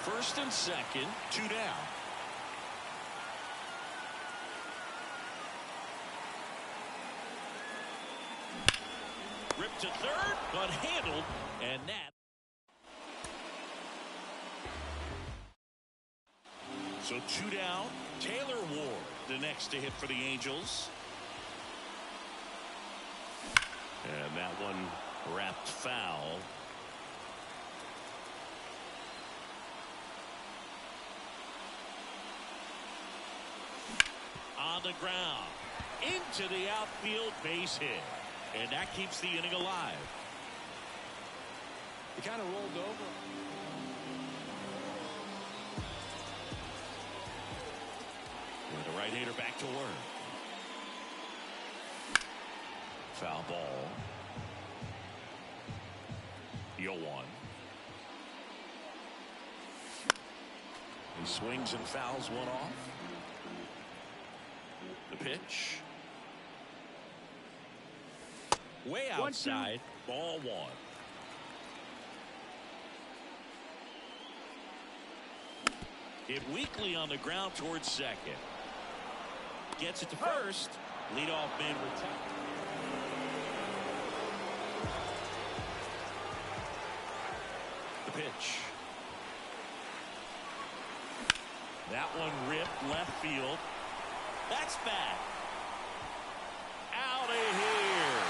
First and second, 2 down. Ripped to third, but handled, and that. So 2 down. Taylor Ward, the next to hit for the Angels. And that one wrapped foul. On the ground. Into the outfield, base hit. And that keeps the inning alive. He kind of rolled over. With the right-hander back to work. Foul ball. The 0-1. He swings and fouls one off. The pitch. Way outside. Ball 1. Hit weakly on the ground towards second. Gets it to first. Leadoff man retired. pitch. That one ripped left field. That's bad. Out of here.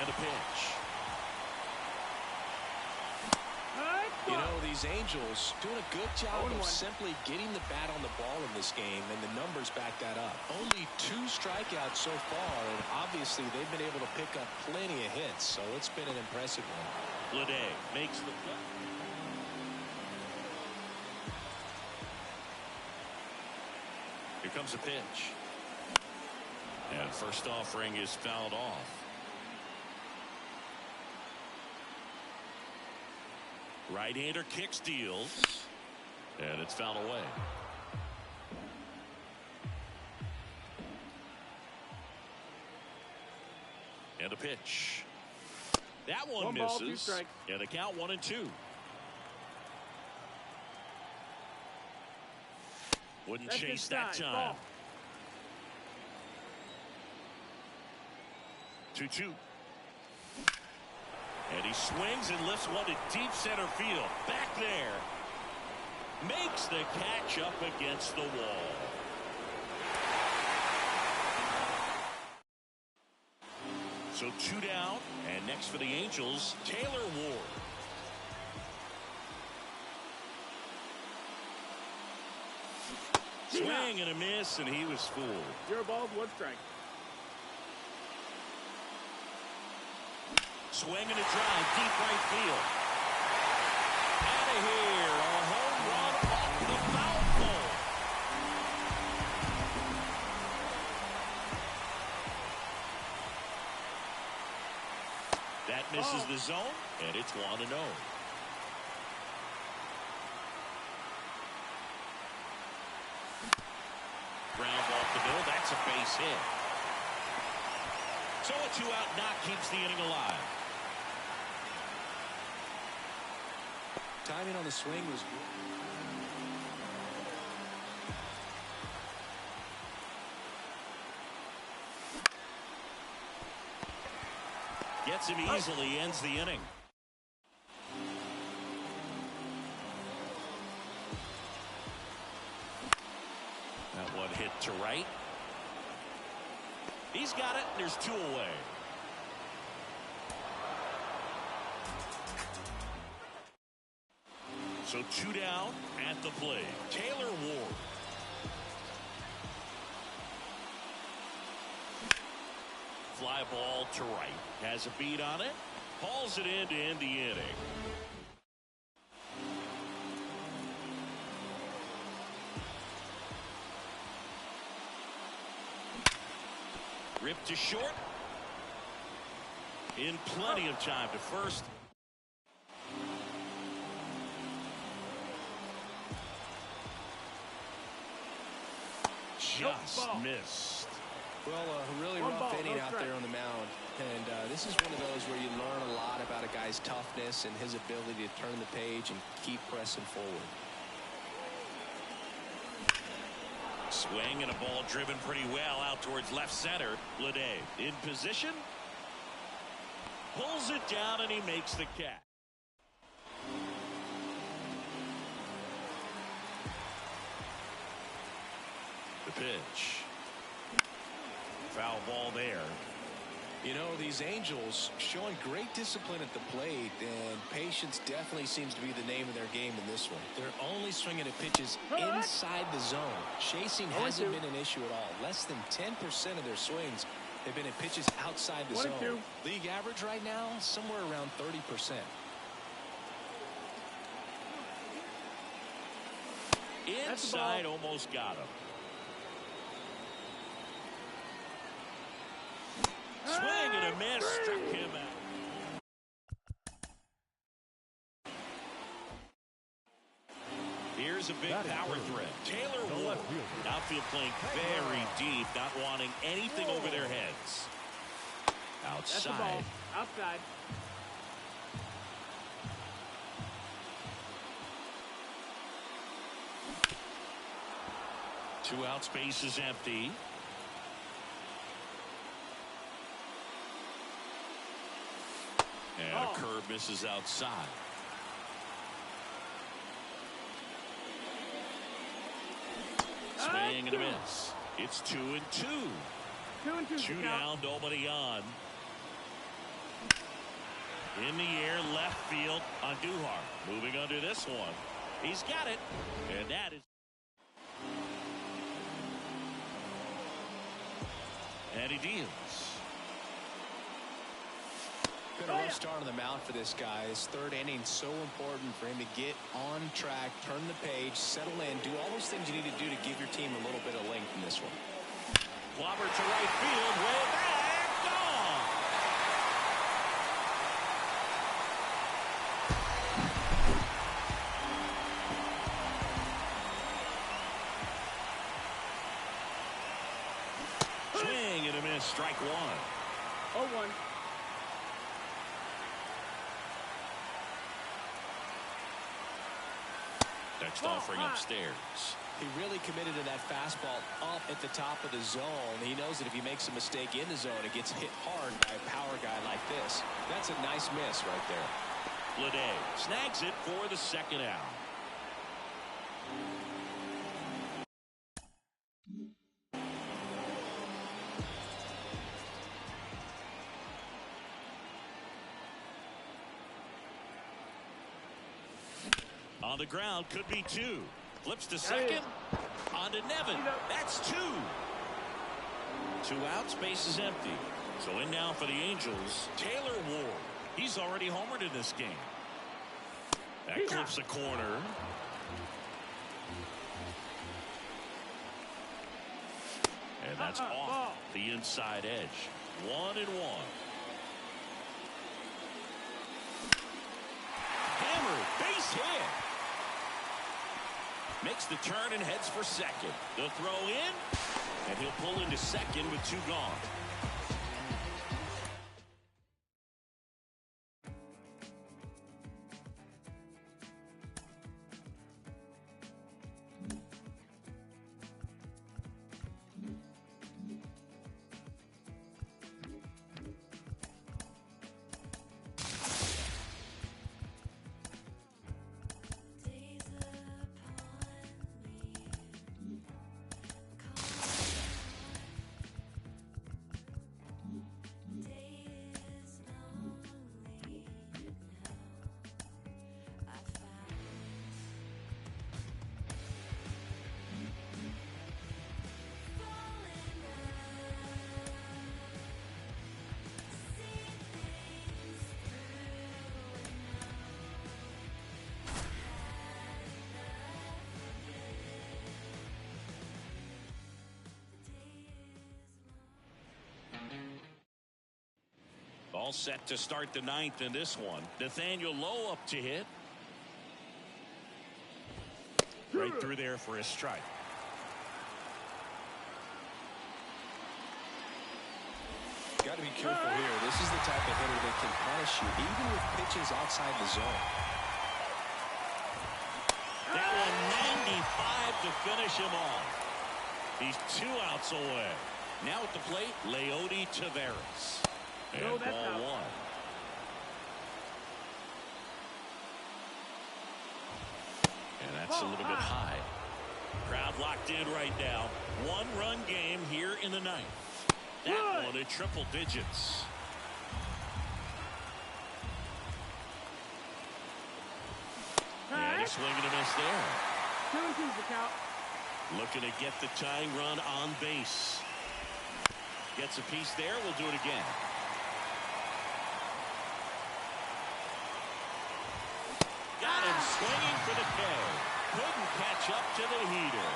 And a pitch. You know, these Angels doing a good job of simply getting the bat on the ball in this game, and the numbers back that up. Only 2 strikeouts so far, and obviously they've been able to pick up plenty of hits, so it's been an impressive one. Lede makes the play. Here comes a pitch. And first offering is fouled off. Right-hander kick steals, and it's fouled away. And a pitch. That one misses. Ball, 2 strikes. And a count 1-2. Wouldn't That's chase that time. Ball. 2-2. And he swings and lifts one to deep center field. Back there. Makes the catch up against the wall. So 2 down. And next for the Angels, Taylor Ward. Swing and a miss, and he was fooled. 0 balls, 1 strike. Swing and a drive, deep right field. Out of here, a home run off the foul pole. That misses the zone, and it's 1-0. Ground off the middle, that's a base hit. So a 2-out knock keeps the inning alive. Timing on the swing was good. Gets him easily, ends the inning. That one hit to right. He's got it. There's 2 away. So 2 down at the plate. Taylor Ward. Fly ball to right. Has a beat on it. Hauls it in to end the inning. Ripped to short. In plenty of time to first. Just missed. Well, a really rough inning out there on the mound. And this is one of those where you learn a lot about a guy's toughness and his ability to turn the page and keep pressing forward. Swing and a ball driven pretty well out towards left center. Lede in position. Pulls it down and he makes the catch. The pitch. Foul ball there. You know, these Angels showing great discipline at the plate, and patience definitely seems to be the name of their game in this one. They're only swinging at pitches inside the zone. Chasing hasn't been an issue at all. Less than 10% of their swings have been at pitches outside the zone. League average right now, somewhere around 30%. Inside, almost got him. Swing and a miss, struck him out. Here's a big power threat. Taylor Ward. Outfield playing very deep, not wanting anything over their heads. Outside. Outside. Two out, space is empty. And a curve misses outside. Swing and a miss. It's 2-2. 2-2. Two down, nobody on. In the air, left field on Duhar. Moving under this one. He's got it. And that is. And he deals. Been a rough start on the mound for this guy. His third inning so important for him to get on track, turn the page, settle in, do all those things you need to do to give your team a little bit of length in this one. Clobber to right field, way back, gone. Swing and a miss, strike one. 0-1. Next offering upstairs. He really committed to that fastball up at the top of the zone. He knows that if he makes a mistake in the zone, it gets hit hard by a power guy like this. That's a nice miss right there. Lede snags it for the second out. On the ground, could be two. Flips to second. On to Nevin. That's two. Two outs, base is empty. So in now for the Angels, Taylor Ward. He's already homered in this game. That clips a corner. And that's off the inside edge. 1-1. Hammered, base hit. Makes the turn and heads for second. The throw in, and he'll pull into second with two gone. All set to start the ninth in this one. Nathaniel Lowe up to hit. Right through there for a strike. Got to be careful here. This is the type of hitter that can punish you even with pitches outside the zone. That one 95 to finish him off. He's 2 outs away. Now at the plate, Leody Taveras. And ball one. And that's a little bit high. Crowd locked in right now. 1-run game here in the ninth. That one at triple digits. And a swing and a miss there. 2-2 the count. Looking to get the tying run on base. Gets a piece there. We'll do it again. Got him swinging for the K. Couldn't catch up to the heater.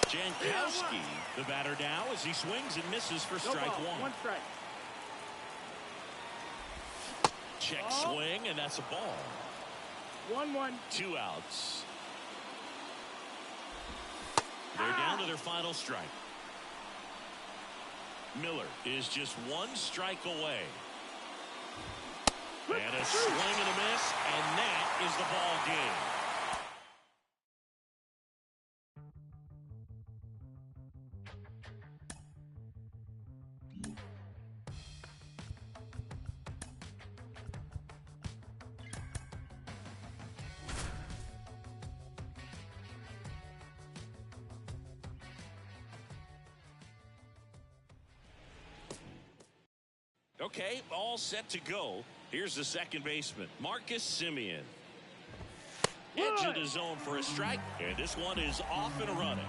Jankowski, the batter now, as he swings and misses for strike one. 1 strike. Check swing, and that's a ball. 1-1. 2 outs. They're down to their final strike. Miller is just 1 strike away. And a swing and a miss, and that is the ball game. Okay, all set to go. Here's the second baseman, Marcus Semien. Edge of the zone for a strike, and this one is off and running.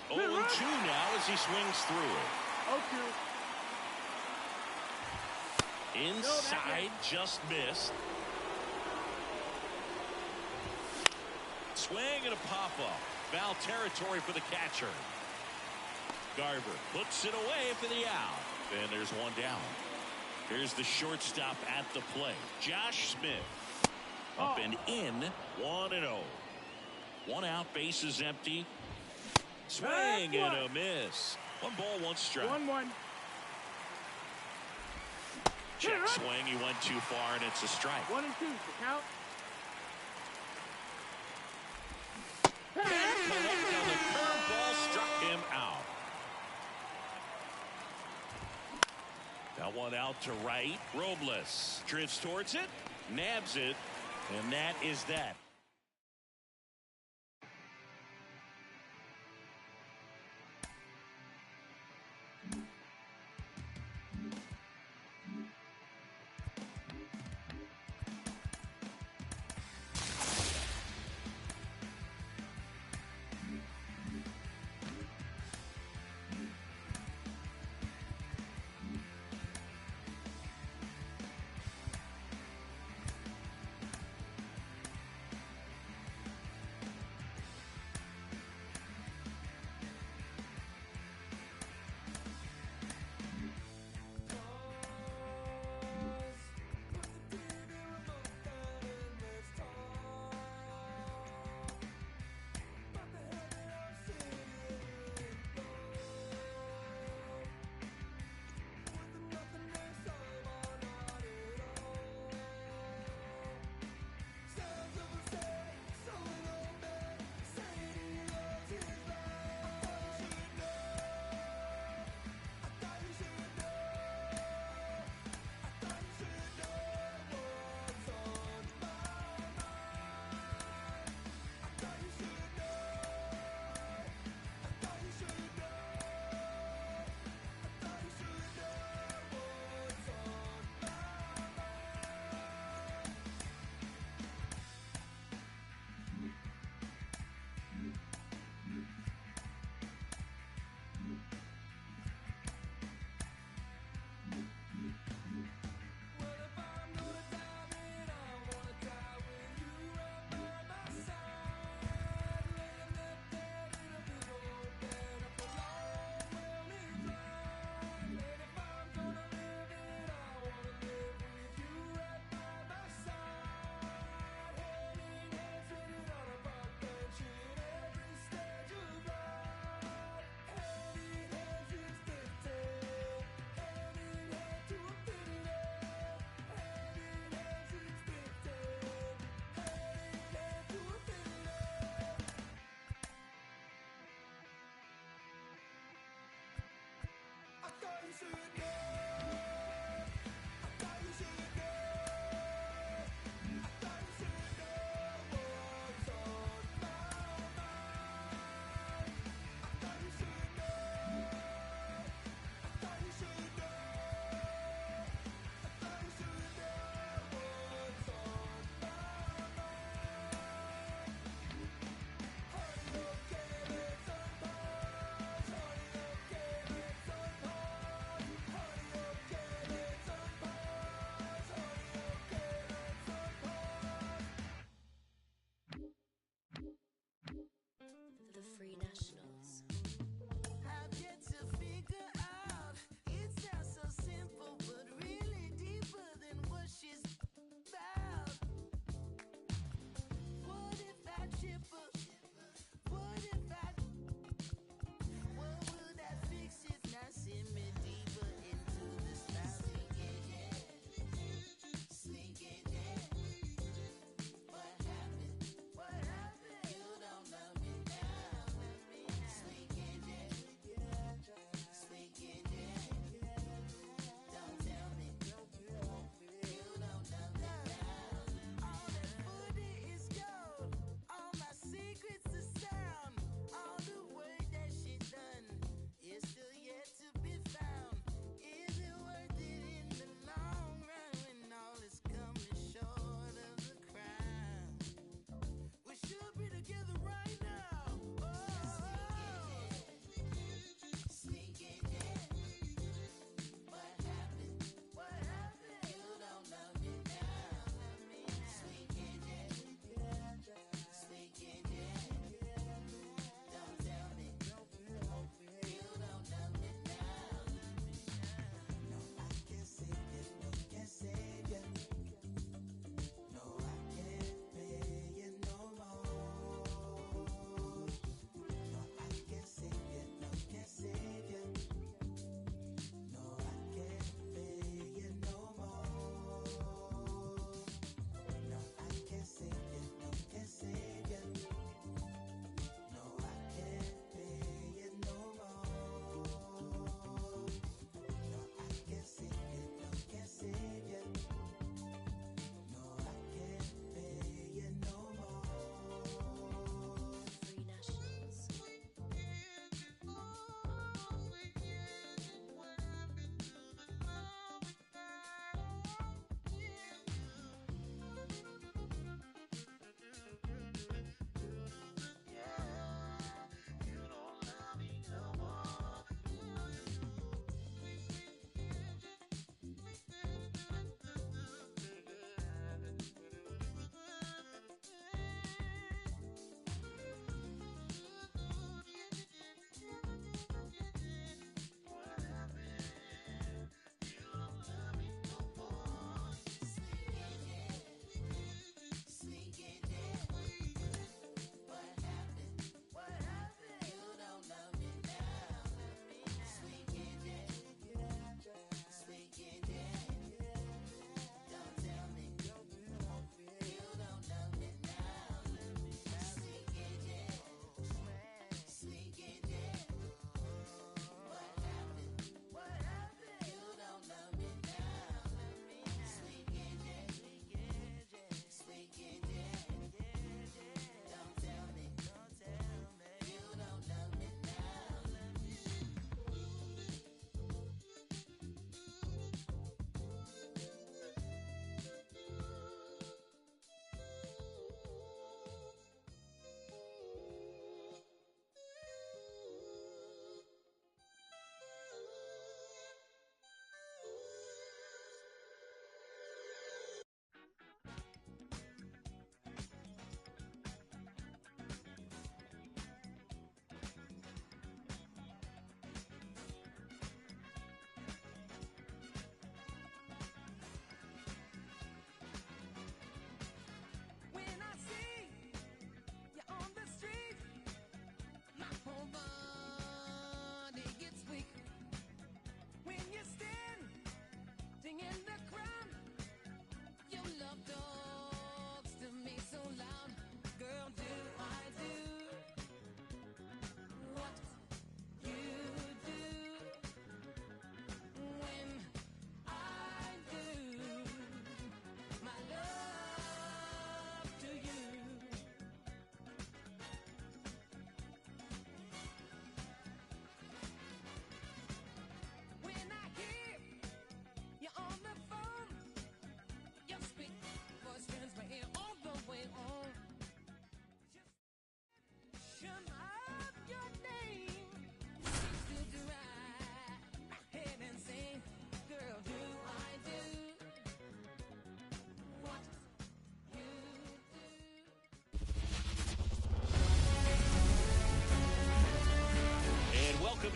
0-2 now as he swings through it. 0-2. Inside, just missed. Swing and a pop-up. Foul territory for the catcher. Garver puts it away for the out. And there's one down. Here's the shortstop at the plate, Josh Smith. Up and in, 1-0. One out, bases empty. Swing and a miss. 1 ball, 1 strike. 1-1. Check swing, he went too far, and it's a strike. 1-2, the count. Can't collect on the curveball, struck him out. That one out to right. Robles drifts towards it, nabs it, and that is that.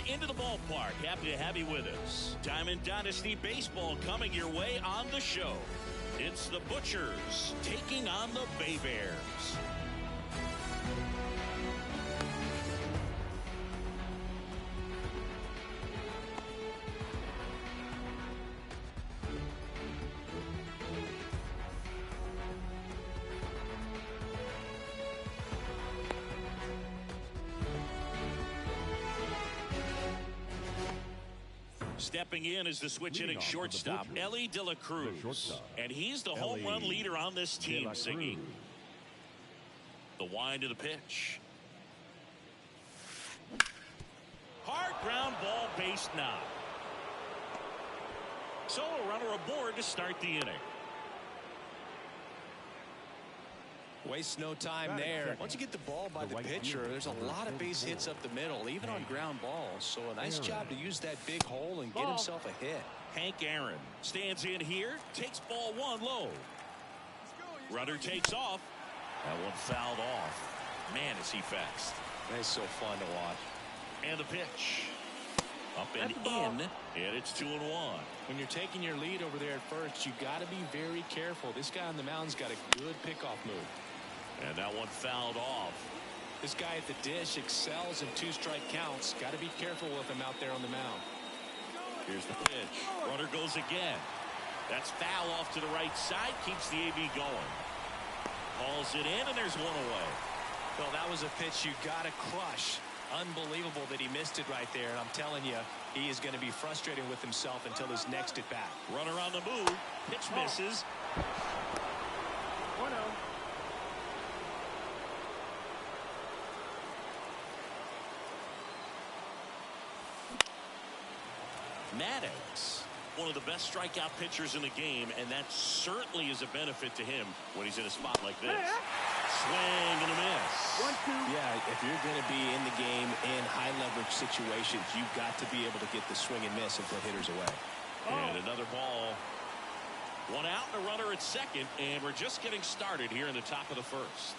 into the ballpark. Happy to have you with us. Diamond Dynasty Baseball coming your way on the show. It's the Butchers taking on the Bay Bears. Stepping in is the switch hitting shortstop, Ellie De La Cruz. And he's the home run leader on this team, Siggy. The wind of the pitch. Hard ground ball, base knock. So a runner aboard to start the inning. Waste no time there. Once you get the ball by the pitcher, there's a lot of base hits up the middle, even on ground balls. So a nice job to use that big hole and get himself a hit. Hank Aaron stands in here, takes ball one low. Runner takes off. That one fouled off. Man, is he fast. That's so fun to watch. And the pitch. Up and in, and it's 2-1. When you're taking your lead over there at first, you got to be very careful. This guy on the mound's got a good pickoff move. And that one fouled off. This guy at the dish excels in 2-strike counts. Got to be careful with him out there on the mound. Here's the pitch. Runner goes again. That's foul off to the right side. Keeps the AB going. Hauls it in, and there's one away. Well, that was a pitch you got to crush. Unbelievable that he missed it right there. And I'm telling you, he is going to be frustrated with himself until his next at bat. Runner on the move. Pitch misses. 1-0. Maddox, one of the best strikeout pitchers in the game, and that certainly is a benefit to him when he's in a spot like this. Swing and a miss. 1-2. Yeah, if you're going to be in the game in high leverage situations, you've got to be able to get the swing and miss and put hitters away. And another ball. One out and a runner at second, and we're just getting started here in the top of the first.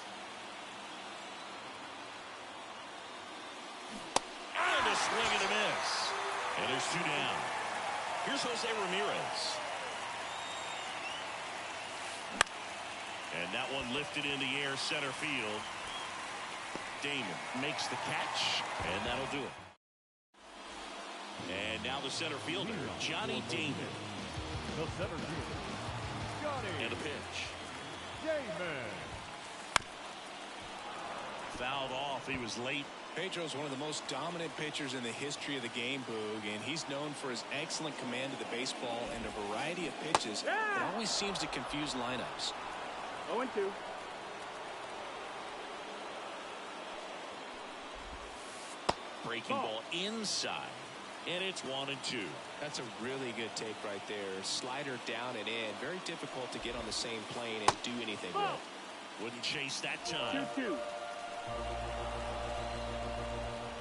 And a swing and a miss. And there's 2 down. Here's Jose Ramirez. And that one lifted in the air, center field. Damon makes the catch, and that'll do it. And now the center fielder, Johnny Damon. The center fielder, Johnny. And a pitch. Damon. Fouled off. He was late. Pedro's one of the most dominant pitchers in the history of the game, Boog, and he's known for his excellent command of the baseball and a variety of pitches that always seems to confuse lineups. 0-2. Breaking ball inside, and it's 1-2. That's a really good take right there. Slider down and in. Very difficult to get on the same plane and do anything with. Wouldn't chase that time. 2-2.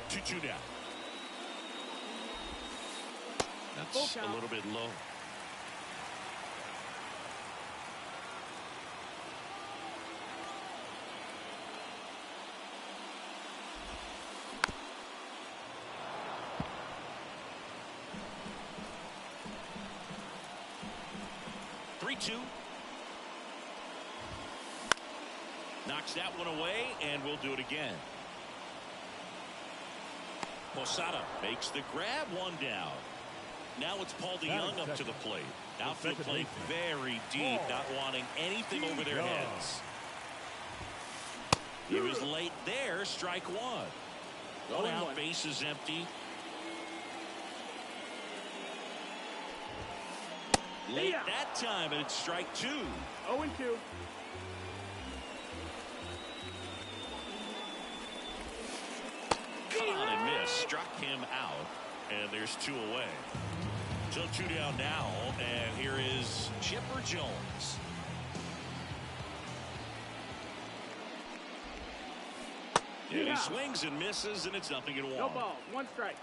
2-2 down. That's a little bit low. Knocks that one away, and we'll do it again. Posada makes the grab, 1 down. Now it's Paul DeYoung up to the plate. Outfield play very deep, not wanting anything over their heads. He was late there, strike 1. One out, base is empty. Late that time, and it's strike 2. 0-2. Come on and miss. Struck him out, and there's 2 away. So 2 down now, and here is Chipper Jones. And he swings and misses, and it's 0-1. No ball, 1 strike.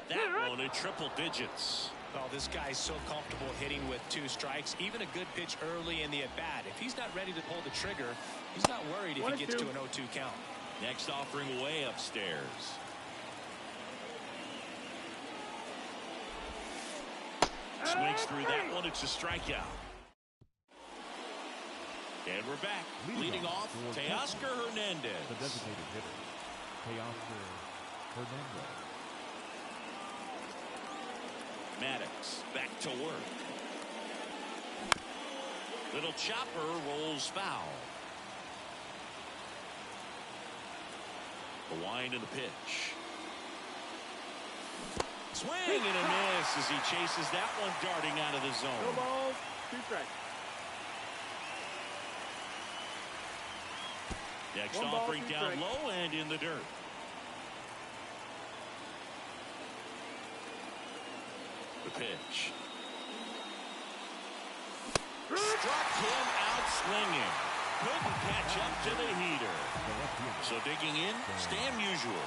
That one in triple digits. Well, this guy's so comfortable hitting with 2 strikes. Even a good pitch early in the at-bat. If he's not ready to pull the trigger, he's not worried if he gets to an 0-2 count. Next offering way upstairs. Swings through that one. It's a strikeout. And we're back. Leading off, Teoscar Hernandez. The designated hitter, Teoscar Hernandez. Maddox back to work. Little chopper rolls foul. The wind and the pitch. Swing and a miss as he chases that one darting out of the zone. No balls, 2 strikes. Next 1 ball, offering 2 down strikes. low and in the dirt. The pitch. Struck him out swinging. Couldn't catch up to the heater. So digging in, Stan Musial.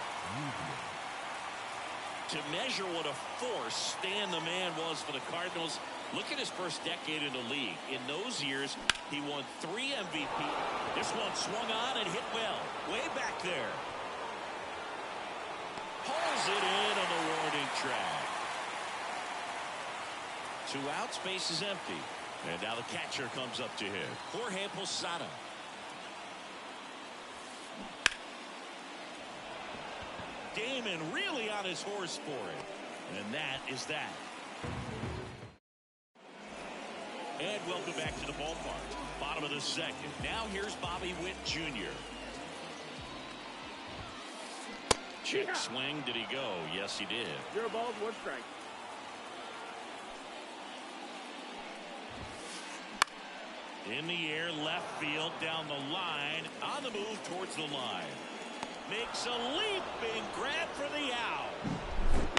To measure what a force Stan the Man was for the Cardinals, look at his first decade in the league. In those years, he won 3 MVP. This one swung on and hit well. Way back there. Pulls it in on the warning track. 2 outs, base is empty. And now the catcher comes up to him. Jorge Posada. Damon really on his horse for it. And that is that. And welcome back to the ballpark. Bottom of the second. Now here's Bobby Witt Jr. Check swing. Did he go? Yes, he did. 0 balls, 1 strike. In the air, left field, down the line, on the move towards the line. Makes a leaping grab for the out.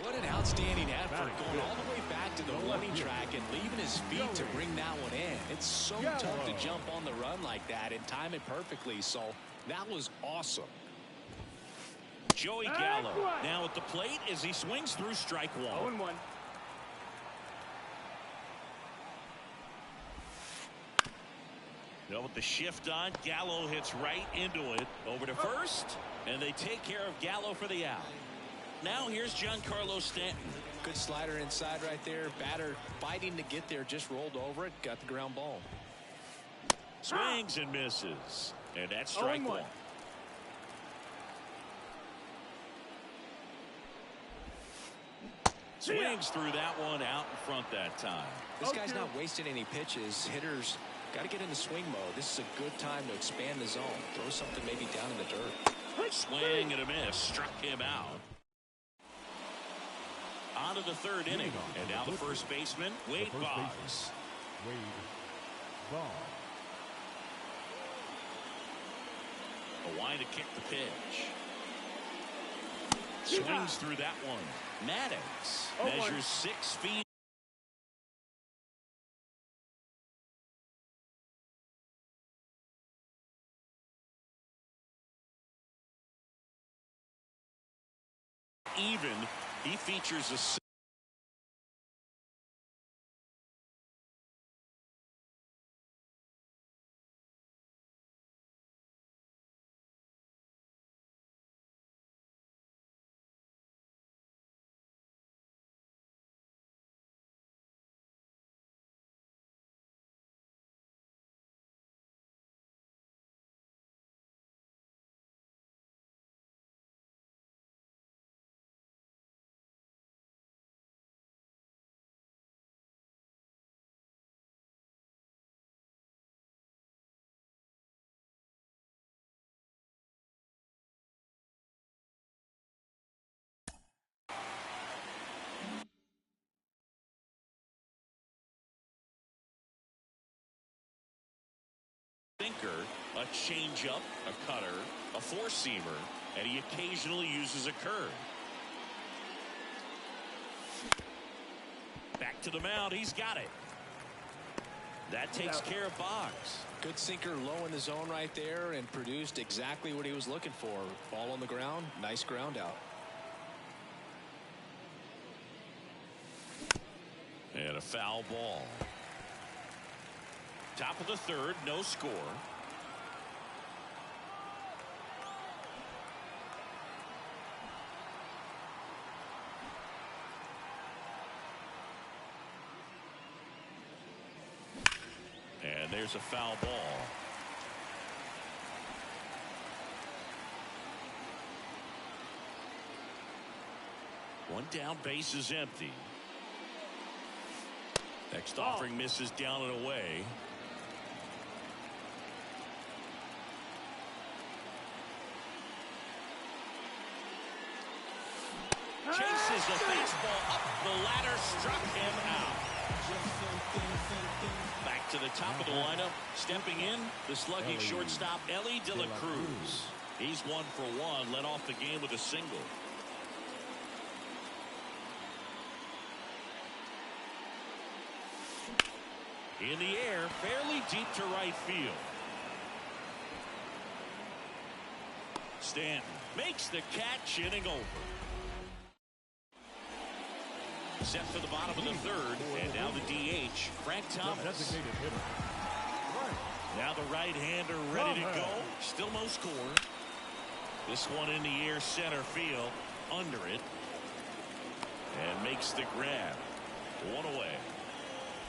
What an outstanding effort, going all the way back to the warning track and leaving his feet to bring that one in. It's so tough to jump on the run like that and time it perfectly, so that was awesome. Joey Gallo now at the plate as he swings through strike 1. 0-1. Now with the shift on, Gallo hits right into it. Over to first, and they take care of Gallo for the out. Now here's Giancarlo Stanton. Good slider inside right there. Batter fighting to get there, just rolled over it, got the ground ball. Swings and misses. And that's strike 1. Swings through that one out in front that time. This guy's not wasting any pitches. Hitters got to get into swing mode. This is a good time to expand the zone. Throw something maybe down in the dirt. Swing and a miss. Struck him out. On to the 3rd inning. And now the first baseman, Wade Boggs. Wade Boggs. A wind to kick the pitch. Swings through that one. Maddox measures 6 feet. Even he features a sinker, a changeup, a cutter, a four-seamer, and he occasionally uses a curve. Back to the mound. He's got it. That takes care of Boggs. Good sinker low in the zone right there and produced exactly what he was looking for. Ball on the ground. Nice ground out. And a foul ball. Top of the third, no score. And there's a foul ball. One down, base is empty. Next offering misses down and away. Chases the baseball up the ladder, struck him out. Back to the top of the lineup, stepping in, the slugging shortstop Ellie De La Cruz. He's 1 for 1, led off the game with a single. In the air, fairly deep to right field. Stanton makes the catch, inning over. Set for the bottom of the third, and now the DH, Frank Thomas. Now the right-hander ready to go. Still no score. This one in the air, center field, under it, and makes the grab. 1 away.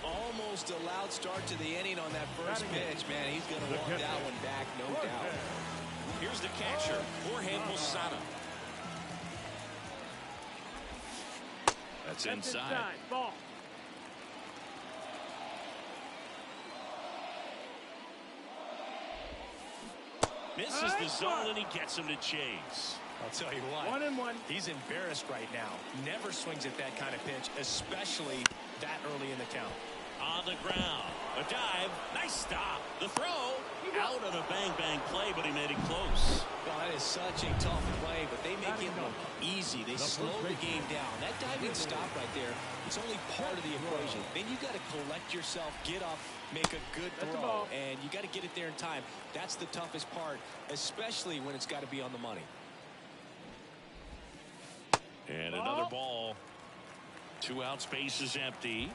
Almost a loud start to the inning on that first pitch. Man, he's going to walk that one back, no doubt. Here's the catcher, Jorge Posada. That's inside. Ball. Misses the zone, and he gets him to chase. I'll tell you what. 1-1. He's embarrassed right now. Never swings at that kind of pitch, especially that early in the count. On the ground. A dive. Nice stop. The throw. Out on a bang-bang play, but he made it close. Well, that is such a tough play, but they make it look easy. They slow the game down. That diving stop right there, it's only part of the equation. Then you got to collect yourself, get up, make a good throw, and you got to get it there in time. That's the toughest part, especially when it's got to be on the money. And another ball. 2 out, space is empty.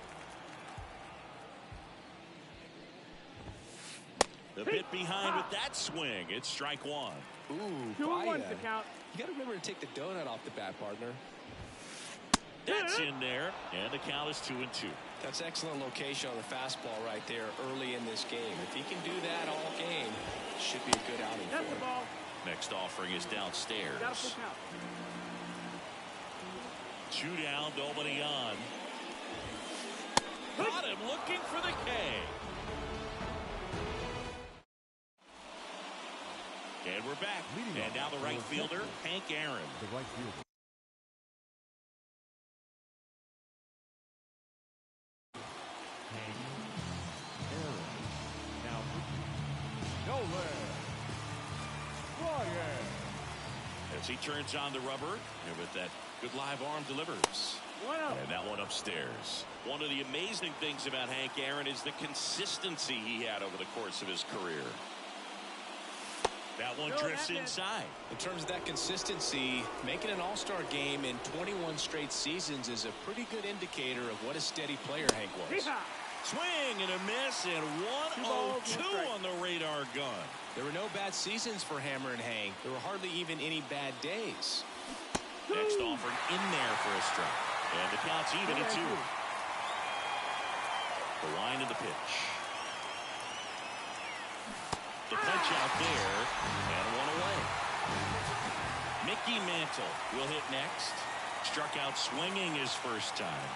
The bit behind with that swing. It's strike 1. Ooh, 2-1 to count. You got to remember to take the donut off the bat, partner. That's in there, and the count is 2-2. That's excellent location on the fastball right there early in this game. If he can do that all game, it should be a good outing for him. Ball. Next offering is downstairs. 2 down, nobody on. Got him looking for the K. And we're back. And now the right fielder, Hank Aaron. The right fielder. Hank Aaron. Now, nowhere. Ryan. As he turns on the rubber, and with that good live arm delivers. And that one upstairs. One of the amazing things about Hank Aaron is the consistency he had over the course of his career. That one drifts inside. In terms of that consistency, making an all-star game in 21 straight seasons is a pretty good indicator of what a steady player Hank was. Swing and a miss, and 1-0-2 on the radar gun. There were no bad seasons for Hammer and Hank. There were hardly even any bad days. Next offering in there for a strike. And the count's even at 2. The line of the pitch. The punch out there, and 1 away. Mickey Mantle will hit next. Struck out swinging his first time.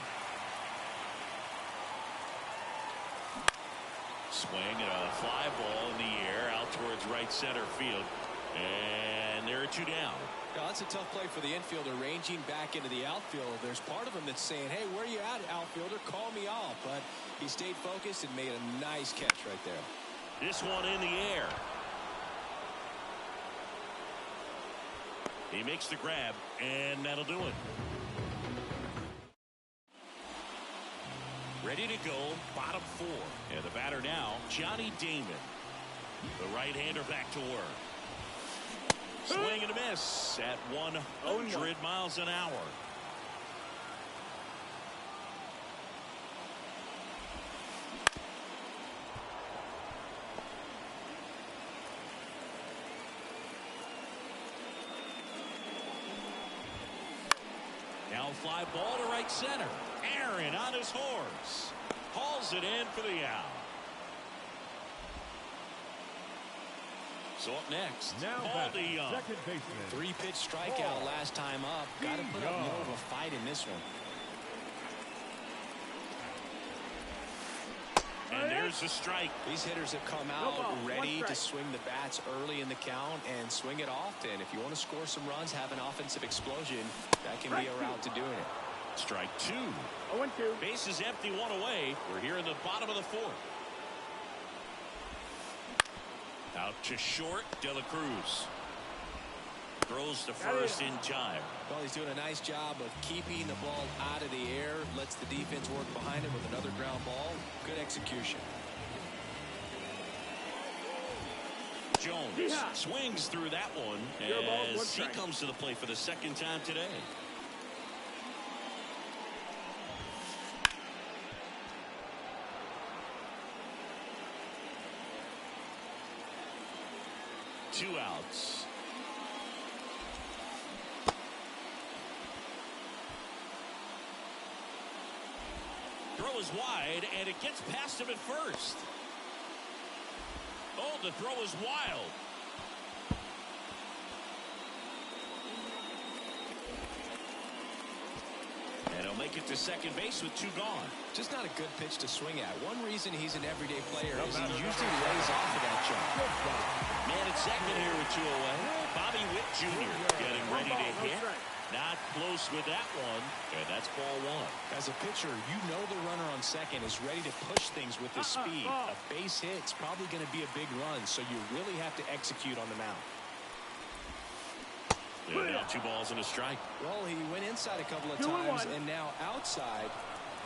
Swing and a fly ball in the air out towards right center field. And there are 2 down. Now, that's a tough play for the infielder, ranging back into the outfield. There's part of him that's saying, hey, where you at, outfielder? Call me off. But he stayed focused and made a nice catch right there. This one in the air. He makes the grab, and that'll do it. Ready to go, bottom 4. And the batter now, Johnny Damon. The right-hander back to work. Swing and a miss at 100 miles an hour. Now fly ball to right center. Aaron on his horse. Hauls it in for the out. So up next, Now Paul DeYoung. second baseman. 3-pitch strikeout last time up. Got to put up more of a fight in this one. And there's the strike. These hitters have come out ready to swing the bats early in the count and swing it often. If you want to score some runs, have an offensive explosion, that can be a route to doing it. Strike 2. 0-2. Bases empty, one away. We're here in the bottom of the fourth. Out to short, De La Cruz. Throws to first in time. Well, he's doing a nice job of keeping the ball out of the air. Lets the defense work behind him with another ground ball. Good execution. Jones swings through that one as he comes to the plate for the second time today. Two outs. Throw is wide, and it gets past him at first. Oh, the throw is wild. And he'll make it to second base with 2 gone. Just not a good pitch to swing at. One reason he's an everyday player is he usually lays off of that jump. Man at second here with 2 away. Bobby Witt Jr. getting ready to hit. Not close with that one, and that's ball 1. As a pitcher, you know the runner on second is ready to push things with his speed. A base hit's probably going to be a big run, so you really have to execute on the mound. And now 2 balls and a strike. Well, he went inside a couple of times, and now outside.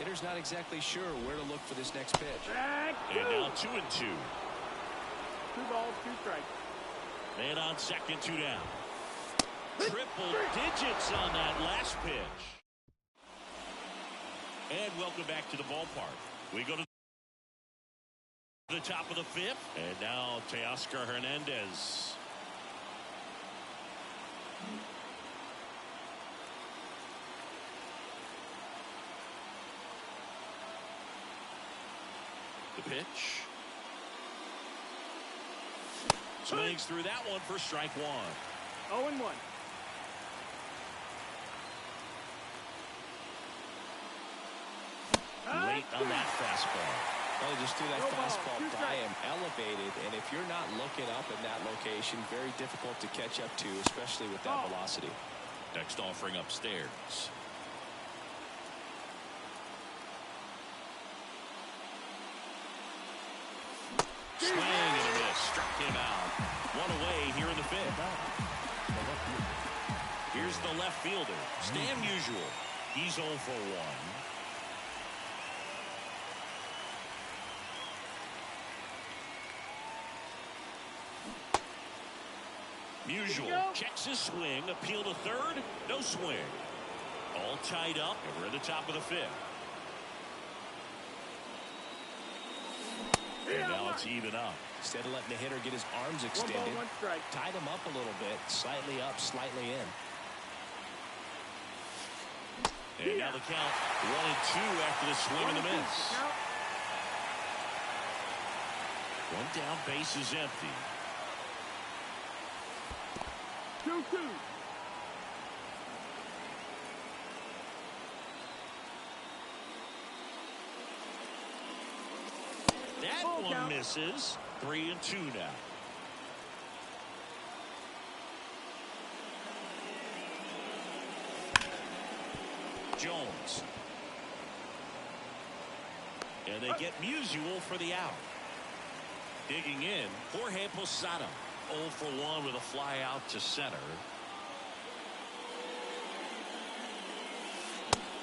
Hitter's not exactly sure where to look for this next pitch. And now 2-2. 2 balls, 2 strikes. Man on second, 2 down. Triple digits on that last pitch. And welcome back to the ballpark. We go to the top of the 5th. And now Teoscar Hernandez. The pitch. Swings through that one for strike 1. 0-1. Late on that fastball. Well, just threw that fastball by him, elevated, and if you're not looking up in that location, very difficult to catch up to, especially with that velocity. Next offering upstairs. Swing and a miss. Struck him out. 1 away here in the 5th. Here's the left fielder, Stan Musial. He's 0 for 1. Musial checks his swing, appeal to third, no swing. All tied up, and we're at the top of the 5th. And now it's even up. Instead of letting the hitter get his arms extended, 1 ball, 1 strike. tied him up a little bit, slightly up, slightly in. And now the count 1-2 after the swing and the miss. 1 down, base is empty. 2-2. That one misses. 3-2 now. Jones. And they get Musial for the out. Digging in, Jorge Posada. 0 for 1 with a fly out to center.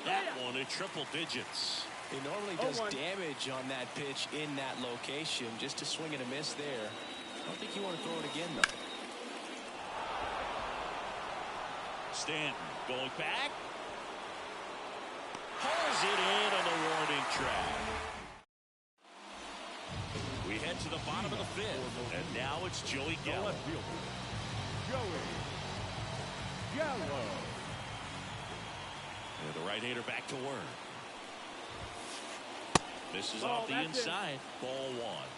That one at triple digits. He normally does damage on that pitch in that location. Just to swing and a miss there. I don't think you want to throw it again, though. Stanton going back. Hauls it in on the warning track. We head to the bottom of the 5th, and now it's Joey Gallo. Joey Gallo. And the right-hander back to work. Misses Ball, off the that's it. inside. Ball one.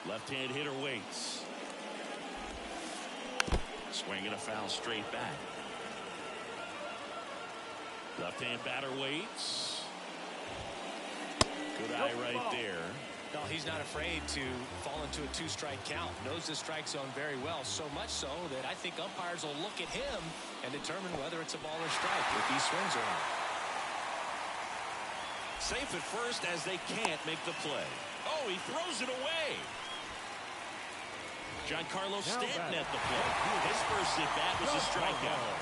Left-hand hitter waits. Swinging a foul straight back. Left-hand batter waits. Good eye right there. No, he's not afraid to fall into a two-strike count. Knows the strike zone very well, so much so that I think umpires will look at him and determine whether it's a ball or strike if he swings or not. Safe at first as they can't make the play. Oh, he throws it away. Giancarlo Stanton at the plate. His first at bat was a strikeout.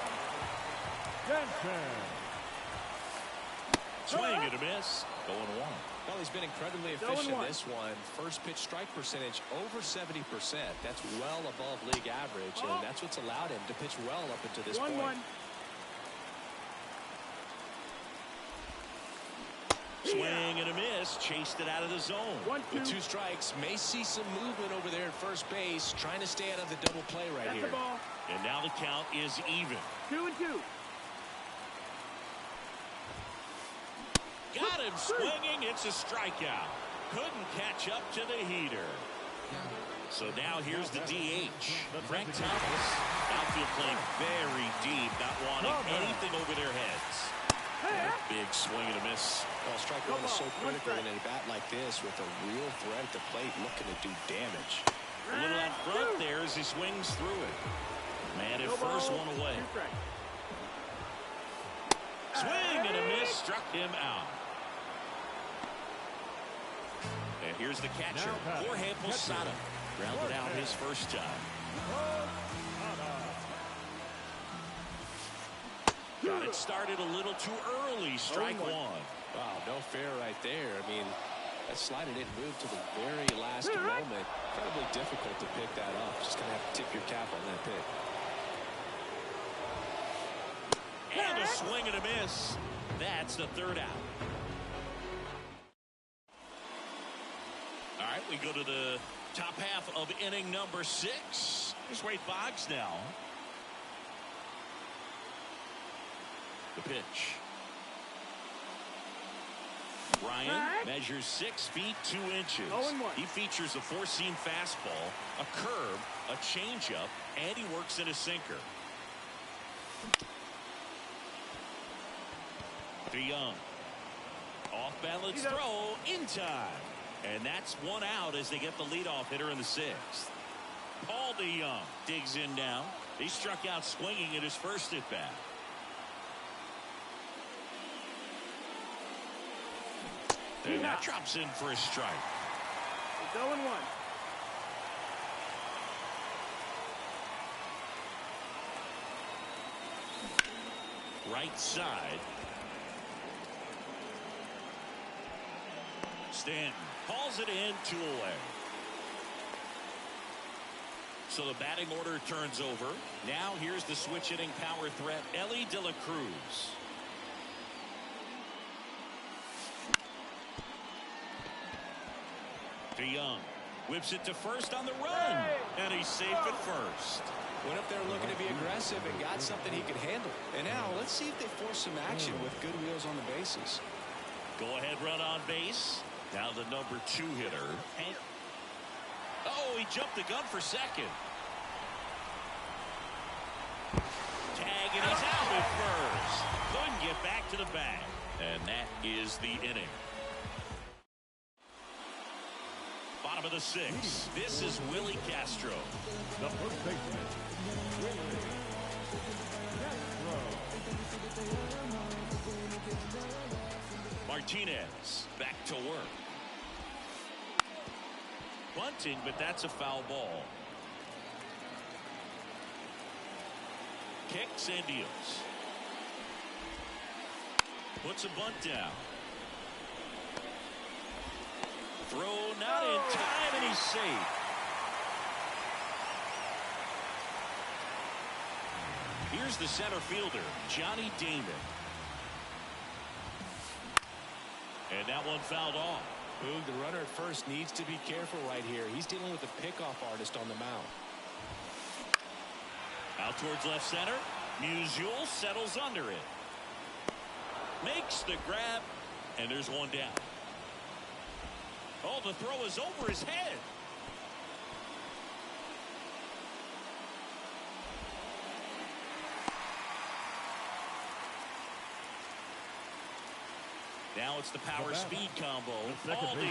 Swing and a miss. 0-1. Well, he's been incredibly efficient this one. First pitch strike percentage over 70%. That's well above league average, and that's what's allowed him to pitch well up until this point. Swing and a miss. Chased it out of the zone. With two strikes, may see some movement over there at first base, trying to stay out of the double play right here. And now the count is even. 2-2. Got him swinging. It's a strikeout. Couldn't catch up to the heater. So now here's the DH. Frank Thomas. Outfield playing very deep, not wanting anything over their heads. Big swing and a miss. Well, strike one is so critical in a bat like this with a real threat at the plate looking to do damage. A little out front there as he swings through it. Man at first, one away. Swing and a miss. Struck him out. And here's the catcher, Jorge Posada. Grounded out his first time. Got it started a little too early. Strike one. Wow, no fair right there. I mean, that slider didn't move to the very last moment. Incredibly difficult to pick that up. Just going to have to tip your cap on that pick. And a swing and a miss. That's the third out. All right, we go to the top half of inning number 6. Here's Wade Boggs now. The pitch. Ryan measures 6 feet 2 inches. He features a four-seam fastball, a curve, a changeup, and he works in a sinker. DeYoung. Off-balance throw in time. And that's one out as they get the leadoff hitter in the 6th. Paul DeYoung digs in now. He struck out swinging at his first at-bat. And that drops in for a strike. It's 0-1. Right side. Stanton hauls it in, 2 away. So the batting order turns over. Now here's the switch hitting power threat, Elly De La Cruz. DeYoung whips it to first on the run, and he's safe at first. Went up there looking to be aggressive and got something he could handle. And now let's see if they force some action with good wheels on the bases. Go ahead run on base. Now the number 2 hitter. Oh, he jumped the gun for second. Tag, and he's out at first. Couldn't get back to the bag. And that is the inning. Bottom of the 6th. This is Willie Castro. The first baseman, Willie Castro. Martinez back to work. Bunting, but that's a foul ball. Kicks and deals. Puts a bunt down. Throw not in time, and he's safe. Here's the center fielder, Johnny Damon. And that one fouled off. Boog, the runner at first needs to be careful right here. He's dealing with a pickoff artist on the mound. Out towards left center. Musial settles under it. Makes the grab, and there's one down. Oh, the throw is over his head. Now it's the power speed combo. All the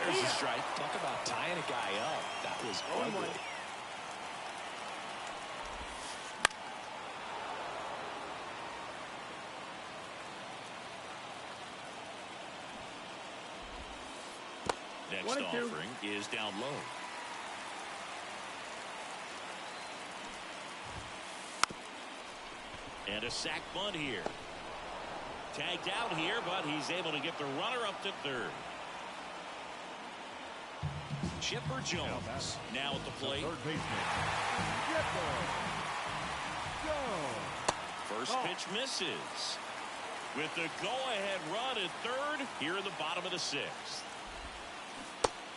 There's a strike. Talk about tying a guy up. That was ugly. Next offering is down low. And a sack bunt here. Tagged out here, but he's able to get the runner up to third. Chipper Jones now at the plate. Third baseman. First pitch misses. With the go-ahead run at third here in the bottom of the sixth.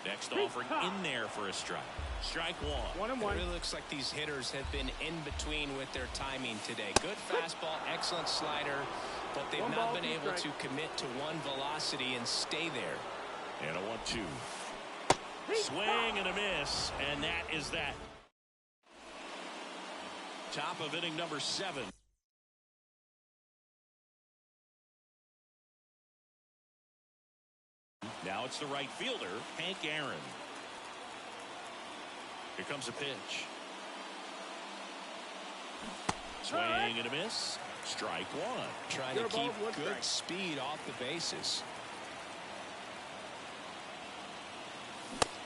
Next offering in there for a strike. Strike one. 1-1. It really looks like these hitters have been in between with their timing today. Good fastball, excellent slider, but they've not been able to commit to one velocity and stay there. And a 1-2. Swing and a miss, and that is that. Top of inning number 7. Now it's the right fielder, Hank Aaron. Here comes a pitch. Swing and a miss. Strike one. Trying to keep good speed off the bases.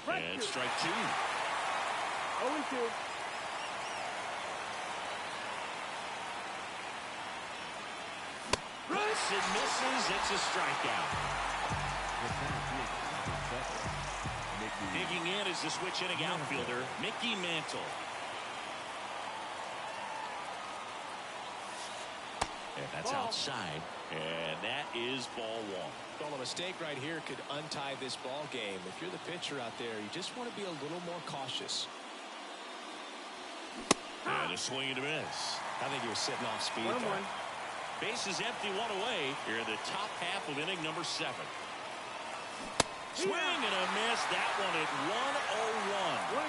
And strike two. 0-2. Hits and misses. It's a strikeout. Digging in is the switch inning outfielder, Mickey Mantle. And that's outside. And that is ball one. Well, a mistake right here could untie this ball game. If you're the pitcher out there, you just want to be a little more cautious. And a swing and a miss. I think he was sitting off speed there. Base is empty, one away. Here in the top half of inning number 7. Swing and a miss. That one at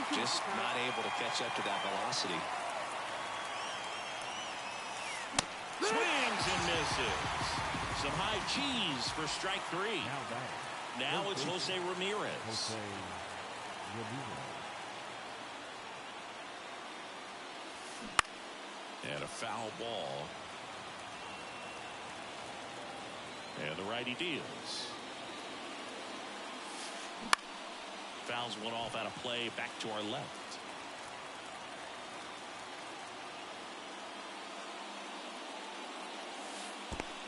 101. Just not able to catch up to that velocity. Swings and misses. Some high cheese for strike 3. Now it's Jose Ramirez. And a foul ball. And the righty deals. Fouls one off out of play, back to our left.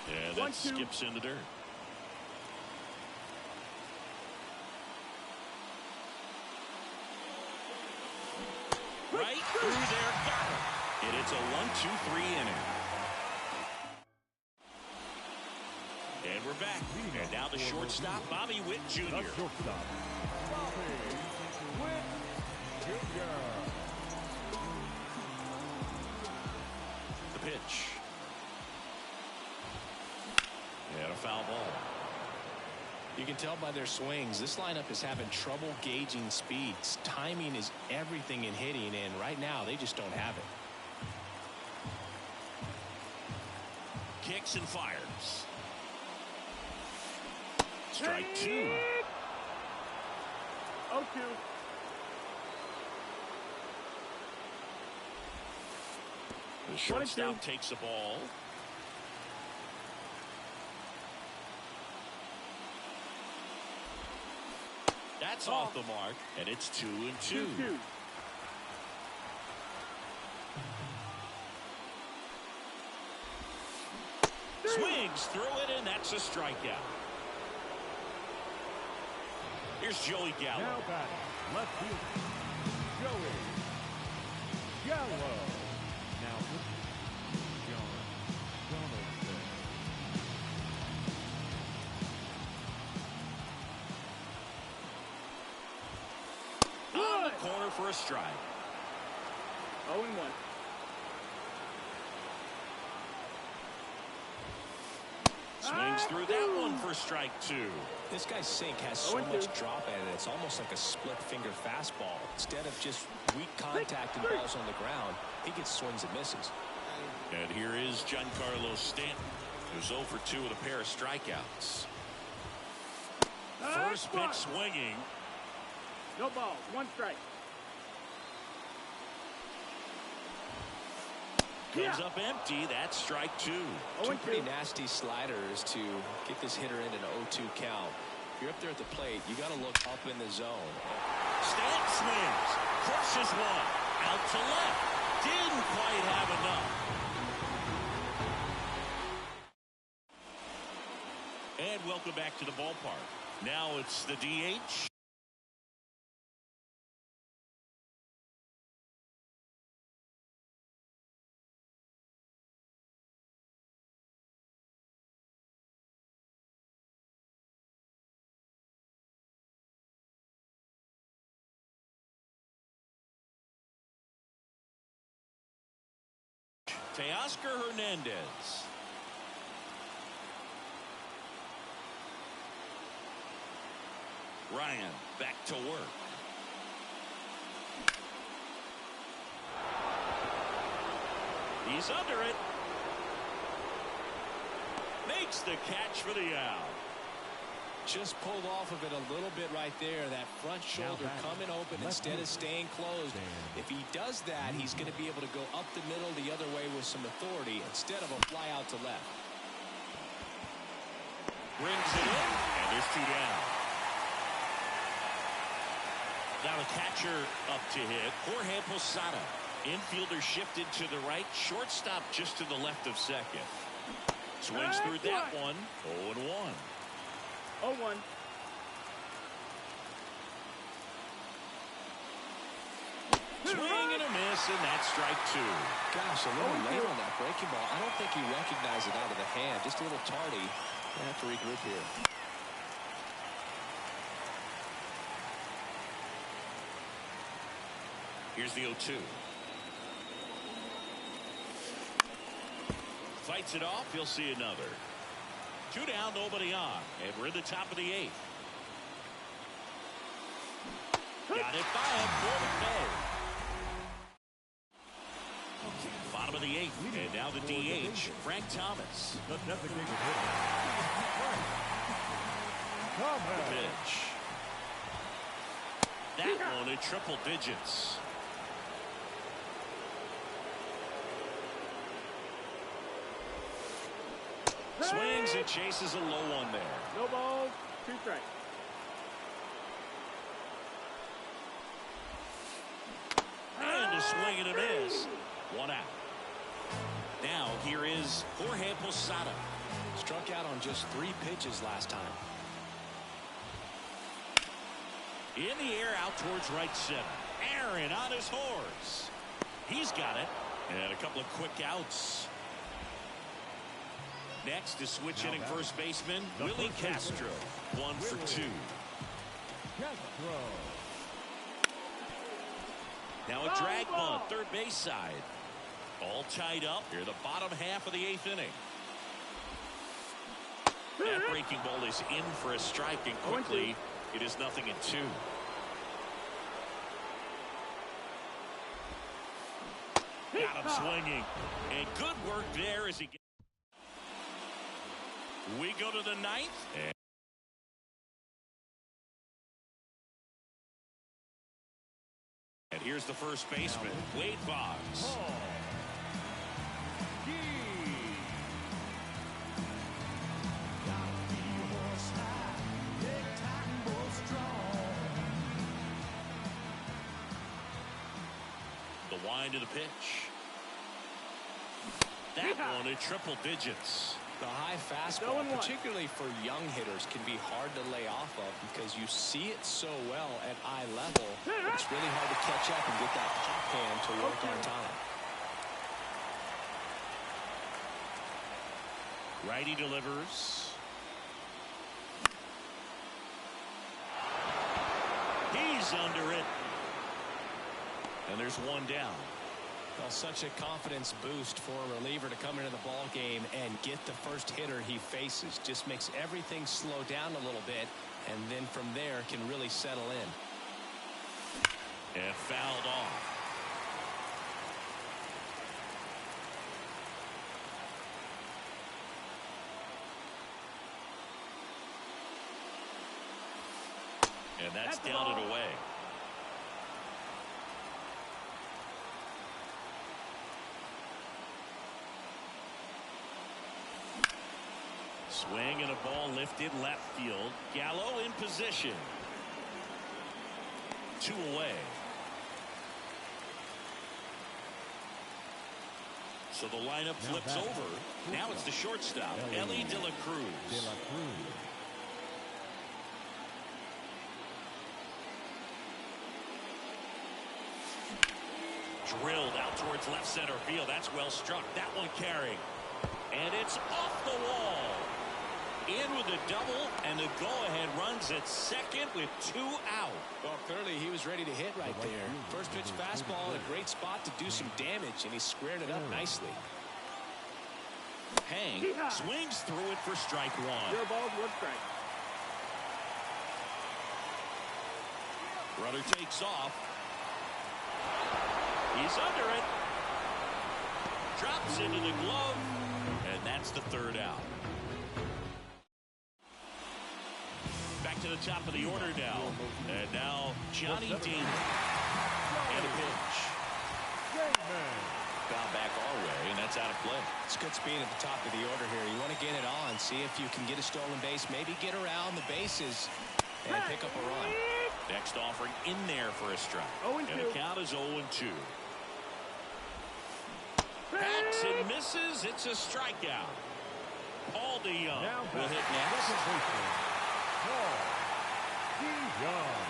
And that skips in the dirt. Right through there, got it. And it's a 1-2-3 inning. And we're back. And now the shortstop, Bobby Witt Jr. The pitch. And a foul ball. You can tell by their swings, this lineup is having trouble gauging speeds. Timing is everything in hitting, and right now they just don't have it. Kicks and fires. Strike 2. 0-2. The shortstop takes the ball. That's off the mark, and it's 2-2. Swings through it, and that's a strikeout. Here's Joey Gallo. Now batting, left fielder, Joey Gallo. Now with John Donaldson. strike. 0-1. Swings through that one for strike 2. This guy's sink has so much drop in it. It's almost like a split finger fastball. Instead of just weak contact and balls on the ground, he gets swings and misses. And here is Giancarlo Stanton, who's 0 for 2 with a pair of strikeouts. First pitch swinging. No balls, 1 strike. Comes up empty. That's strike 2. Two pretty nasty sliders to get this hitter in an 0-2 count. If you're up there at the plate, you got to look up in the zone. Stanton swings, crushes one, out to left. Didn't quite have enough. And welcome back to the ballpark. Now it's the DH. Teoscar Hernandez. Ryan back to work. He's under it. Makes the catch for the out. Just pulled off of it a little bit right there. That front shoulder coming open instead of staying closed. If he does that, he's going to be able to go up the middle the other way with some authority instead of a fly out to left. Brings it in, and there's 2 down. Now the catcher up to hit, Jorge Posada. Infielder shifted to the right, shortstop just to the left of second. Swings through that one, 0-1. 0-1. Swing and a miss, and that's strike 2. Gosh, a little late on that breaking ball. I don't think he recognized it out of the hand. Just a little tardy. Gonna have to regroup here. Here's the 0-2. Fights it off. He'll see another. 2 down, nobody on. And we're in the top of the 8th. Got it by him for the play. Bottom of the 8th. And now the DH, Frank Thomas. The designated hitter. The pitch. That one in triple digits. Swings and chases a low one there. No balls, 2 strikes. And a swing and a miss. 1 out. Now here is Jorge Posada. Struck out on just 3 pitches last time. In the air out towards right center. Aaron on his horse. He's got it. And a couple of quick outs. Next is switch hitting first baseman Willie Castro. 1 for 2. Castro. Now a drag bunt, third base side. All tied up here, the bottom half of the 8th inning. That breaking ball is in for a strike, and quickly it is 0-2. Got him swinging, and good work there as he gets. We go to the 9th. And here's the first baseman, Wade Boggs. The wind of the pitch. That one in triple digits. The high fastball, particularly for young hitters, can be hard to lay off of because you see it so well at eye level. It's really hard to catch up and get that pop hand to work on time. Righty delivers. He's under it. And there's one down. Well, such a confidence boost for a reliever to come into the ball game and get the first hitter he faces. Just makes everything slow down a little bit, and then from there can really settle in. And fouled off. And that's down and away. Swing and a ball lifted left field. Gallo in position. 2 away. So the lineup flips over. Now it's the shortstop, Ellie De La Cruz. Drilled out towards left center field. That's well struck. That one carrying. And it's off the wall. In with the double, and the go-ahead runs at second with 2 out. Well, clearly he was ready to hit right there. First pitch fastball in a great spot to do some damage, and he squared it up nicely. Hang swings through it for strike 1. 0 balls, 1 strike. Runner takes off. He's under it. Drops into the glove, and that's the 3rd out. Back to the top of the order now. And now Johnny Damon. And a pitch. Foul back our way, and that's out of play. It's good speed at the top of the order here. You want to get it on, see if you can get a stolen base, maybe get around the bases and pick up a run. Next offering in there for a strike. And the count is 0-2. Hacks and misses. It's a strikeout. Paul DeYoung will hit next. Paul DeYoung.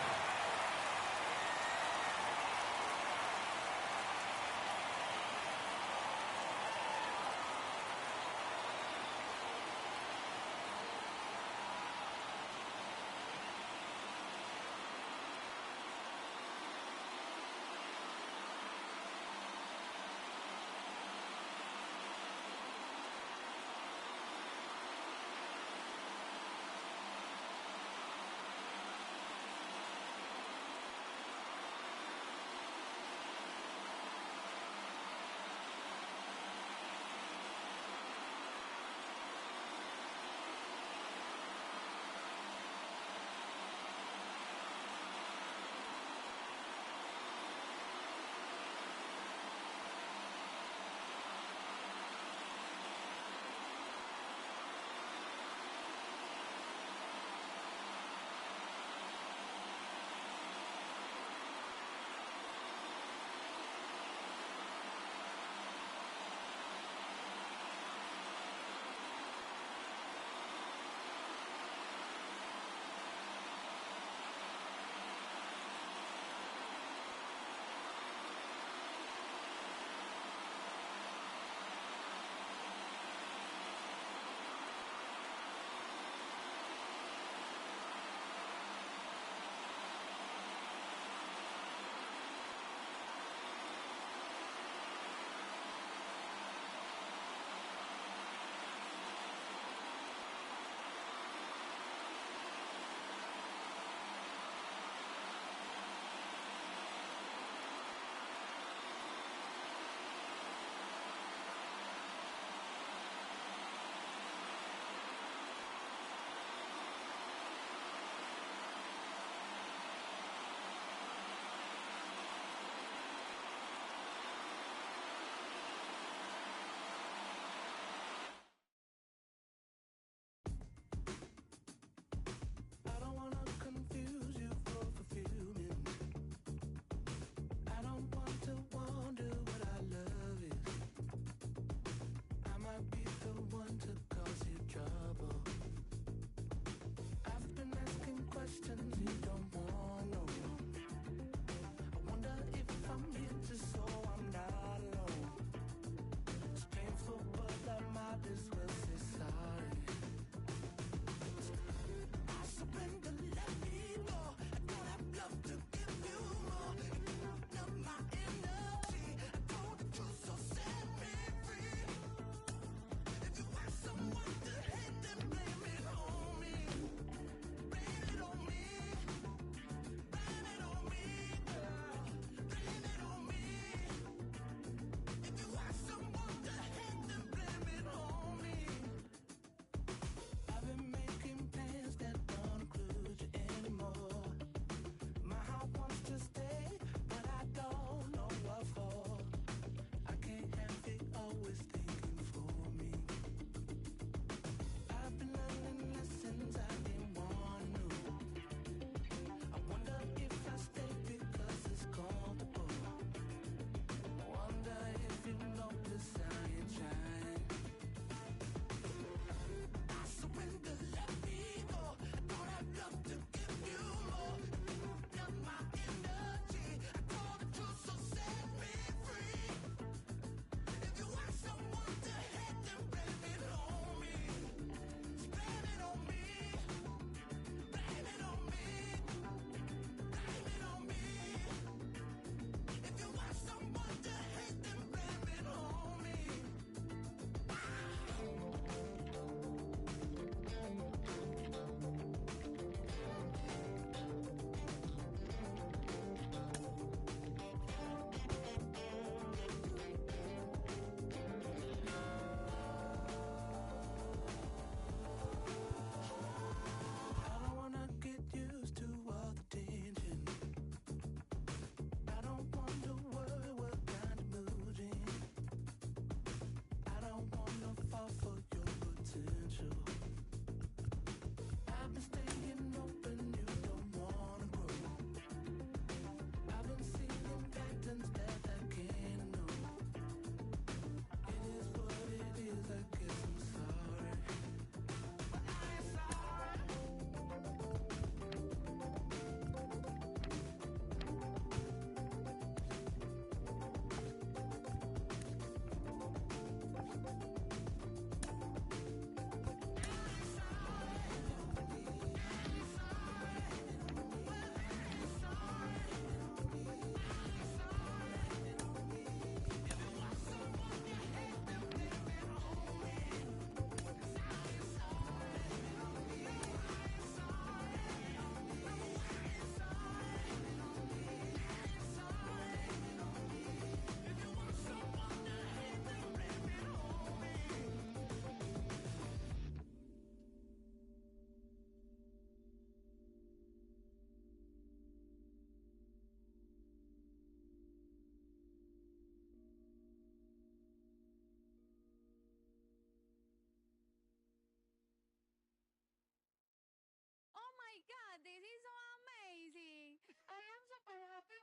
amazing. I am super happy.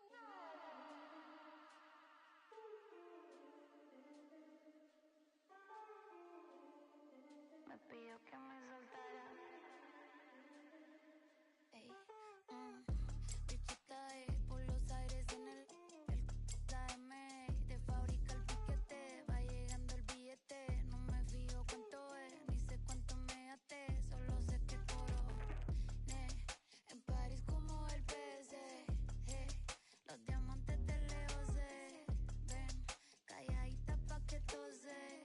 Me pidió que me soltara. Ey, bichita por los aires en el KM. De fábrica el piquete, va llegando el billete. No me fijo cuánto es, ni sé cuánto me gasté. Solo sé que coroné. En París como el PC. Los diamantes de lejos se ven. Calladita pa' que tose.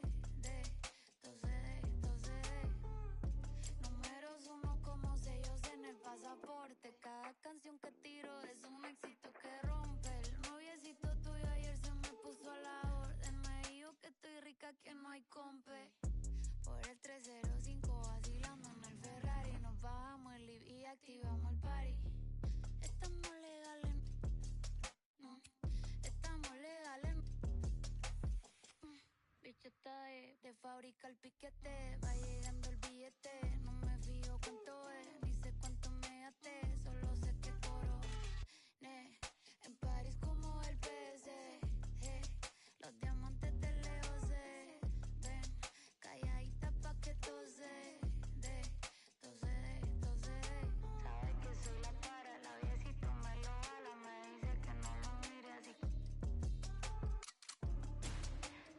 Números uno como sellos en el pasaporte. Cada canción que tiro es un éxito que rompe. El noviecito tuyo ayer se me puso a la orden. Me dijo que estoy rica, que no hay compe. Por el 305 vacilando en el Ferrari. Nos bajamos el live y activamos el party. Estamos legales. Estamos legales. Bicheta de fábrica el piquete. Va llegando el billete. No me fijo cuánto es, ni sé cuánto me gasté. Solo sé que coroné. En París como el PC. Los diamantes de lejos se ven. Calladita pa' que tose. Sabe que soy la para. La viejito me lo jala. Me dice que no lo mire así.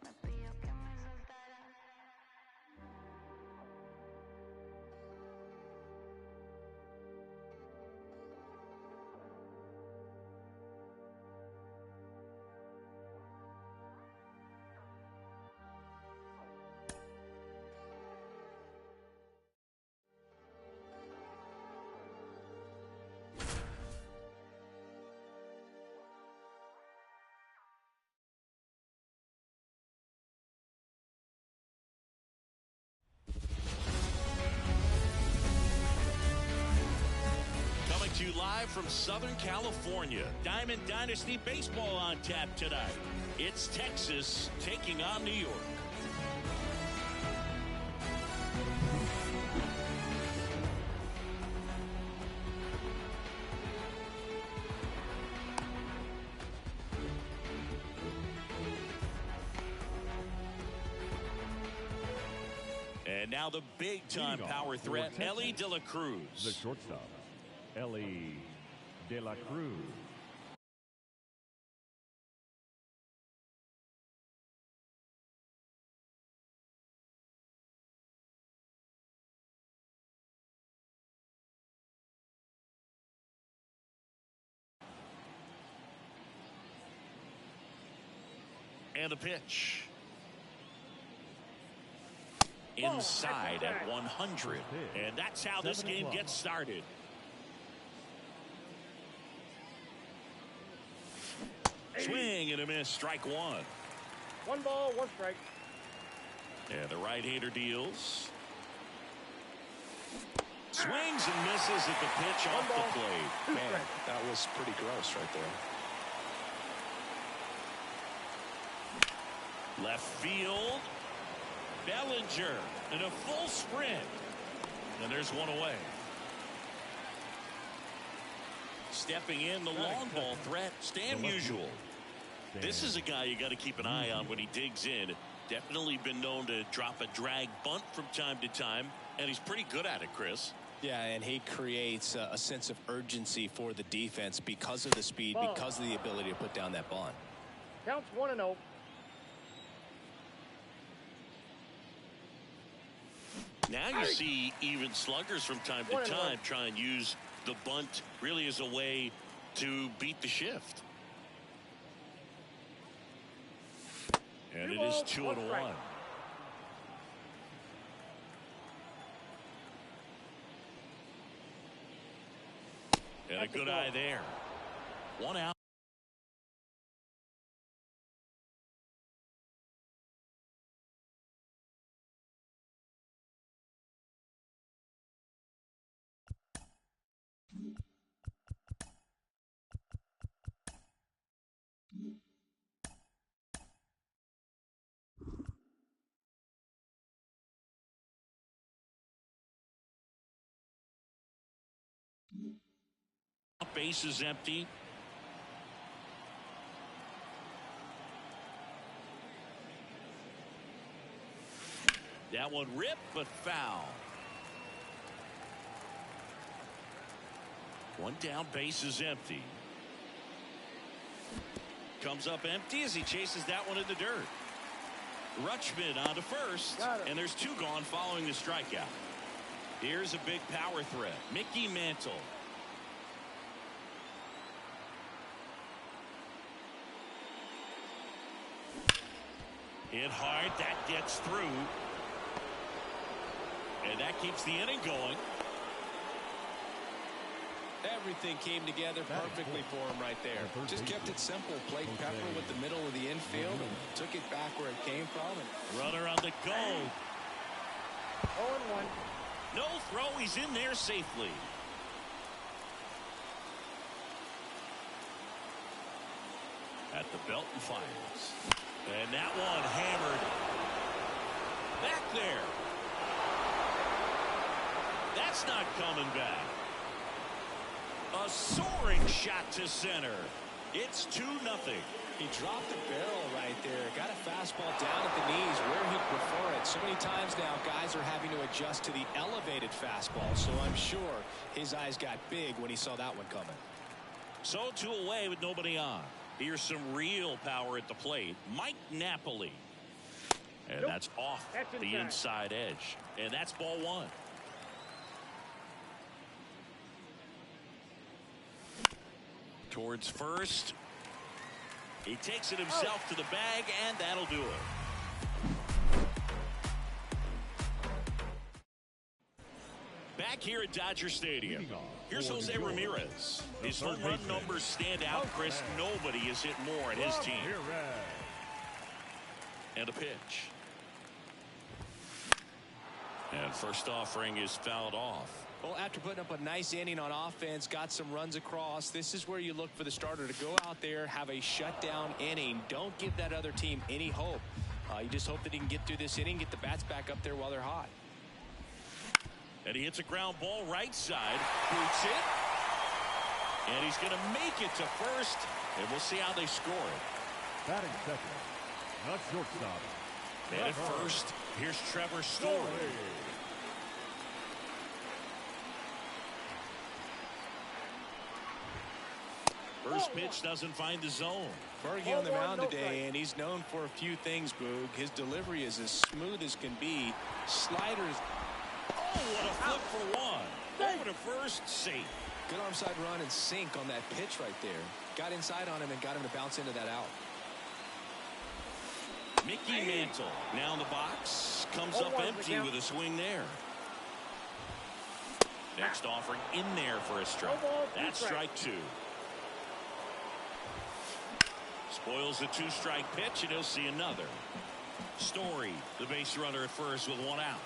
Me pidió que me soltara. Coming to you live from Southern California. Diamond Dynasty Baseball on tap tonight. It's Texas taking on New York. And now the big-time power threat, Ellie De La Cruz. The shortstop, Ellie De La Cruz. And a pitch. Inside at 100. And that's how this game gets started. Swing and a miss, strike one. 1 ball, 1 strike. And the right-hander deals. Swings and misses at the pitch off the plate. Man, that was pretty gross right there. Left field. Bellinger in a full sprint. And there's one away. Stepping in, the long ball threat, Stan Musial. This is a guy you got to keep an eye on when he digs in. Definitely been known to drop a drag bunt from time to time, and he's pretty good at it, Chris. Yeah, and he creates a sense of urgency for the defense because of the speed, because of the ability to put down that bunt. Counts 1-0. Now you see even sluggers from time to time try and use the bunt really as a way to beat the shift. And it is 2-1. And a good eye there. 1 out. base is empty. That one ripped, but foul. One down, base is empty. Comes up empty as he chases that one in the dirt. Rutschman on to first, and there's two gone following the strikeout. Here's a big power threat. Mickey Mantle. Hit hard, that gets through. And that keeps the inning going. Everything came together perfectly for him right there. Just kept it simple. Played Pepper with the middle of the infield and took it back where it came from. And runner on the go. 0-1. No throw. He's in there safely. At the belt and fires. And that one hammered. Back there. That's not coming back. A soaring shot to center. It's 2-0. He dropped the barrel right there. Got a fastball down at the knees where he'd prefer it. So many times now guys are having to adjust to the elevated fastball. So I'm sure his eyes got big when he saw that one coming. So 2 away with nobody on. Here's some real power at the plate. Mike Napoli. And that's off the inside edge. And that's ball 1. Towards first. He takes it himself to the bag, and that'll do it. Back here at Dodger Stadium, here's Jose Ramirez. His home run numbers stand out, Chris. Nobody has hit more at his team. And a pitch. And first offering is fouled off. Well, after putting up a nice inning on offense, got some runs across, this is where you look for the starter to go out there, have a shutdown inning. Don't give that other team any hope. You just hope that he can get through this inning, get the bats back up there while they're hot. And he hits a ground ball right side, boots it, and he's going to make it to first, and we'll see how they score it. Batting second, not shortstop. And at first, here's Trevor Story. First pitch doesn't find the zone. Fergie on the mound today, and he's known for a few things, Boog. His delivery is as smooth as can be. Sliders. Oh, what a flip for one. Over to first, safe. Good arm side run and sink on that pitch right there. Got inside on him and got him to bounce into that out. Mickey Mantle now in the box. Comes up empty with a swing there. Next offering in there for a strike. That's strike 2. Spoils the 2-strike pitch, and he'll see another. Story, the base runner at first with 1 out.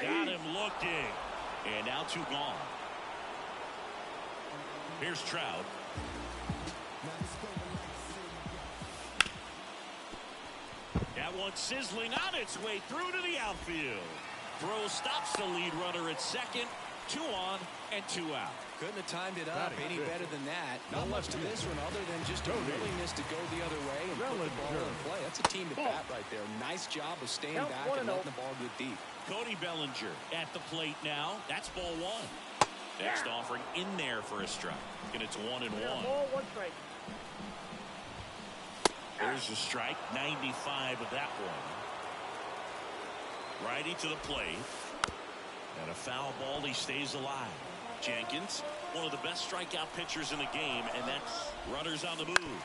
Got him looking. And now 2 gone. Here's Trout. That one sizzling on its way through to the outfield. Throw stops the lead runner at second. 2 on and 2 out. Couldn't have timed it up any better than that. Not much to this one other than just a willingness to go the other way and put the ball in play. That's a team to bat right there. Nice job of staying back and letting the ball get deep. Cody Bellinger at the plate now. That's ball 1. Next offering in there for a strike. And it's 1-1. Ball, 1 strike. There's a strike. 95 of that one. Righty to the plate. And a foul ball. He stays alive. Jenkins, one of the best strikeout pitchers in the game, and that's runners on the move.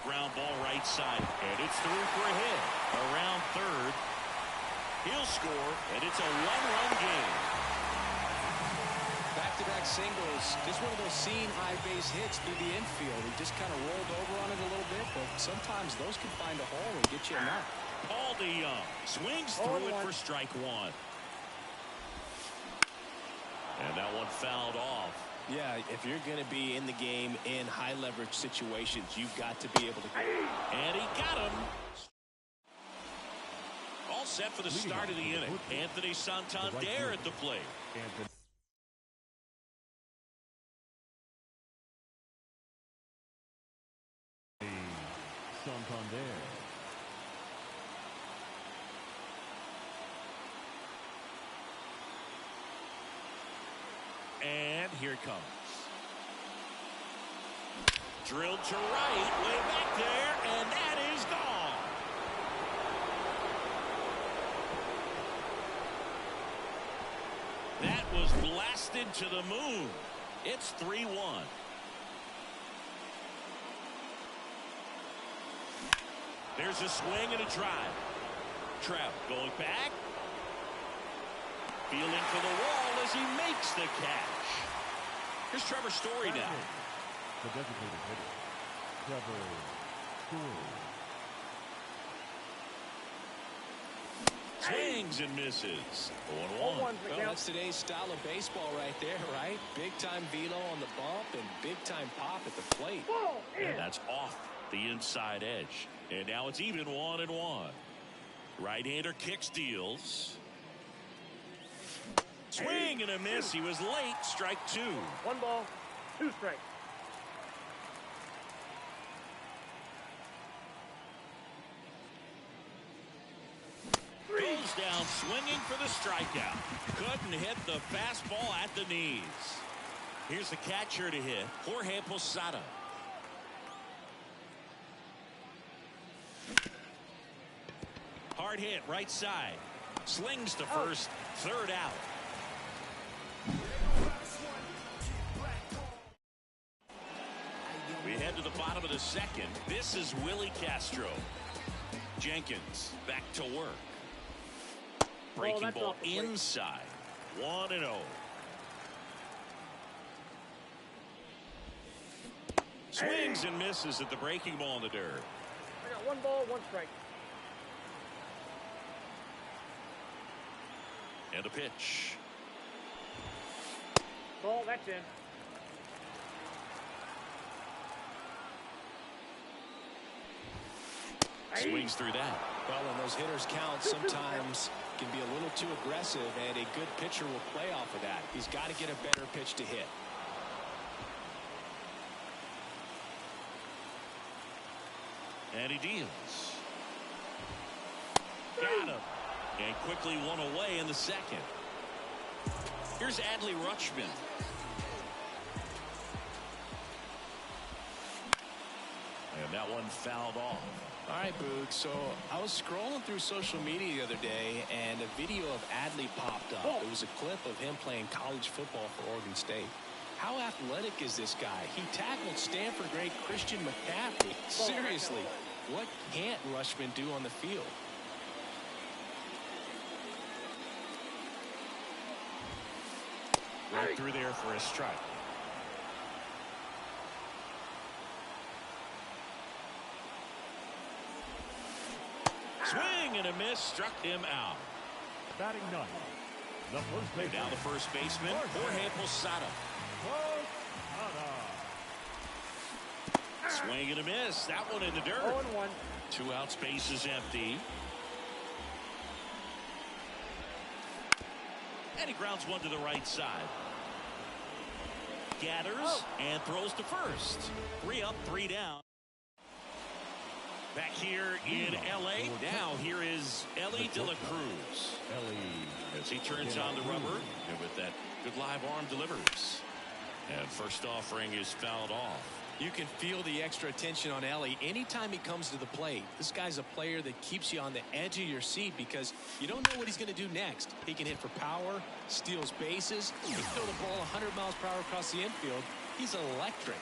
Ground ball right side, and it's through for a hit. Around third, he'll score, and it's a 1-run game. Back-to-back singles, just one of those seeing high base hits through the infield. He just kind of rolled over on it a little bit, but sometimes those can find a hole and get you a nut. Paul DeYoung swings through it for strike 1. And that one fouled off. Yeah, if you're going to be in the game in high leverage situations, you've got to be able to. And he got him. All set for the start of the inning. Anthony Santander at the plate. And here it comes. Drilled to right, way back there, and that is gone. That was blasted to the moon. It's 3-1. There's a swing and a drive. Trout going back. Feeling for the wall as he makes the catch. Here's Trevor Story now. The designated hitter, Trevor Story. Swings and misses. 0-1. Well, that's today's style of baseball right there, right? Big-time velo on the bump and big-time pop at the plate. And that's off the inside edge. And now it's even 1-1. Right-hander kicks, deals. Swing and a miss. He was late. Strike 2. 1 ball, 2 strikes. Goes down swinging for the strikeout. Couldn't hit the fastball at the knees. Here's the catcher to hit, Jorge Posada. Hard hit right side. Slings to first. Third out. We head to the bottom of the second. This is Willie Castro. Jenkins back to work. Breaking ball inside. 1-0. Swings and misses at the breaking ball in the dirt. I got 1 ball, 1 strike. And a pitch. Ball, that's in. Swings through that. Well, when those hitters count, sometimes can be a little too aggressive, and a good pitcher will play off of that. He's got to get a better pitch to hit. And he deals. Got him. And quickly one away in the second. Here's Adley Rutschman. And that one fouled off. All right, Boog. So I was scrolling through social media the other day, and a video of Adley popped up. It was a clip of him playing college football for Oregon State. How athletic is this guy? He tackled Stanford great Christian McCaffrey. Seriously, what can't Rutschman do on the field? Right through there for a strike. Swing and a miss, struck him out. Batting ninth, the first baseman. Now the first baseman, Jorge Posada. Swing and a miss. That one in the dirt. 0-1. 2 out, space is empty. And he grounds one to the right side. Gathers and throws to first. 3 up, 3 down. Back here in L.A. Now here is Elly De La Cruz. As he turns on the rubber and with that good live arm delivers. And first offering is fouled off. You can feel the extra attention on Elly anytime he comes to the plate. This guy's a player that keeps you on the edge of your seat because you don't know what he's going to do next. He can hit for power, steals bases, he can throw the ball 100 miles per hour across the infield. He's electric.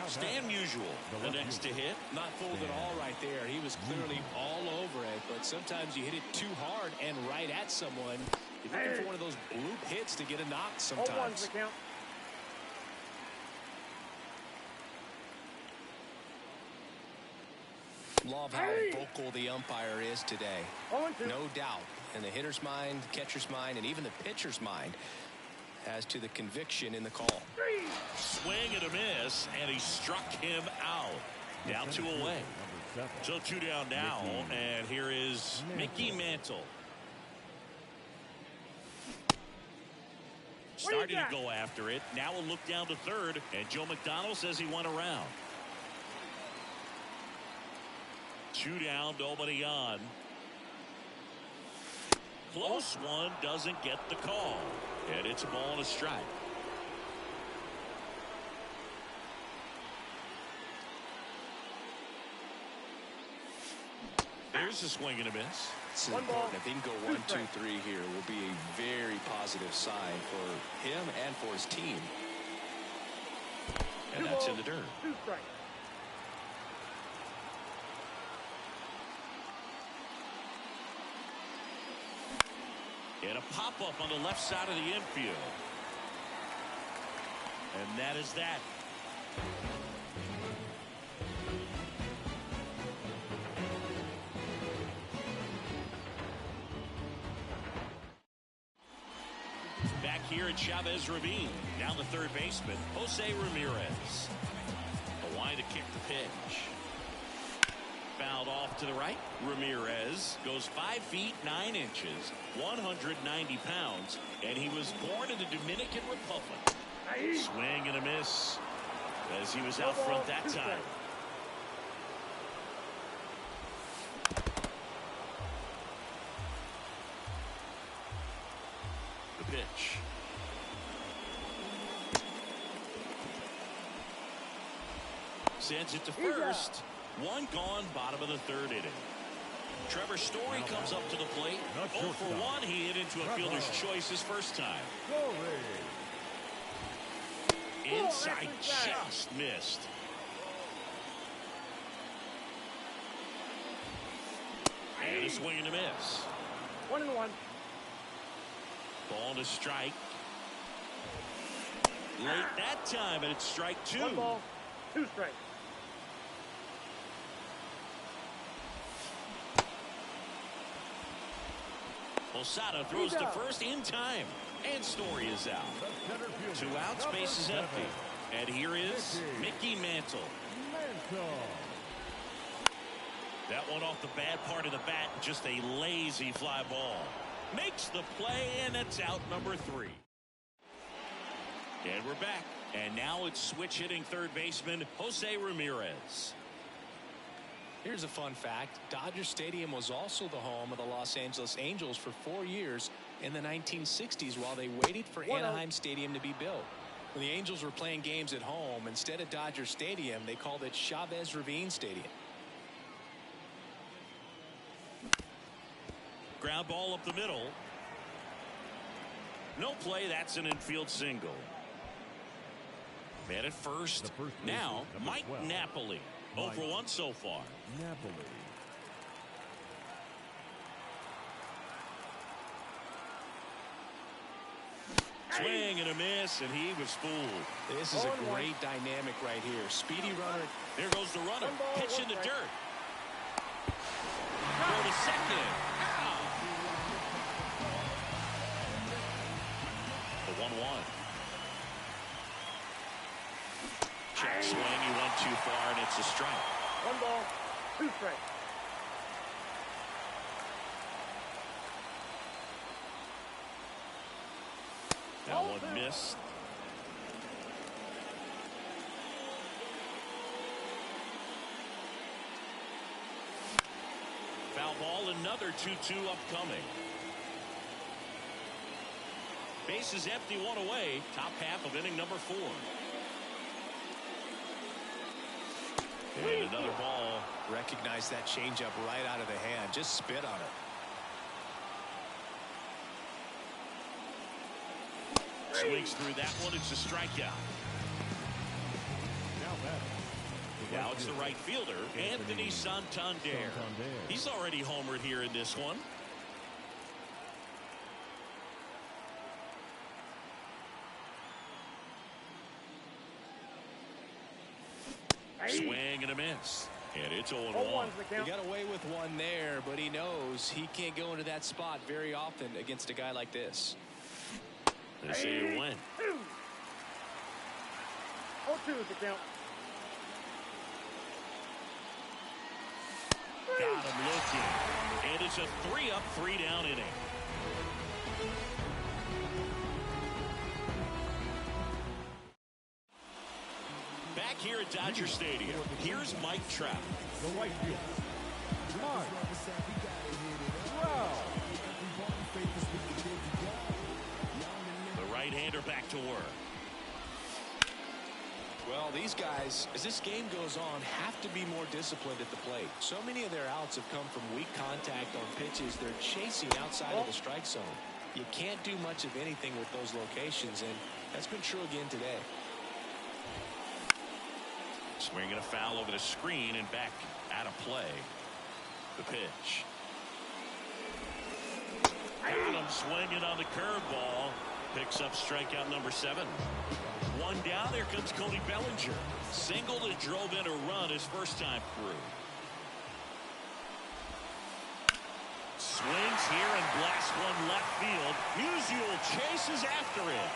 Stan Musial, the next to hit. Not fooled at all right there. He was clearly all over it, but sometimes you hit it too hard and right at someone. You're looking for one of those bloop hits to get a knock sometimes. 0-1's the count. Love how vocal the umpire is today. No doubt in the hitter's mind, catcher's mind, and even the pitcher's mind as to the conviction in the call. Swing and a miss, and he struck him out. Down 2 away. So 2 down now, and here is Mickey Mantle. Starting to go after it. Now we'll look down to third, and Joe McDonald says he went around. 2 down, nobody on. Close one, doesn't get the call. And it's a ball and a strike. There's a swing and a miss. It's important. If he can go 1, 2, 3 here, it will be a very positive sign for him and for his team. And that's in the dirt. 2 strikes. And a pop-up on the left side of the infield. And that is that. Back here at Chavez Ravine. Now the third baseman, Jose Ramirez. A line to kick the pitch. Fouled off to the right. Ramirez goes 5 feet 9 inches, 190 pounds, and he was born in the Dominican Republic. Swing and a miss as he was out front that time. The pitch. Sends it to first. One gone, bottom of the third inning. Trevor Story comes up to the plate. 0 for 1. He hit into a fielder's choice his first time. Inside, just missed. And a swing and a miss. 1-1. Ball to strike. Late that time, and it's strike 2. 1 ball, 2 strikes. Posada throws to first in time, and Story is out. 2 outs, base is empty. And here is Mickey Mantle. That one off the bad part of the bat, just a lazy fly ball. Makes the play, and it's out number 3. And we're back. And now it's switch hitting third baseman Jose Ramirez. Here's a fun fact. Dodger Stadium was also the home of the Los Angeles Angels for 4 years in the 1960s while they waited for Anaheim Stadium to be built. When the Angels were playing games at home, instead of Dodger Stadium, they called it Chavez Ravine Stadium. Ground ball up the middle. No play. That's an infield single. Man at first. Now, Mike Napoli. 0 for 1 so far. Napoli. Swing and a miss, and he was fooled. This is a great dynamic right here. Speedy runner. There goes the runner. Pitch in the dirt. Go to second. Ow. The 1-1. Check swing. He went too far, and it's a strike. 1 ball, 2 strikes. That one missed. Foul ball, another 2-2 upcoming. Bases empty, 1 away. Top half of inning number 4. And another ball. Recognize that changeup right out of the hand. Just spit on it. Swings through that one. It's a strikeout. Now it's the right fielder, Anthony Santander. He's already homered here in this one. Swing and a miss. And it's 0-1. He got away with one there, but he knows he can't go into that spot very often against a guy like this. They say you win. 0-2 is the count. Got him looking. And it's a 3-up, 3-down inning. Back here at Dodger Stadium, here's Mike Trout. The right field. Well, these guys, as this game goes on, have to be more disciplined at the plate. So many of their outs have come from weak contact on pitches they're chasing outside of the strike zone. You can't do much of anything with those locations, and that's been true again today. Swinging a foul over the screen and back out of play. The pitch. Got him swinging on the curveball. Picks up strikeout number 7. One down. There comes Cody Bellinger. Single that drove in a run his first time through. Swings here and blasts one left field. Musial chases after it.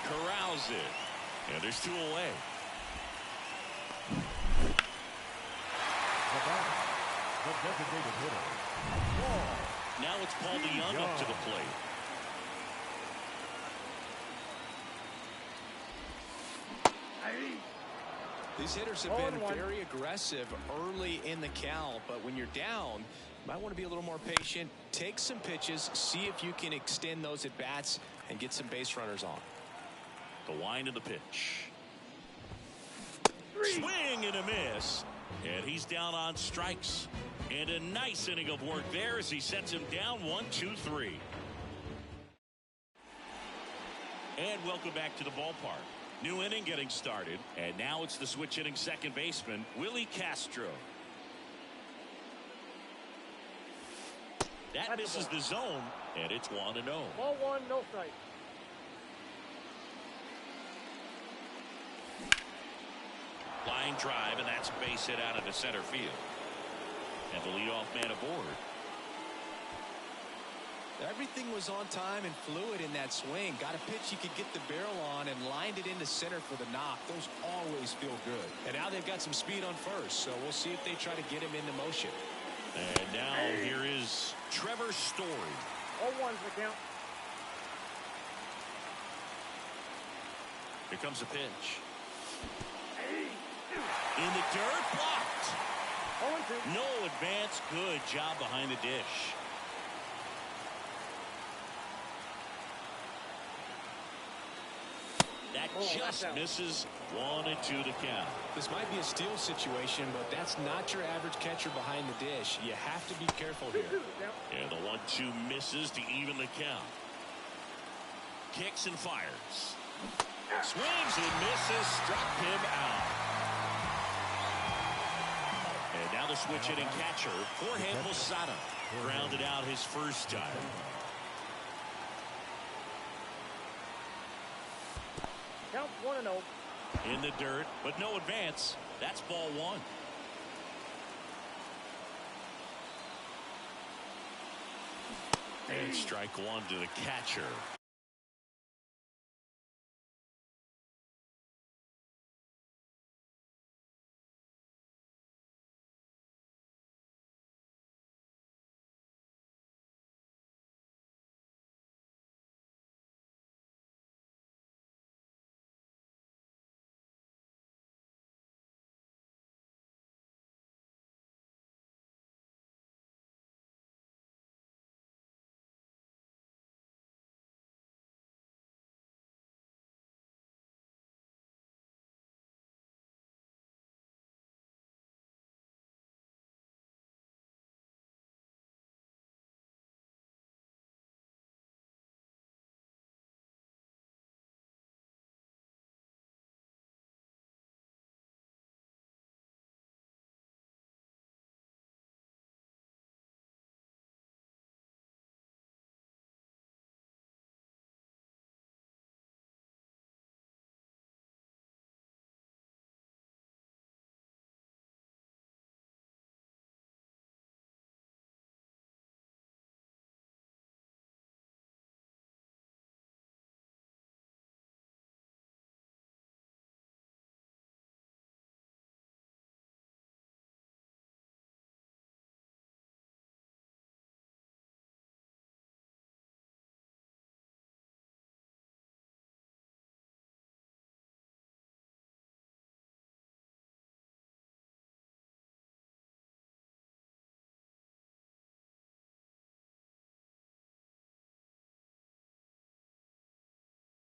Corrals it. And there's 2 away. The designated hitter. Now it's Paul DeYoung up to the plate. These hitters have been very aggressive early in the count, but when you're down, you might want to be a little more patient. Take some pitches, see if you can extend those at bats and get some base runners on. The wind of the pitch. Swing and a miss. And he's down on strikes. And a nice inning of work there as he sets him down 1-2-3. And welcome back to the ballpark. New inning getting started. And now it's the switch hitting second baseman, Willie Castro. That misses the zone, and it's 1-0. Ball 1, no strike. Line drive, and that's a base hit out into center field. And the leadoff man aboard. Everything was on time and fluid in that swing. Got a pitch you could get the barrel on and lined it into center for the knock. Those always feel good. And now they've got some speed on first, so we'll see if they try to get him into motion. And now here is Trevor Story. 0-1's the count. Here comes the pitch. In the dirt, blocked. 0-2. No advance. Good job behind the dish. That just misses. 1-2 to count. This might be a steal situation, but that's not your average catcher behind the dish. You have to be careful here. And the 1-2 misses to even the count. Kicks and fires. Swings and misses. Struck him out. And now the switch hitting catcher, Jorge Posada, grounded out his first time. Count 1-0. In the dirt, but no advance. That's ball 1. And strike 1 to the catcher.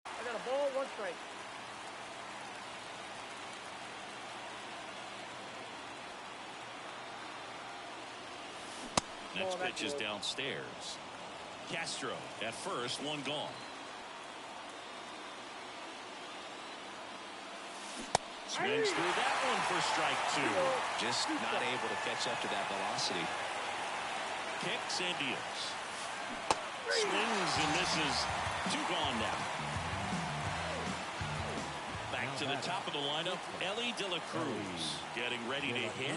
I got a ball, 1 strike. Next pitch is downstairs. Castro at first, one gone. Swings through that one for strike two. Just not able to catch up to that velocity. Kicks and deals. Swings and misses. Two gone now. Back to the top of the lineup, Ellie De La Cruz getting ready to hit.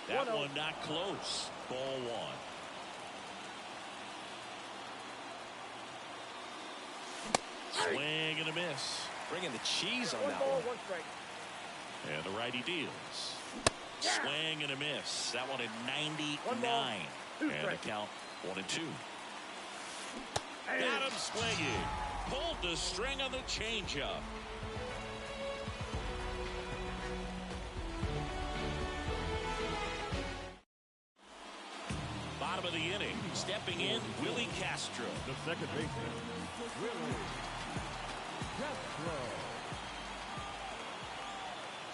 That one not close. Ball one. Swing and a miss. Bringing the cheese on that one. And the righty deals. Swing and a miss. That one at 99. And the count 1-2. Got him swinging. Pulled the string on the changeup. Bottom of the inning. Stepping in, Willie Castro. The second baseman, Willie Castro.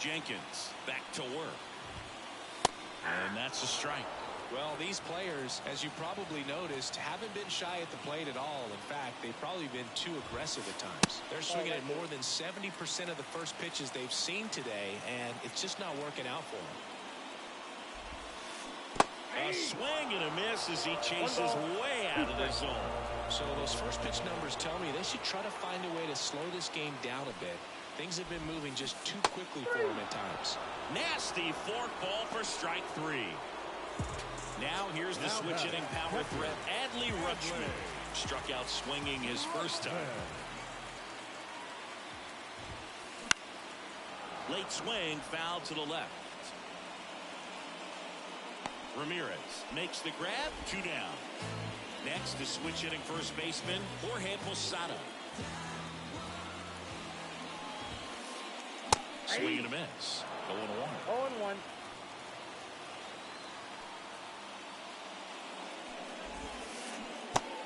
Jenkins back to work. And that's a strike. Well, these players, as you probably noticed, haven't been shy at the plate at all. In fact, they've probably been too aggressive at times. They're swinging at more than 70% of the first pitches they've seen today, and it's just not working out for them. A swing and a miss as he chases way out of the zone. So those first pitch numbers tell me they should try to find a way to slow this game down a bit. Things have been moving just too quickly for him at times. Nasty fork ball for strike three. Now here's the switch hitting power threat, Adley Rutschman. Struck out swinging his first time. Late swing, foul to the left. Ramirez makes the grab, 2 down. Next is switch hitting first baseman, Jorge Posada. Swing and a miss. 0-1. 0-1.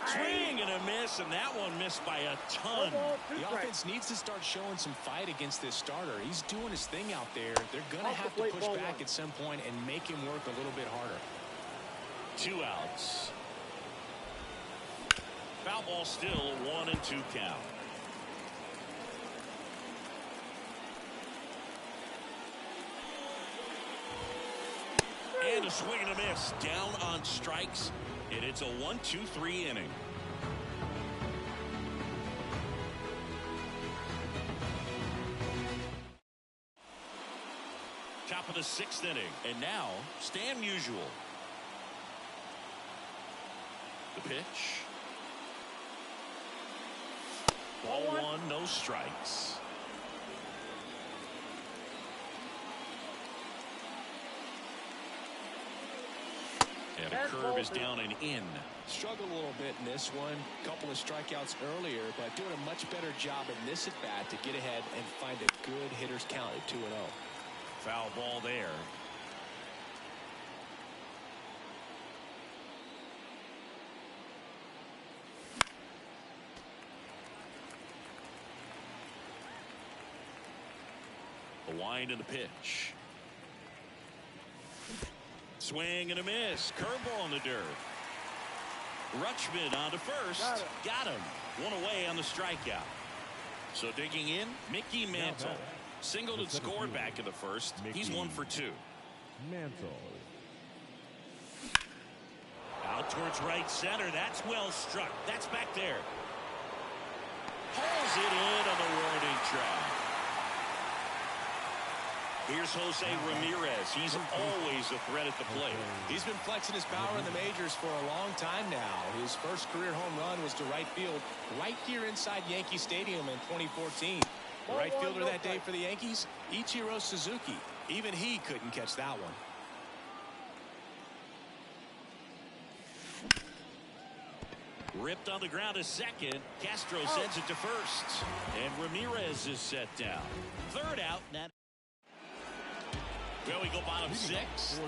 Swing and a miss, and that one missed by a ton. The offense needs to start showing some fight against this starter. He's doing his thing out there. They're going to have to push back at some point and make him work a little bit harder. 2 outs. Foul ball still, 1-2 count. And a swing and a miss. Down on strikes. And it's a 1-2-3 inning. Top of the 6th inning. And now, Stan Musial. The pitch. Ball one, no strikes. And a curve is down and in. Struggled a little bit in this one. Couple of strikeouts earlier, but doing a much better job in this at bat to get ahead and find a good hitter's count at 2-0. Foul ball there. The wind and the pitch. Swing and a miss. Curveball in the dirt. Rutschman on to first. Got him. One away on the strikeout. So digging in, Mickey Mantle. Singled and scored back in the first. He's 1 for 2. Mantle. Out towards right center. That's well struck. That's back there. Pulls it in on the warning track. Here's Jose Ramirez. He's always a threat at the plate. He's been flexing his power in the majors for a long time now. His first career home run was to right field right here inside Yankee Stadium in 2014. The right fielder that day for the Yankees, Ichiro Suzuki. Even he couldn't catch that one. Ripped on the ground to second. Castro sends it to first. And Ramirez is set down. Third out. Well, we go bottom 6.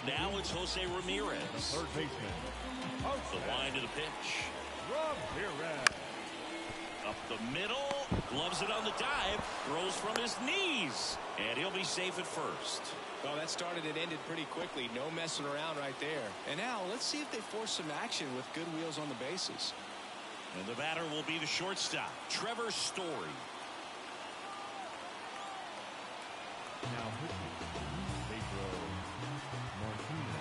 Now it's Jose Ramirez. Third baseman. The wind of the pitch. Ramirez. Up the middle, gloves it on the dive, throws from his knees, and he'll be safe at first. Well, that started and ended pretty quickly. No messing around right there. And now let's see if they force some action with good wheels on the bases. And the batter will be the shortstop, Trevor Story. Now pitching, Pedro Martinez.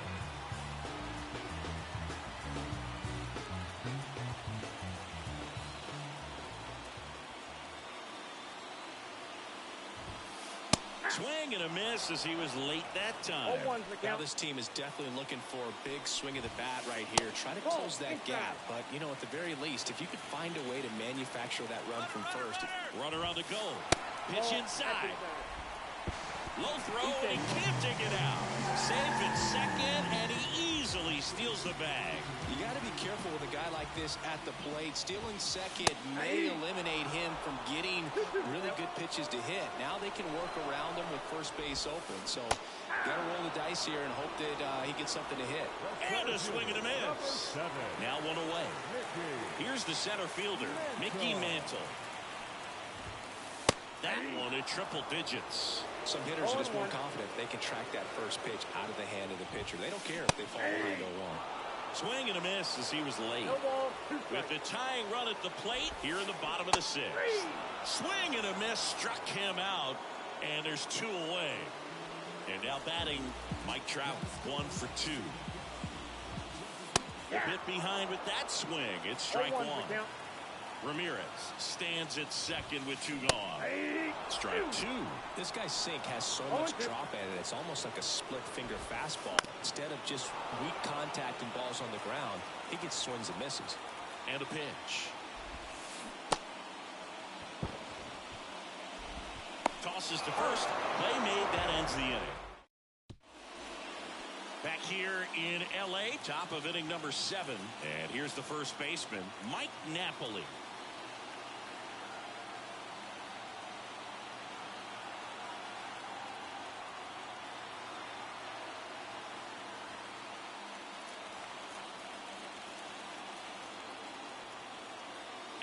Swing and a miss as he was late that time. Now this team is definitely looking for a big swing of the bat right here. Try to close that gap. But, you know, at the very least, if you could find a way to manufacture that run from first. Runner on the goal. Pitch inside. Low throw, and he can't dig it out. Safe at second, and he easily steals the bag. You got to be careful with a guy like this at the plate. Stealing second may eliminate him from getting really good pitches to hit. Now they can work around him with first base open. So got to roll the dice here and hope that he gets something to hit. And a swing and a miss. Now one away. Here's the center fielder, Mickey Mantle. That one at triple digits. Some hitters are just more confident they can track that first pitch out of the hand of the pitcher. They don't care if they fall behind 0-1. Swing and a miss as he was late. With the tying run at the plate here in the bottom of the sixth. Swing and a miss struck him out, and there's 2 away. And now batting Mike Trout, 1 for 2. A bit behind with that swing. It's strike 1. Ramirez stands at second with 2 gone. Strike 2. This guy's sink has so much drop in it. It's almost like a split finger fastball. Instead of just weak contact and balls on the ground, he gets swings and misses. And a pitch. Tosses to first. Play made. That ends the inning. Back here in L.A., top of inning number 7. And here's the first baseman, Mike Napoli.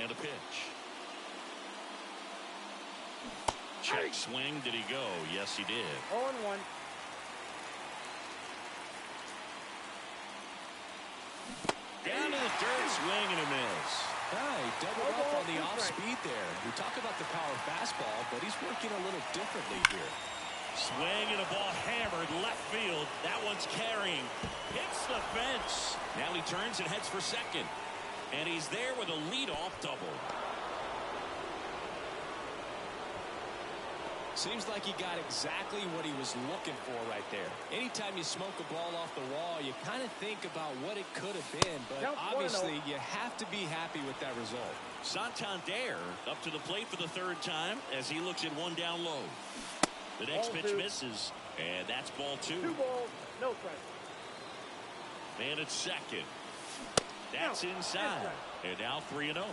And a pitch. Check swing. Did he go? Yes, he did. 0-1. Down to the dirt, swing and a miss. He doubled up on the off speed there. We talk about the power fastball, but he's working a little differently here. Swing and a ball hammered left field. That one's carrying. Hits the fence. Now he turns and heads for second. And he's there with a leadoff double. Seems like he got exactly what he was looking for right there. Anytime you smoke a ball off the wall, you kind of think about what it could have been, but obviously you have to be happy with that result. Santander up to the plate for the 3rd time as he looks at 1 down low. The next pitch misses, and that's ball 2. 2 balls, no strike. Man at second. That's inside. And now 3-0.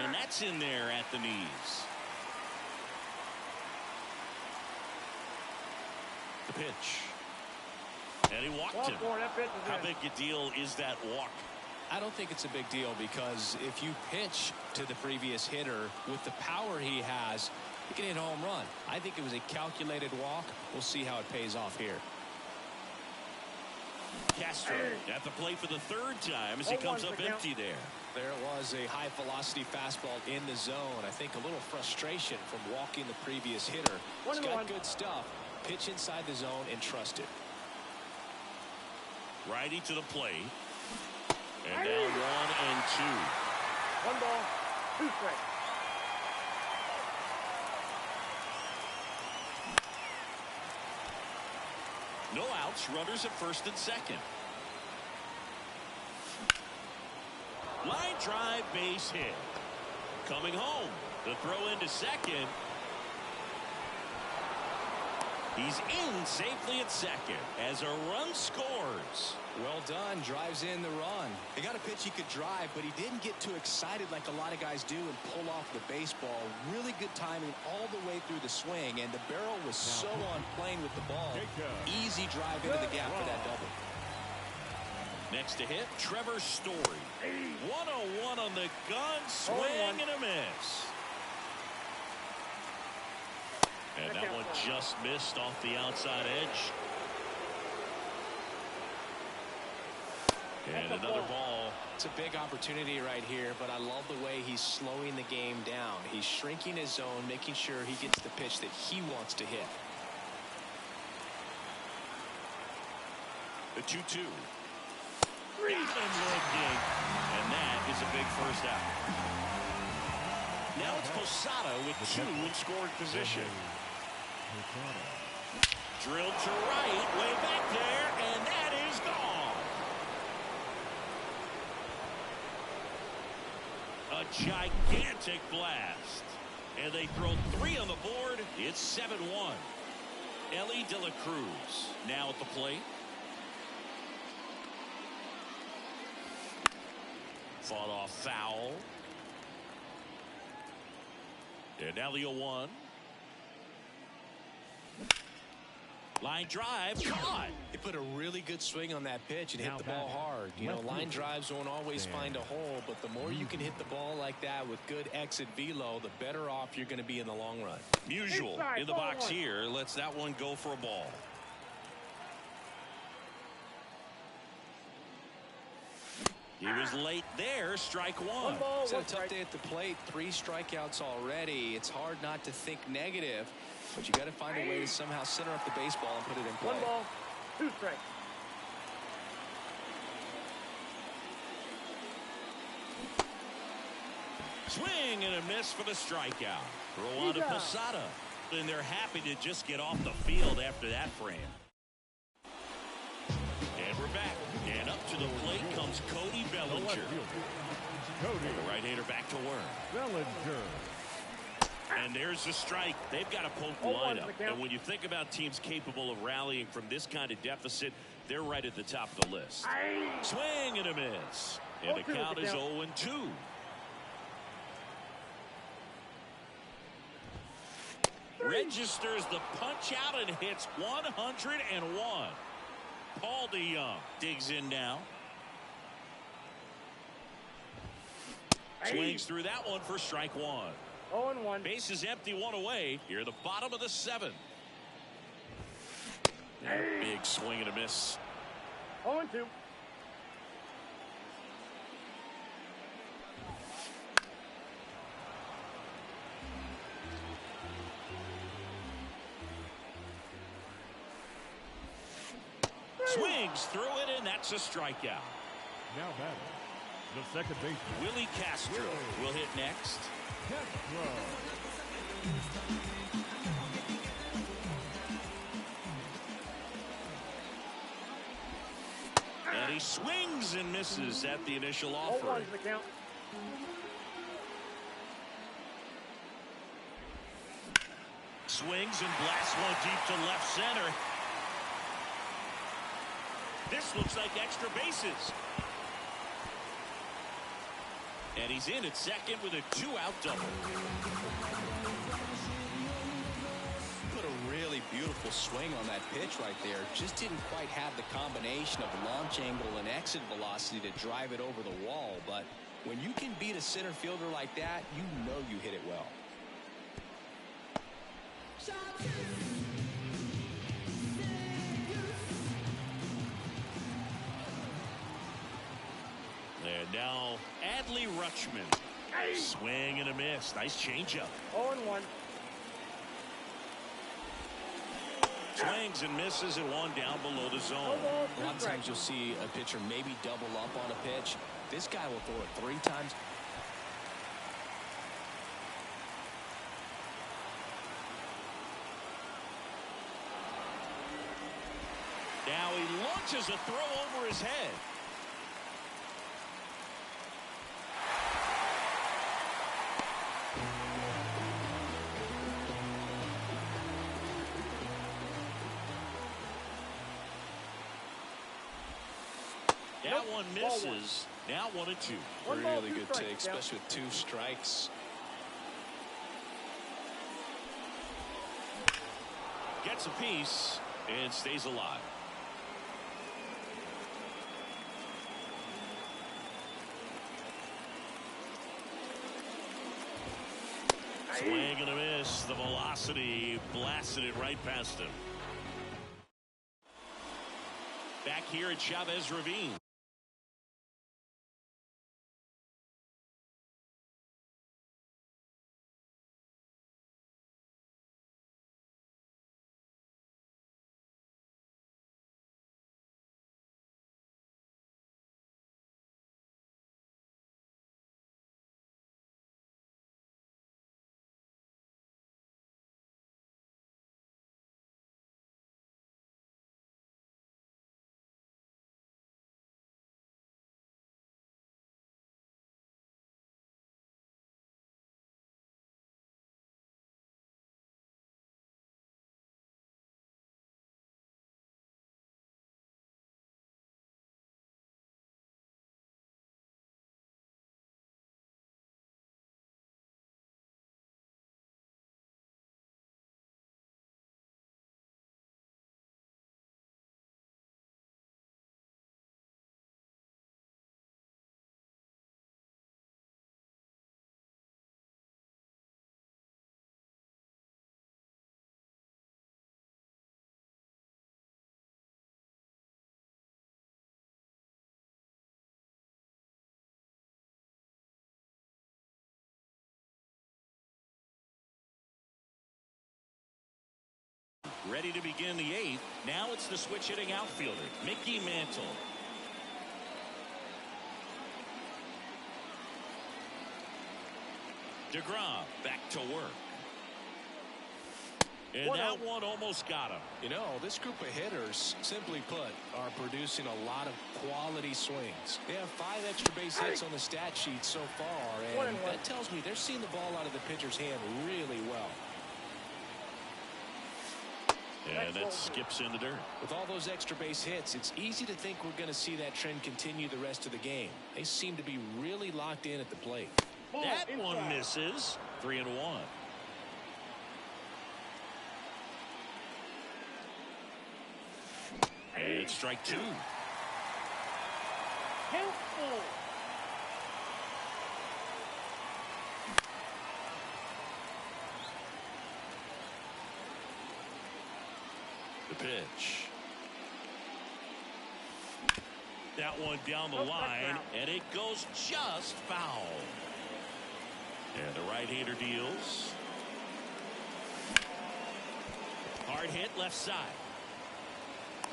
And that's in there at the knees. The pitch. And he walked him. How big a deal is that walk? I don't think it's a big deal because if you pitch to the previous hitter with the power he has, he can hit a home run. I think it was a calculated walk. We'll see how it pays off here. Castro at the plate for the 3rd time as he comes up empty there. There was a high velocity fastball in the zone. I think a little frustration from walking the previous hitter. He's got good stuff. Pitch inside the zone and trust it. Righty to the plate. And now 1 and 2. 1 ball, 2 strikes. No outs, runners at first and second. Line drive, base hit. Coming home. The throw into second. He's in safely at second as a run scores. Well done. Drives in the run. He got a pitch he could drive, but he didn't get too excited like a lot of guys do and pull off the baseball. Really good timing all the way through the swing, and the barrel was so on plane with the ball. Easy drive into the gap for that double. Next to hit, Trevor Story. 101 on the gun, swing and a miss. And that one just missed off the outside edge. And another ball. It's a big opportunity right here, but I love the way he's slowing the game down. He's shrinking his zone, making sure he gets the pitch that he wants to hit. The 2-2. Got him looking. And that is a big first out. Now it's Posada with 2 in scoring position. Drilled to right, way back there, and that is gone. A gigantic blast. And they throw 3 on the board. It's 7-1. Ellie De La Cruz now at the plate. Fought off foul. And now the 0-1. Line drive, caught. He put a really good swing on that pitch and hit the ball hard. You know, line drives won't always find a hole, but the more you can hit the ball like that with good exit velo, the better off you're going to be in the long run. Musial in the box here lets that one go for a ball. He was late there, strike one. It's a tough day at the plate. 3 strikeouts already. It's hard not to think negative, but you got to find a way to somehow center up the baseball and put it in play. 1 ball, 2 strikes. Swing and a miss for the strikeout. Throw on to Posada. And they're happy to just get off the field after that frame. And we're back. And up to the plate comes Cody Bellinger. The right-hander back to work. Bellinger. And there's the strike. They've got a potent lineup. And when you think about teams capable of rallying from this kind of deficit, they're right at the top of the list. Swing and a miss. And the count is 0-2. Registers the punch out and hits 101. Paul DeYoung digs in now. Swings through that one for strike 1. 0-1. Base is empty, 1 away. Here, the bottom of the 7th. Big swing and a miss. 0-2. Swings through it, and that's a strikeout. Now batting, the second baseman, Willie Castro will hit next. Castro. And he swings and misses at the initial offer. Swings and blasts one deep to left center. This looks like extra bases. And he's in at second with a 2-out double. Put a really beautiful swing on that pitch right there. Just didn't quite have the combination of launch angle and exit velocity to drive it over the wall. But when you can beat a center fielder like that, you know you hit it well. And now Adley Rutschman. Swing and a miss. Nice changeup. 0-1. Swings and misses and one down below the zone. A lot of times you'll see a pitcher maybe double up on a pitch. This guy will throw it 3 times. Now he launches a throw over his head. That one misses. Now 1-2. Really good take, especially with 2 strikes. Gets a piece and stays alive. Swing and a miss. The velocity blasted it right past him. Back here at Chavez Ravine. Ready to begin the 8th. Now it's the switch hitting outfielder, Mickey Mantle. DeGrom back to work. And that one almost got him. You know, this group of hitters, simply put, are producing a lot of quality swings. They have 5 extra base hits on the stat sheet so far, and that tells me they're seeing the ball out of the pitcher's hand really well. And that skips in the dirt. With all those extra base hits, it's easy to think we're going to see that trend continue the rest of the game. They seem to be really locked in at the plate. That one misses. 3-1. And strike 2. The pitch. That one down the line, and it goes just foul. And the right-hander deals. Hard hit left side.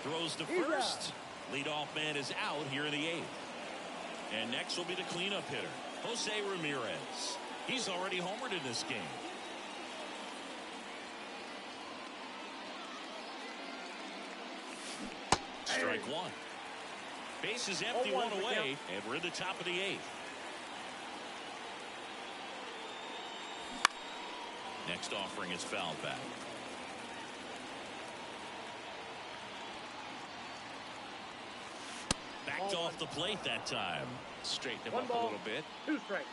Throws to first. Leadoff man is out here in the 8th. And next will be the cleanup hitter, Jose Ramirez. He's already homered in this game. Strike 1. Base is empty, 1 away, and we're in the top of the 8th. Next offering is fouled back. Backed off the plate that time. Straighten him up a little bit. 2 strikes.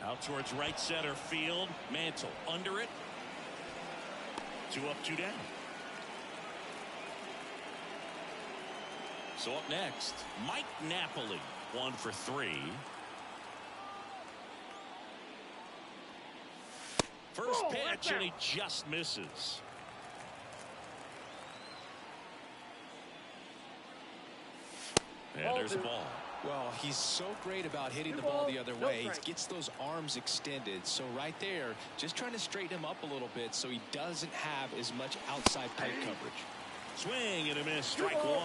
Out towards right center field. Mantle under it. 2 up, 2 down. So up next, Mike Napoli, 1 for 3. First pitch, and he just misses. And there's a ball. Well, he's so great about hitting the ball the other way. He gets those arms extended. So right there, just trying to straighten him up a little bit so he doesn't have as much outside plate coverage. Swing and a miss. Strike 1.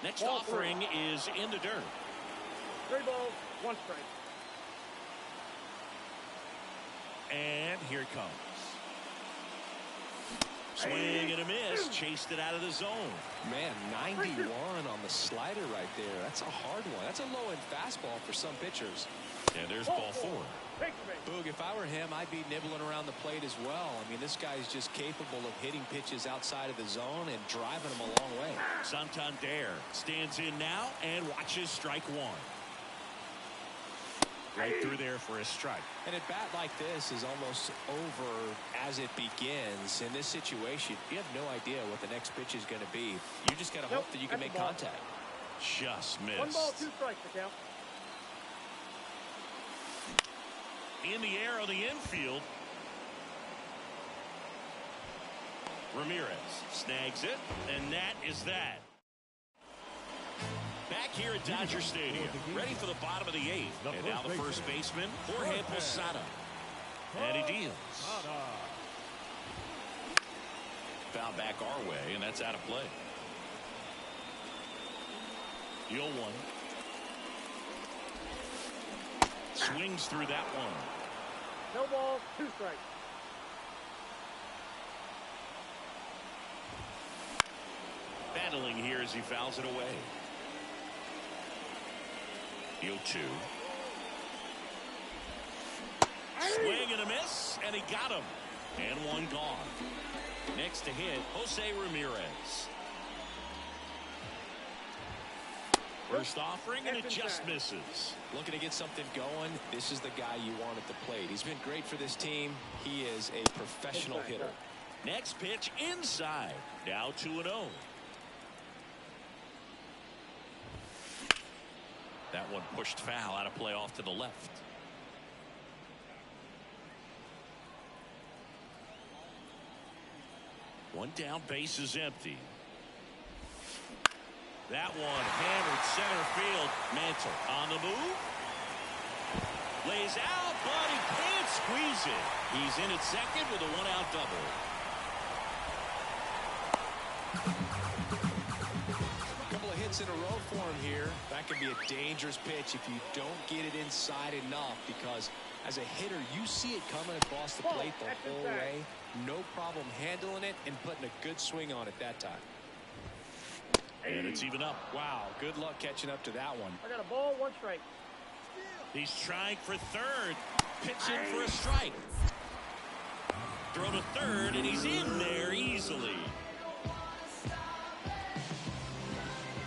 Next offering is in the dirt. 3 balls, 1 strike. And here it comes. Swing and a miss. Chased it out of the zone. Man, 91 on the slider right there. That's a hard one. That's a low-end fastball for some pitchers. And there's ball 4. Boog, if I were him, I'd be nibbling around the plate as well. I mean, this guy's just capable of hitting pitches outside of the zone and driving them a long way. Santander stands in now and watches strike 1. Right through there for a strike. And a bat like this is almost over as it begins. In this situation, you have no idea what the next pitch is going to be. You just got to hope that you can make contact. Just missed. 1 ball, 2 strikes, the count. In the air on the infield. Ramirez snags it, and that is that. Back here at Dodger Stadium, ready for the bottom of the 8th. And now the first baseman, Jorge Posada. And he deals. Foul back our way, and that's out of play. The 0-1. Swings through that one. No ball, 2 strikes. Battling here as he fouls it away. The 0-2. Swing and a miss, and he got him. And one gone. Next to hit, Jose Ramirez. First offering, and it just misses. Looking to get something going. This is the guy you want at the plate. He's been great for this team. He is a professional hitter. Next pitch inside. Now 2-0. That one pushed foul, out of play off to the left. One down, base is empty. That one hammered center field. Mantle on the move. Lays out, but he can't squeeze it. He's in at second with a 1-out double. A couple of hits in a row for him here. That could be a dangerous pitch if you don't get it inside enough, because as a hitter, you see it coming across the plate the whole way. No problem handling it and putting a good swing on it that time. And it's even up. Wow, good luck catching up to that one. I got a ball, 1 strike. He's trying for third. Pitching for a strike. Throw to third, and he's in there easily.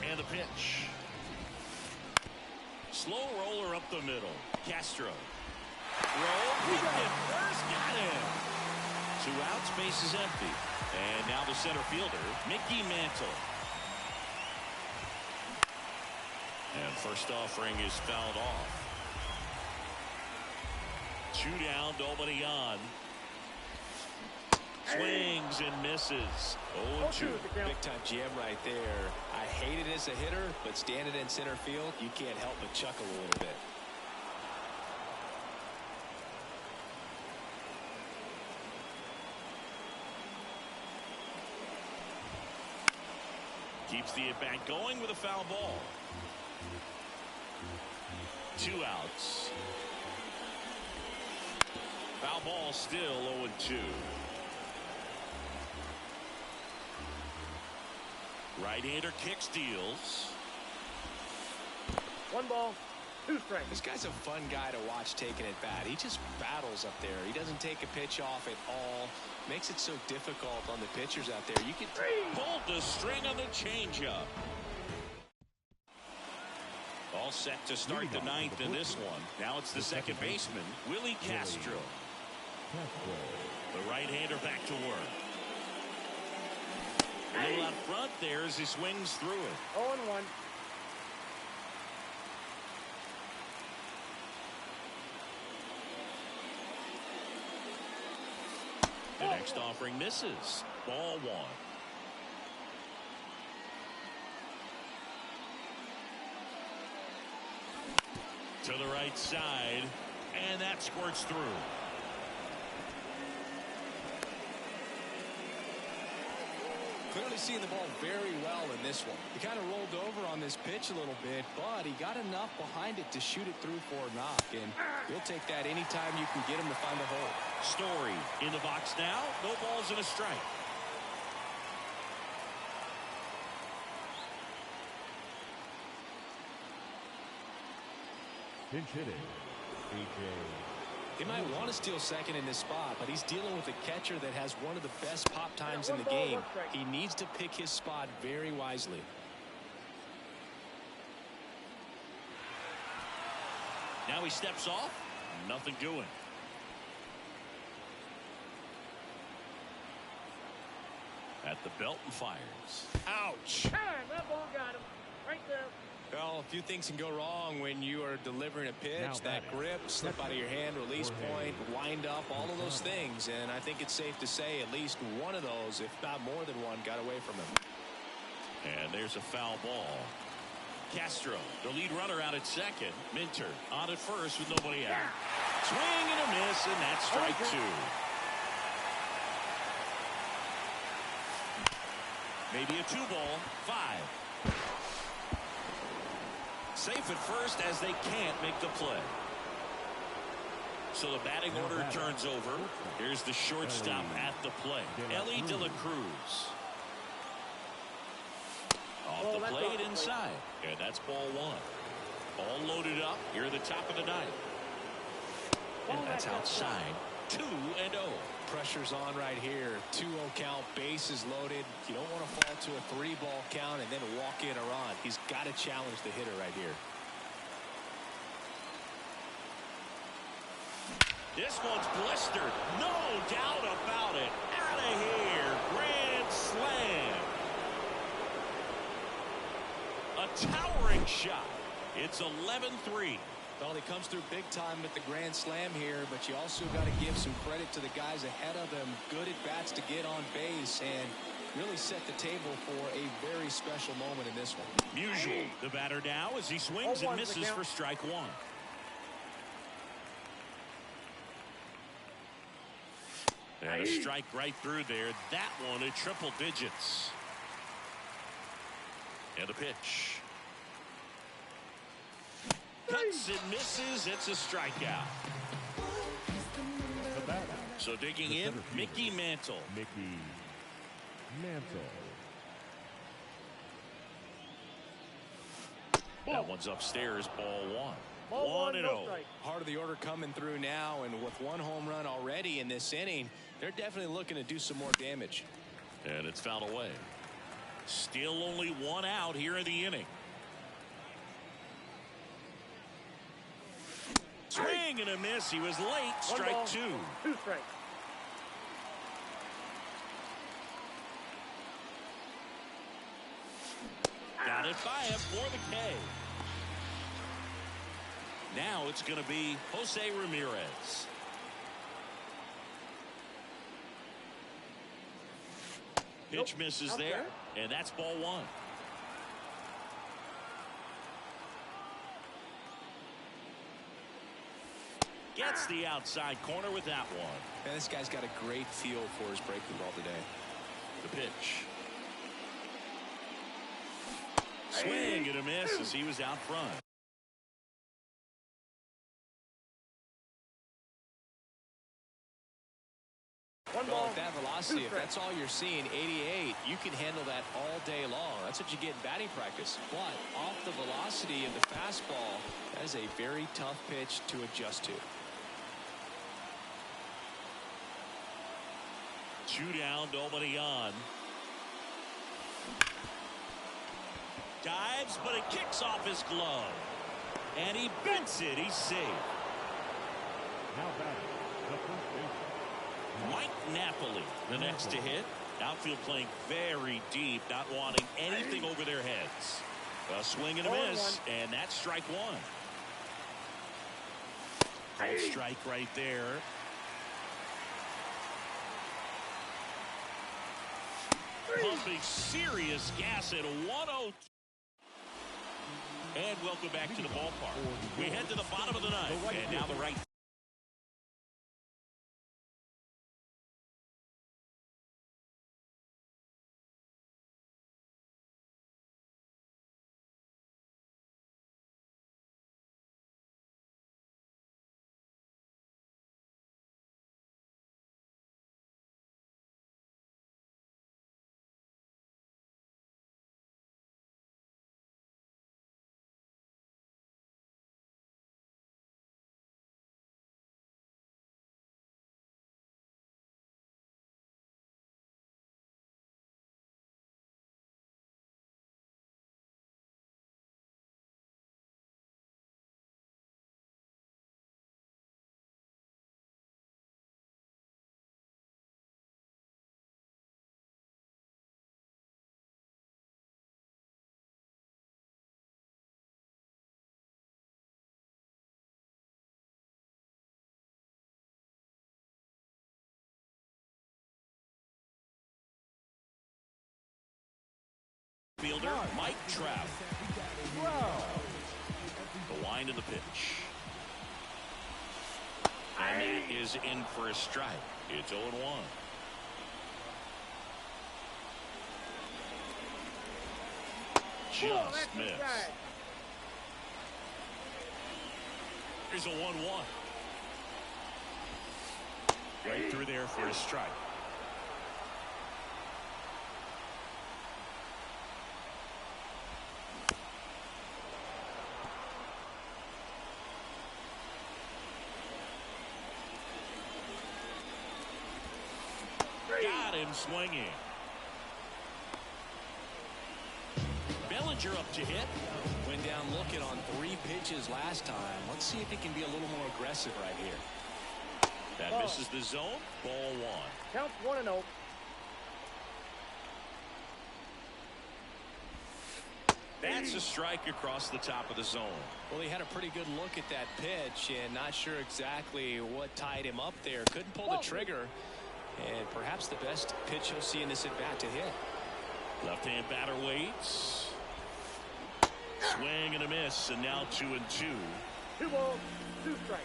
And the pitch. Slow roller up the middle. Castro. Roll. Hit it first. Got him. 2 outs. Base is empty. And now the center fielder, Mickey Mantle. And first offering is fouled off. 2 down, nobody on. Swings and misses. 0-2. Big time jam right there. I hate it as a hitter, but standing in center field, you can't help but chuckle a little bit. Keeps the at-bat going with a foul ball. 2 outs. Foul ball still 0-2. Right-hander kick steals. 1 ball, 2 strikes. This guy's a fun guy to watch taking at bat. He just battles up there. He doesn't take a pitch off at all. Makes it so difficult on the pitchers out there. You can pull the string on the changeup. All set to start the 9th in this one. Now it's the second baseman, Willie Castro. The right-hander back to work. A little out front there as he swings through it. 0-1. The next offering misses. Ball 1. To the right side, and that squirts through. Clearly seeing the ball very well in this one. He kind of rolled over on this pitch a little bit, but he got enough behind it to shoot it through for a knock, and he'll take that anytime you can get him to find a hole. Story in the box now. No balls and a strike. Pinch hitting, A.J. He might want to steal second in this spot, but he's dealing with a catcher that has one of the best pop times in the game. He needs to pick his spot very wisely. Now he steps off. Nothing doing. At the belt and fires. Ouch. That ball got him. Right there. Well, a few things can go wrong when you are delivering a pitch. Now that grip, slip out of your hand, release point, wind up, all of those things. And I think it's safe to say at least one of those, if not more than one, got away from him. And there's a foul ball. Castro, the lead runner, out at second. Minter on at first with nobody out. Swing and a miss, and that's strike two. Maybe a 2-ball, 5. Safe at first as they can't make the play. So the batting order turns over. Here's the shortstop at the plate, Ellie De La Cruz. Off the plate inside. And that's ball 1. All loaded up here at the top of the ninth. And that's outside. 2-0. Pressure's on right here. 2-0 count, bases loaded. You don't want to fall to a 3-ball count and then walk in a run. He's got to challenge the hitter right here. This one's blistered. No doubt about it. Out of here. Grand slam. A towering shot. It's 11-3. Well, he comes through big time with the grand slam here, but you also got to give some credit to the guys ahead of him. Good at bats to get on base and really set the table for a very special moment in this one. Musial, the batter now, as he swings and misses for strike 1. And a strike right through there. That one at triple digits. And a pitch. Cuts and misses. It's a strikeout. So digging in, Mickey Mantle. Mickey Mantle. That one's upstairs, ball 1. Ball 1-0. Heart of the order coming through now, and with one home run already in this inning, they're definitely looking to do some more damage. And it's fouled away. Still only 1 out here in the inning. Swing and a miss. He was late. Strike 2. 2 strikes. Got it by him for the K. Now it's going to be Jose Ramirez. Pitch misses there, and that's ball 1. Gets the outside corner with that one. Man, this guy's got a great feel for his breaking ball today. The pitch. Swing and a miss as he was out front. Well, at that velocity, if that's all you're seeing, 88, you can handle that all day long. That's what you get in batting practice. But off the velocity of the fastball, that is a very tough pitch to adjust to. 2 down, nobody on. Dives, but it kicks off his glove. And he bends it. He's safe. Now batting, the first baseman, Mike Napoli, the next to hit. Outfield playing very deep, not wanting anything over their heads. A swing and a miss, and that's strike 1. Called strike right there. Pumping serious gas at 102. And welcome back to the ballpark. We head to the bottom of the ninth, and now the right fielder, Mike Trout. The wind of the pitch. And it is in for a strike. It's 0-1. Just missed. Here's a 1-1. Right through there for a strike. Got him swinging. Bellinger up to hit. Went down looking on 3 pitches last time. Let's see if he can be a little more aggressive right here. That misses the zone. Ball 1. Count 1-0. That's a strike across the top of the zone. Well, he had a pretty good look at that pitch and not sure exactly what tied him up there. Couldn't pull the trigger. And perhaps the best pitch he'll see in this at-bat to hit. Left-hand batter waits. Swing and a miss, and now 2-2. 2 balls, 2 strikes.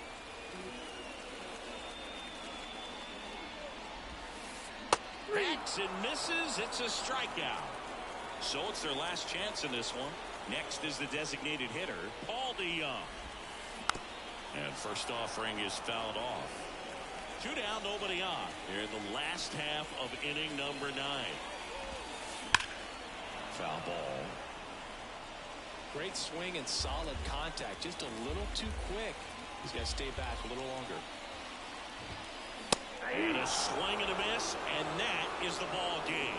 Backs and misses. It's a strikeout. So it's their last chance in this one. Next is the designated hitter, Paul DeYoung. And first offering is fouled off. 2 down, nobody on. Here in the last half of inning number 9. Foul ball. Great swing and solid contact. Just a little too quick. He's got to stay back a little longer. And a swing and a miss, and that is the ball game.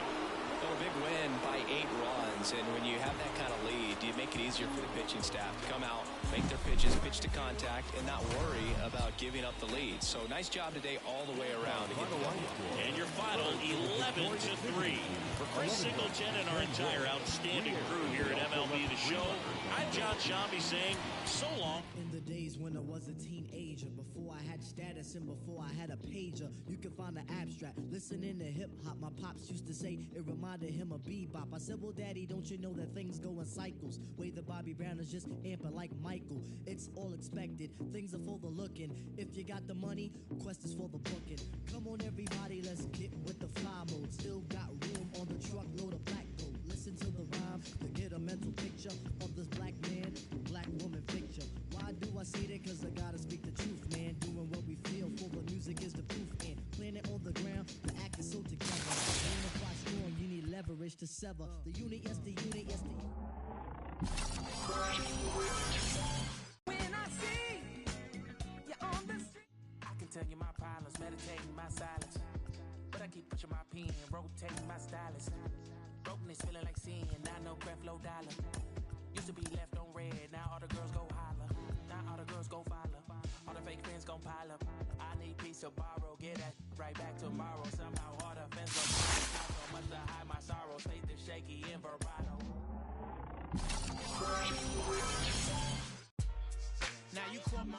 Well, a big win by 8 runs, and when you have that kind of lead, you make it easier for the pitching staff to come out, make their pitches, pitch to contact, and not worry about giving up the lead. So nice job today all the way around to get the win. And your final 11-3. For Chris Singleton and our entire outstanding crew here at MLB The Show, I'm John Shambi saying so long. In the days when I was a teenager, before I had status and before I had a pager, you could find the abstract. Listening to hip hop, my pops used to say it reminded him of bebop. I said, well, Daddy, don't you know that things go in cycles? Way the Bobby Brown is just amping like Michael. It's all expected. Things are for the looking. If you got the money, quest is for the booking. Come on, everybody, let's get with the fly mode. Still got room on the truckload of black gold. Listen to the rhyme to get a mental picture of this black man, black woman picture. Why do I say that? Cause I gotta speak the truth, man. Doing what we feel for the music is the proof. And playing it on the ground, the act is so together. Unify strong, you need leverage to sever. The unit, yes, the unit, yes, the unit. When I see you on the street, I can tell you my problems, meditating my silence. But I keep pushing my pen, rotating my stylus. Brokenness feeling like sin, not no breath, low dollar. Used to be left on red, now all the girls go holler. Now all the girls go follow. All the fake fans gon' pile up. I need peace to borrow, get that right back tomorrow. Somehow all the fans go not so much to hide my sorrow. Faith is shaky and vibrato. Now you caught my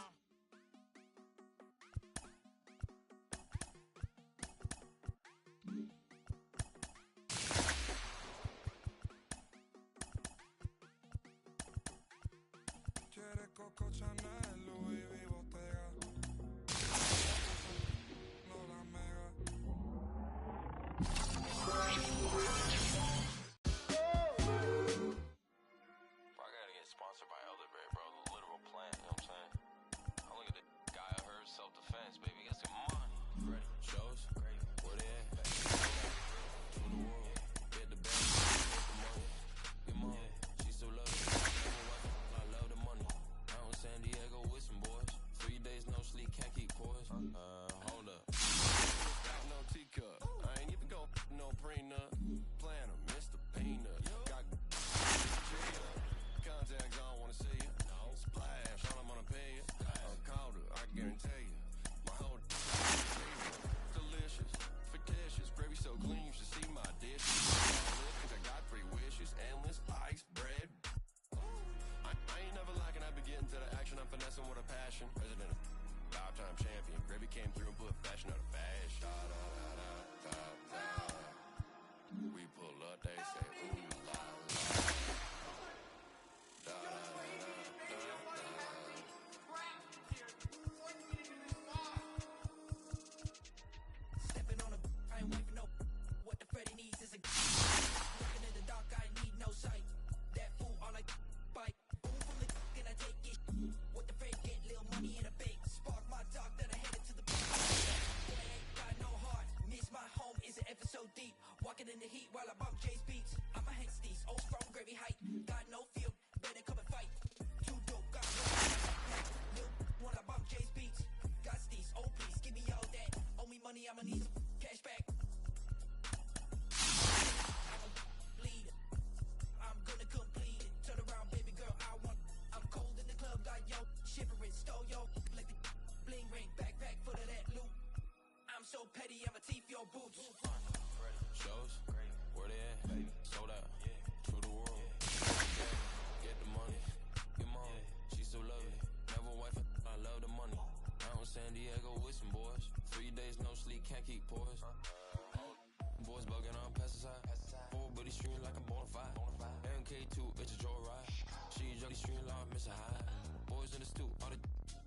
Quiere Coco Chanel, Louis V, Bottega. No la mega. I gotta get sponsored by Elderberry, bro. The literal plant, you know what I'm saying? I look at the guy I heard self-defense, baby. Got some money. Ready? Shows? Great. Where they at? Back to the world. Get the bag. Get the money. Your mom. She still love it. I love the money. Out in San Diego with some boys. 3 days no sleep, can't keep poised. Hold up. No teacup. I ain't even gon' no prenup. Planner, Mr. Peanut. Got contacts, I don't wanna see you. Splash, all I'm gonna pay you. Call her, I guarantee you. My whole delicious, fictitious, gravy so clean you should see my dishes. Cause I got 3 wishes, endless ice bread. I ain't never lacking, I be getting to the action. I'm finessing with a passion. President of 5-time champion. Gravy came through and put fashion out of fashion. We pull up, they say, ooh la la. no boots. Shows, where they at? Sold out, true to the world. Get the money, your mom, she so lovely. Never wife, I love the money. Out in San Diego with some boys. 3 days no sleep, can't keep poised. Boys bugging on pesticide. 4 buddy stream like I'm bonafide. MK2, it's a joyride. She juggy stream like miss a high. Boys in the stew, all the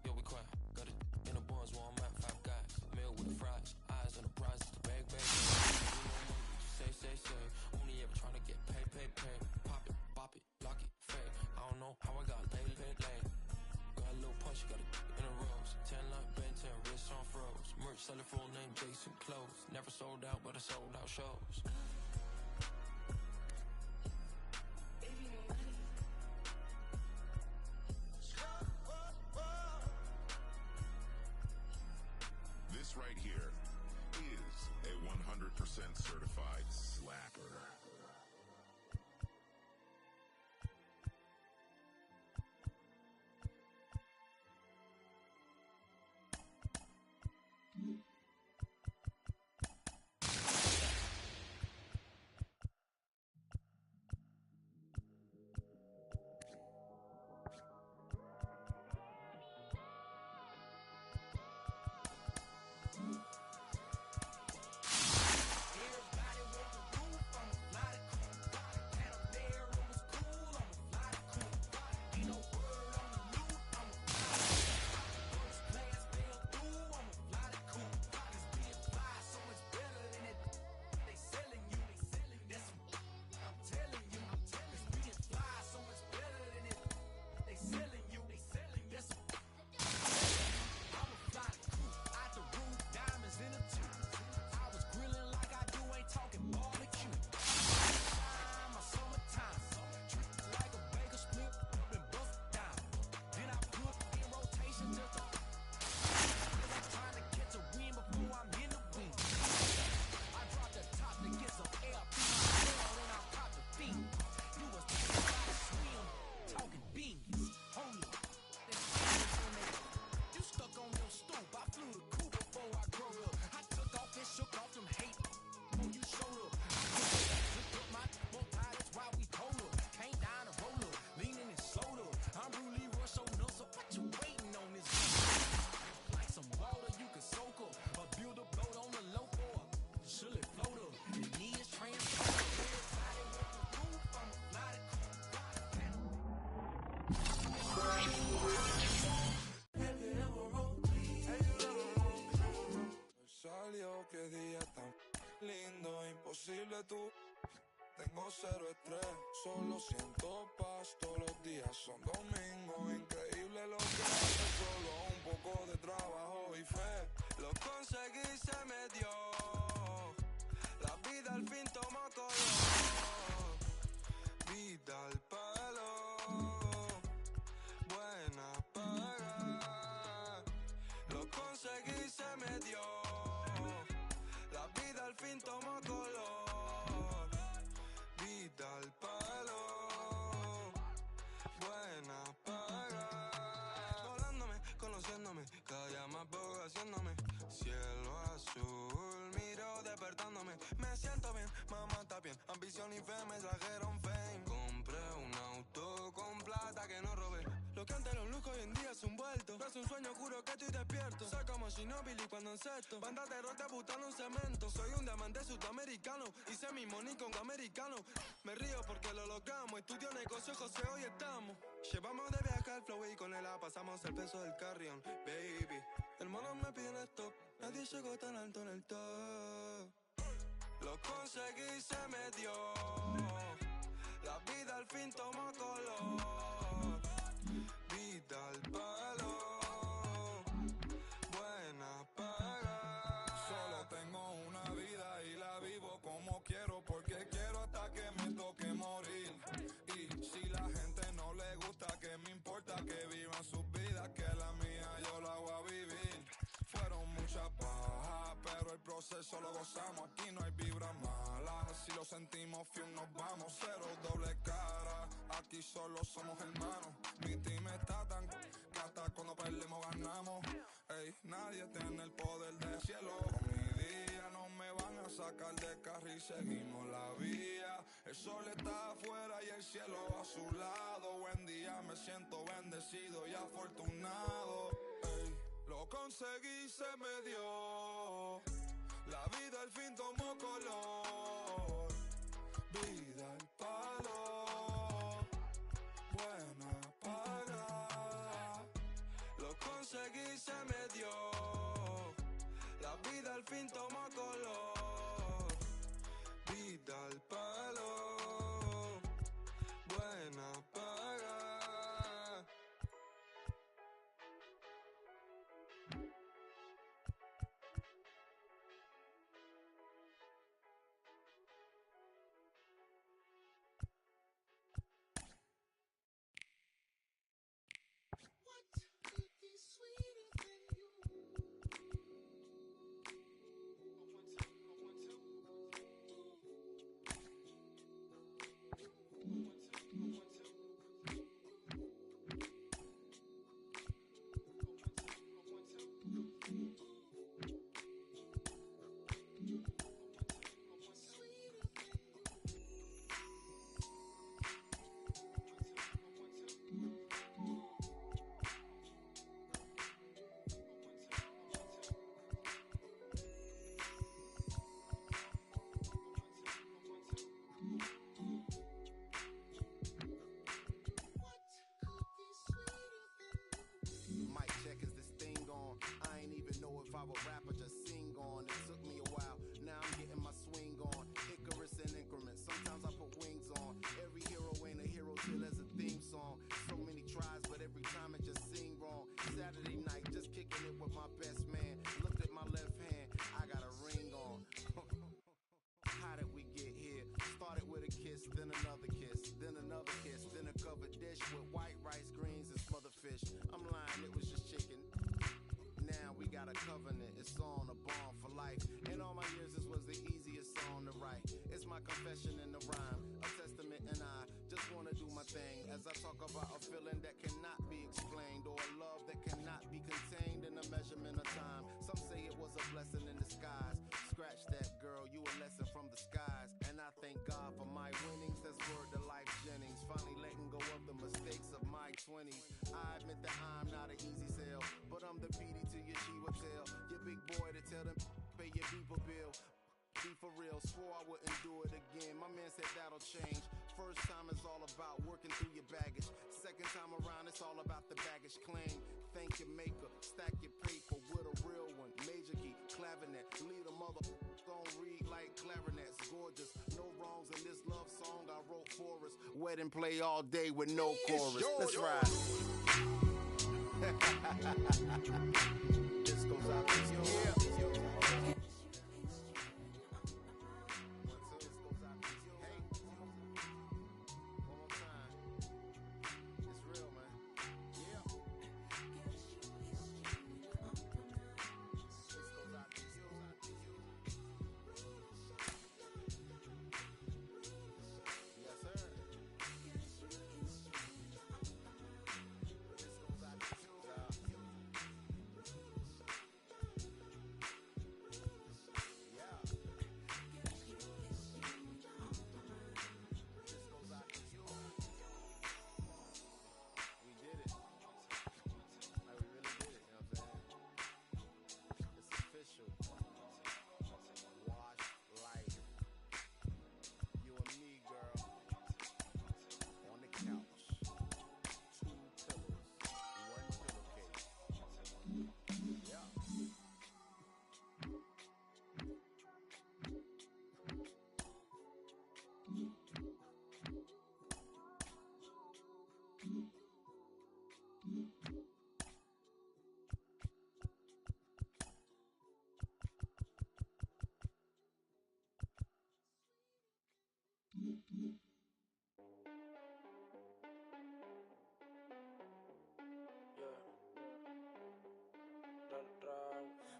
yo, we quiet. Got it in the buns where I'm at, 5 guys. Meal with the fries, eyes on the prize, the bag. You know what you say. Only ever trying to get paid. Pop it, bop it, lock it, fade. I don't know how I got laid. Got a little punch, got it in a rose. 10 like Ben 10, wrist on froze. Merch seller full name Jason Clothes. Never sold out, but I sold out shows. This right here is a 100% certified slapper. Salió, qué día tan lindo, imposible tú. Tengo cero estrés, solo siento paz. Todos los días son domingos, increíble lo que hace. Solo un poco de trabajo y fe. Lo conseguí, se me dio. La vida al fin tomó color. Vida al palo, buena paga. Lo conseguí, se me dio. La vida al fin tomó color. Vida al palo, buena paga. Volándome, conociéndome, cada día más poco haciéndome. Cielo azul, miro despertándome. Me siento bien, mamá está bien. Ambición y fe me trajeron fame. Compré un auto con plata que no robé. Lo que antes era un lujo hoy en día es un vuelto. Es un sueño, juro que estoy despierto. Soy como Ginóbili cuando encesto. Banda de rock debutando un cemento. Soy un diamante sudamericano. Hice mi money con americano. Me río porque lo logramos. Estudio negocio, José, hoy estamos. Llevamos de viaje al flow y con él pasamos el peso del carrión. Baby, el mono me pide stop. Nadie llegó tan alto en el top. Lo conseguí, se me dio. La vida al fin tomó color. Vida al palo, buena paga. Solo tengo una vida y la vivo como quiero, porque quiero hasta que me toque morir. Y si la gente no le gusta, que me importa que vivan sus vidas, que la mía yo la voy a vivir. Fueron muchas bajas, pero el proceso lo gozamos. Aquí no hay vibra mala. Si lo sentimos, fiel nos vamos. Cero doble cara, aquí solo somos hermanos. Mi team está tan que hasta cuando perdemos ganamos. Ey, nadie tiene el poder del cielo. Con mi día no me van sacar de carril, seguimos la vía. El sol está afuera y el cielo a su lado. Buen día, me siento bendecido y afortunado. Ey, lo conseguí, se me dio. La vida al fin tomó color. Vida al palo, buena paga. Lo conseguí, se me dio. La vida al fin tomó color. Vida al palo, buena paga. Mic check, is this thing on? I ain't even know if I would rap or just sing on. It took me a while, now I'm getting my swing on. Icarus in increments, sometimes I put wings on. Every hero ain't a hero till there's a theme song. So many tries, but every time it just seemed wrong. Saturday night, just kicking it with my best man. Looked at my left hand, I got a ring on. How did we get here? Started with a kiss, then another kiss, then another kiss, then a covered dish with white rice, greens, and smothered fish. I'm lying, it was just chicken. Now we got a covenant, it's on a bond for life. In all my years, this was the easiest song to write. It's my confession in the rhyme, a testament, and I just wanna do my thing as I talk about a feeling that cannot be explained, or a love that cannot be contained in a measurement of time. Some say it was a blessing in disguise. Scratch that, girl, you a lesson from the skies. And I thank God for my winnings, that's word to Life Jennings. Finally letting go of the mistakes of my 20s. I admit that I'm not an easy sell, but I'm the PD to your Shiva tail. Your big boy to tell them pay your people bill. Be for real, swore I wouldn't do it again. My man said that'll change. First time is all about working through your baggage. Second time around, it's all about the baggage claim. Thank your maker, stack your paper with a real one. Major key, clavinet, lead a mother don't read like clarinets. Gorgeous, no wrongs in this love song I wrote for us. Wedding play all day with no chorus. Let's ride. This goes out to you.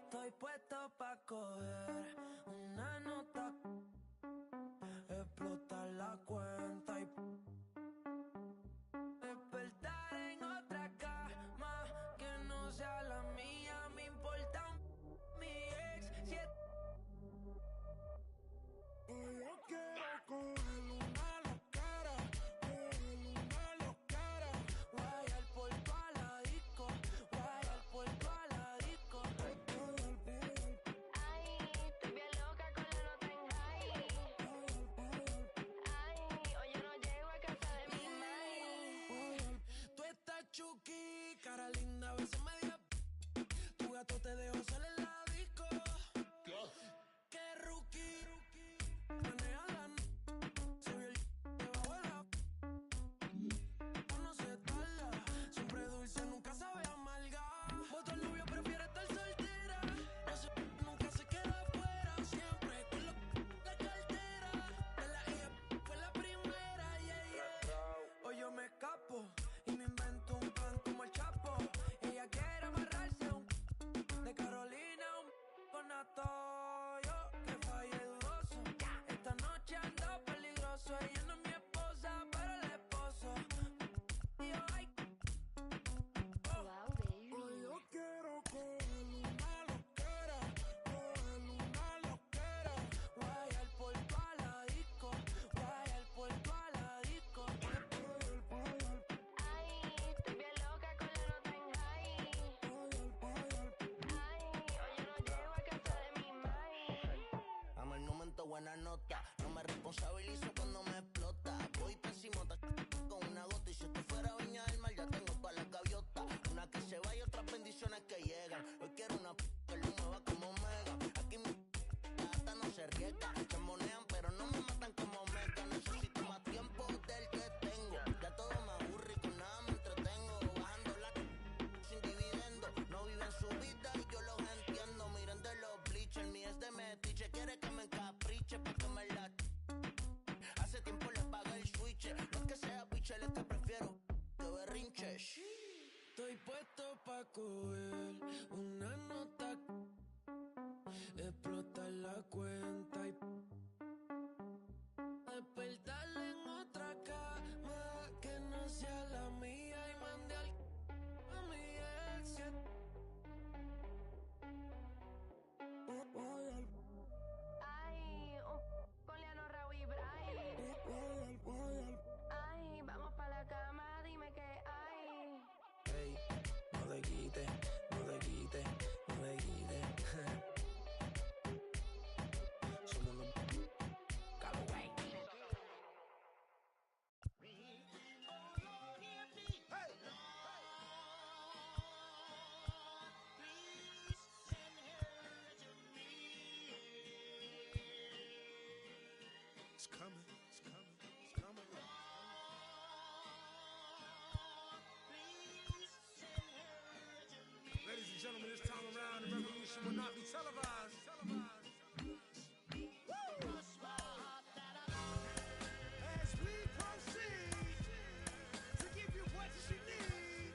Estoy puesto pa' coger una nota, explotar la cuenta y despertar en otra cama que no sea la mía. Me importa mi ex, si esposo. Ella no es mi esposa, pero el esposo. Y yo, ay. Hoy yo quiero coger una loquera, coger una loquera. Guayar por toda la disco, guayar por toda la disco. Ay, estoy bien loca con la nota en high. Ay, hoy yo no llego a casa de mi mai. Amo el momento, buena nota. No me responsabilizo cuando me explota. Voy pesimota con una gota. Y si esto fuera Viña del Mar, ya tengo todas las gaviotas. Una que se va y otras bendiciones que llegan. Hoy quiero una que lo mueva como Mega. Aquí mi gata no se riega. Se monean, pero no me matan como Mega. Necesito más tiempo del que tengo. Ya todo me aburre y con nada me entretengo. Bajando la sin dividendo. No viven su vida y yo los entiendo. Miren de los bleachers, mi es de metiche. Quiere que me encapriche pa' que me la... Hace tiempo le pagué el switch. No es que sea pichel, es que prefiero que berrinche. Estoy puesto pa' coger una nota, explotar la cuenta y despertarle en otra cama que no sea la mía y mandé a mi ex. Ay, con Leano, Raúl y Bray. Ay, vamos pa' la cama, dime qué hay. Ey, no te quites, no te quites, no te quites. Somos los Callaway. It's coming, it's coming, it's coming. Ladies and gentlemen, this time around, the revolution will not be televised. As we proceed to give you what you need.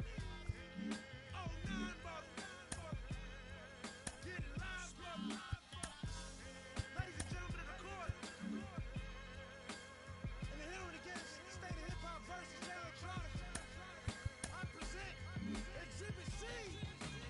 Oh, nine bucks. Get it live, brother. Ladies and gentlemen of the court. And the hearing against State of Hip Hop versus Electronic. I present Exhibit C.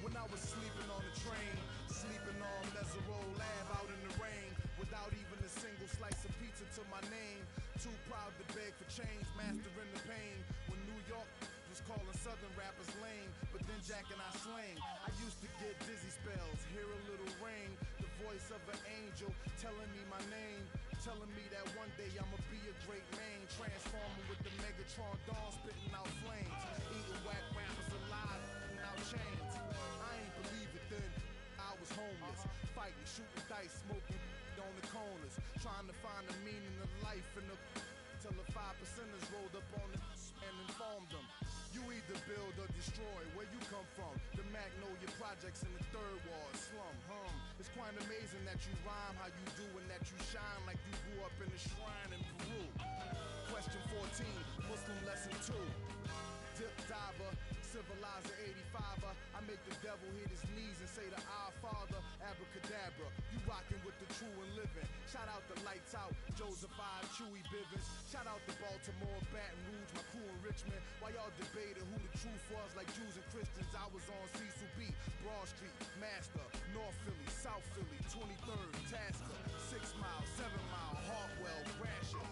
When I was sleeping on the train, sleeping on Mesereau Lab out in the rain, without even a single slice of pizza to my name. Too proud to beg for change, mastering the pain. When New York was calling Southern rappers lame, but then Jack and I slang. I used to get dizzy spells, hear a little ring, the voice of an angel telling me my name, telling me that one day I'ma be a great man, transforming with the Megatron dawn, spitting out flames, eating whack rappers alive, out chains. I ain't believe it then. I was homeless, fighting, shooting dice, smoking on the corners, trying to find the meaning of life in the till the 5%ers rolled up on the and informed them. You either build or destroy. Where you come from? The Magnolia Projects in the third ward slum. It's quite amazing that you rhyme how you do and that you shine like you grew up in a shrine in Peru. Question 14, Muslim lesson 2. Dip diver, civilizer 85er. I make the devil hit his knees and say to our Father, abracadabra. You rockin' with the true and living. Shout out the Lights Out, Joseph I, Chewy Bivens. Shout out to Baltimore, Baton Rouge, my crew in Richmond. While y'all debated who the truth was, like Jews and Christians, I was on Cecil B, Broad Street, Master, North Philly, South Philly, 23rd, Tasker, 6 Mile, 7 Mile, Hartwell, Gratiot.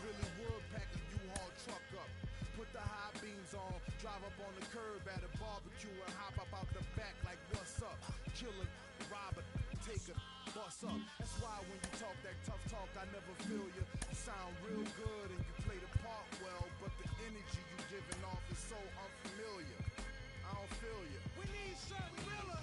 Really would pack a U-Haul truck up. Put the high beams on, drive up on the curb at a barbecue and hop up out the back like what's up? Killer, rob a, take a, bust up. That's why when you talk that tough talk, I never feel you. You sound real good and you play the part well, but the energy you giving off is so unfamiliar. I don't feel you. We need something realer.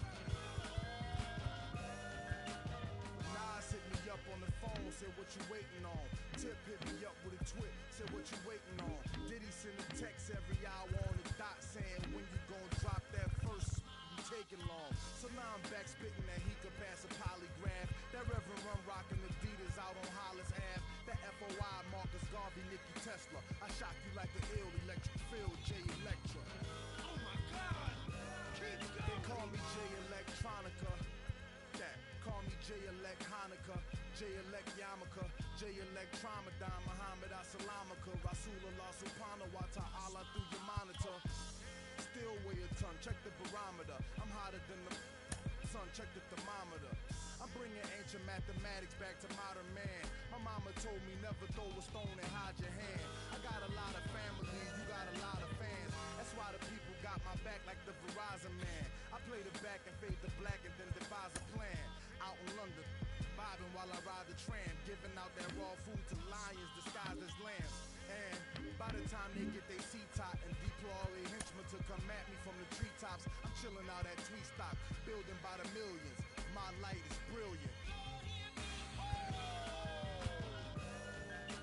Nas hit me up on the phone, said what you waiting on. Tip hit me up with a twit, said what you waiting on. Diddy send a text every hour on the dot saying when you gon' drop that first, you taking long. So now I'm back spitting that he could pass a polygraph. That Reverend Run rockin' Adidas out on Hollis Ave. That FOI Marcus Garvey, Nicky Tesla. I shock you like an ill electric field, J Electra. Oh my God! Keep going! They call me J Electronica. That. Call me J-Elect Hanukkah, J-Elect Yarmulke, J-Elect Tramadon, Muhammad Assalamaka, Rasulullah Subhanahu wa Ta'ala through your monitor. Still weigh a ton, check the barometer. I'm hotter than the sun, check the thermometer. I'm bringing ancient mathematics back to modern man. My mama told me never throw a stone and hide your hand. I got a lot of family, you got a lot of fans. That's why the people got my back like the Verizon man. I play the back and fade the black and then devise a plan. Out in London, vibing while I ride the tram, giving out that raw food to lions disguised as lambs. And by the time they get their seat top and deploy all their henchmen to come at me from the treetops, I'm chilling out at Tweet Stock, building by the millions. My light is brilliant.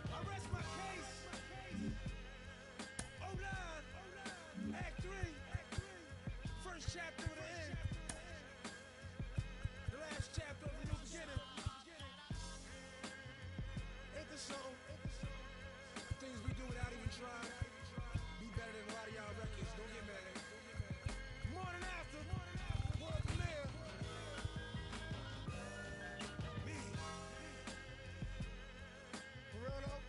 I rest my case. 09, Act 3, first chapter of the end. The last chapter of the new beginning. Ain't this something? Things we do without even trying. Be better than a lot of y'all records. Don't get mad. Morning after, world premiere. Me. For real though?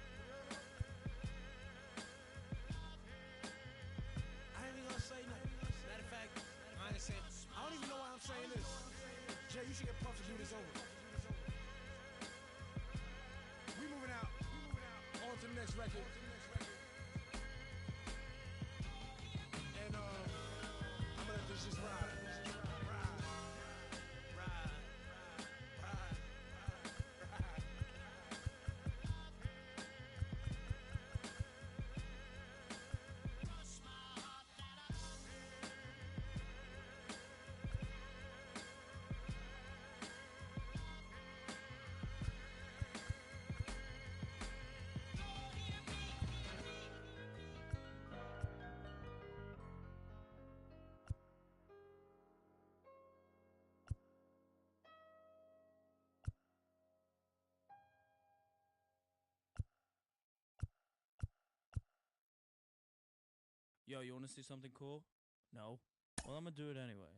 I ain't even gonna say nothing. Matter of fact, I ain't saying. I don't even know why I'm saying this. Jay, you should get Puff to do this over. We moving out. On to the next record. And I'm gonna let this just ride. Yo, you want to see something cool? No? Well, I'm gonna do it anyway.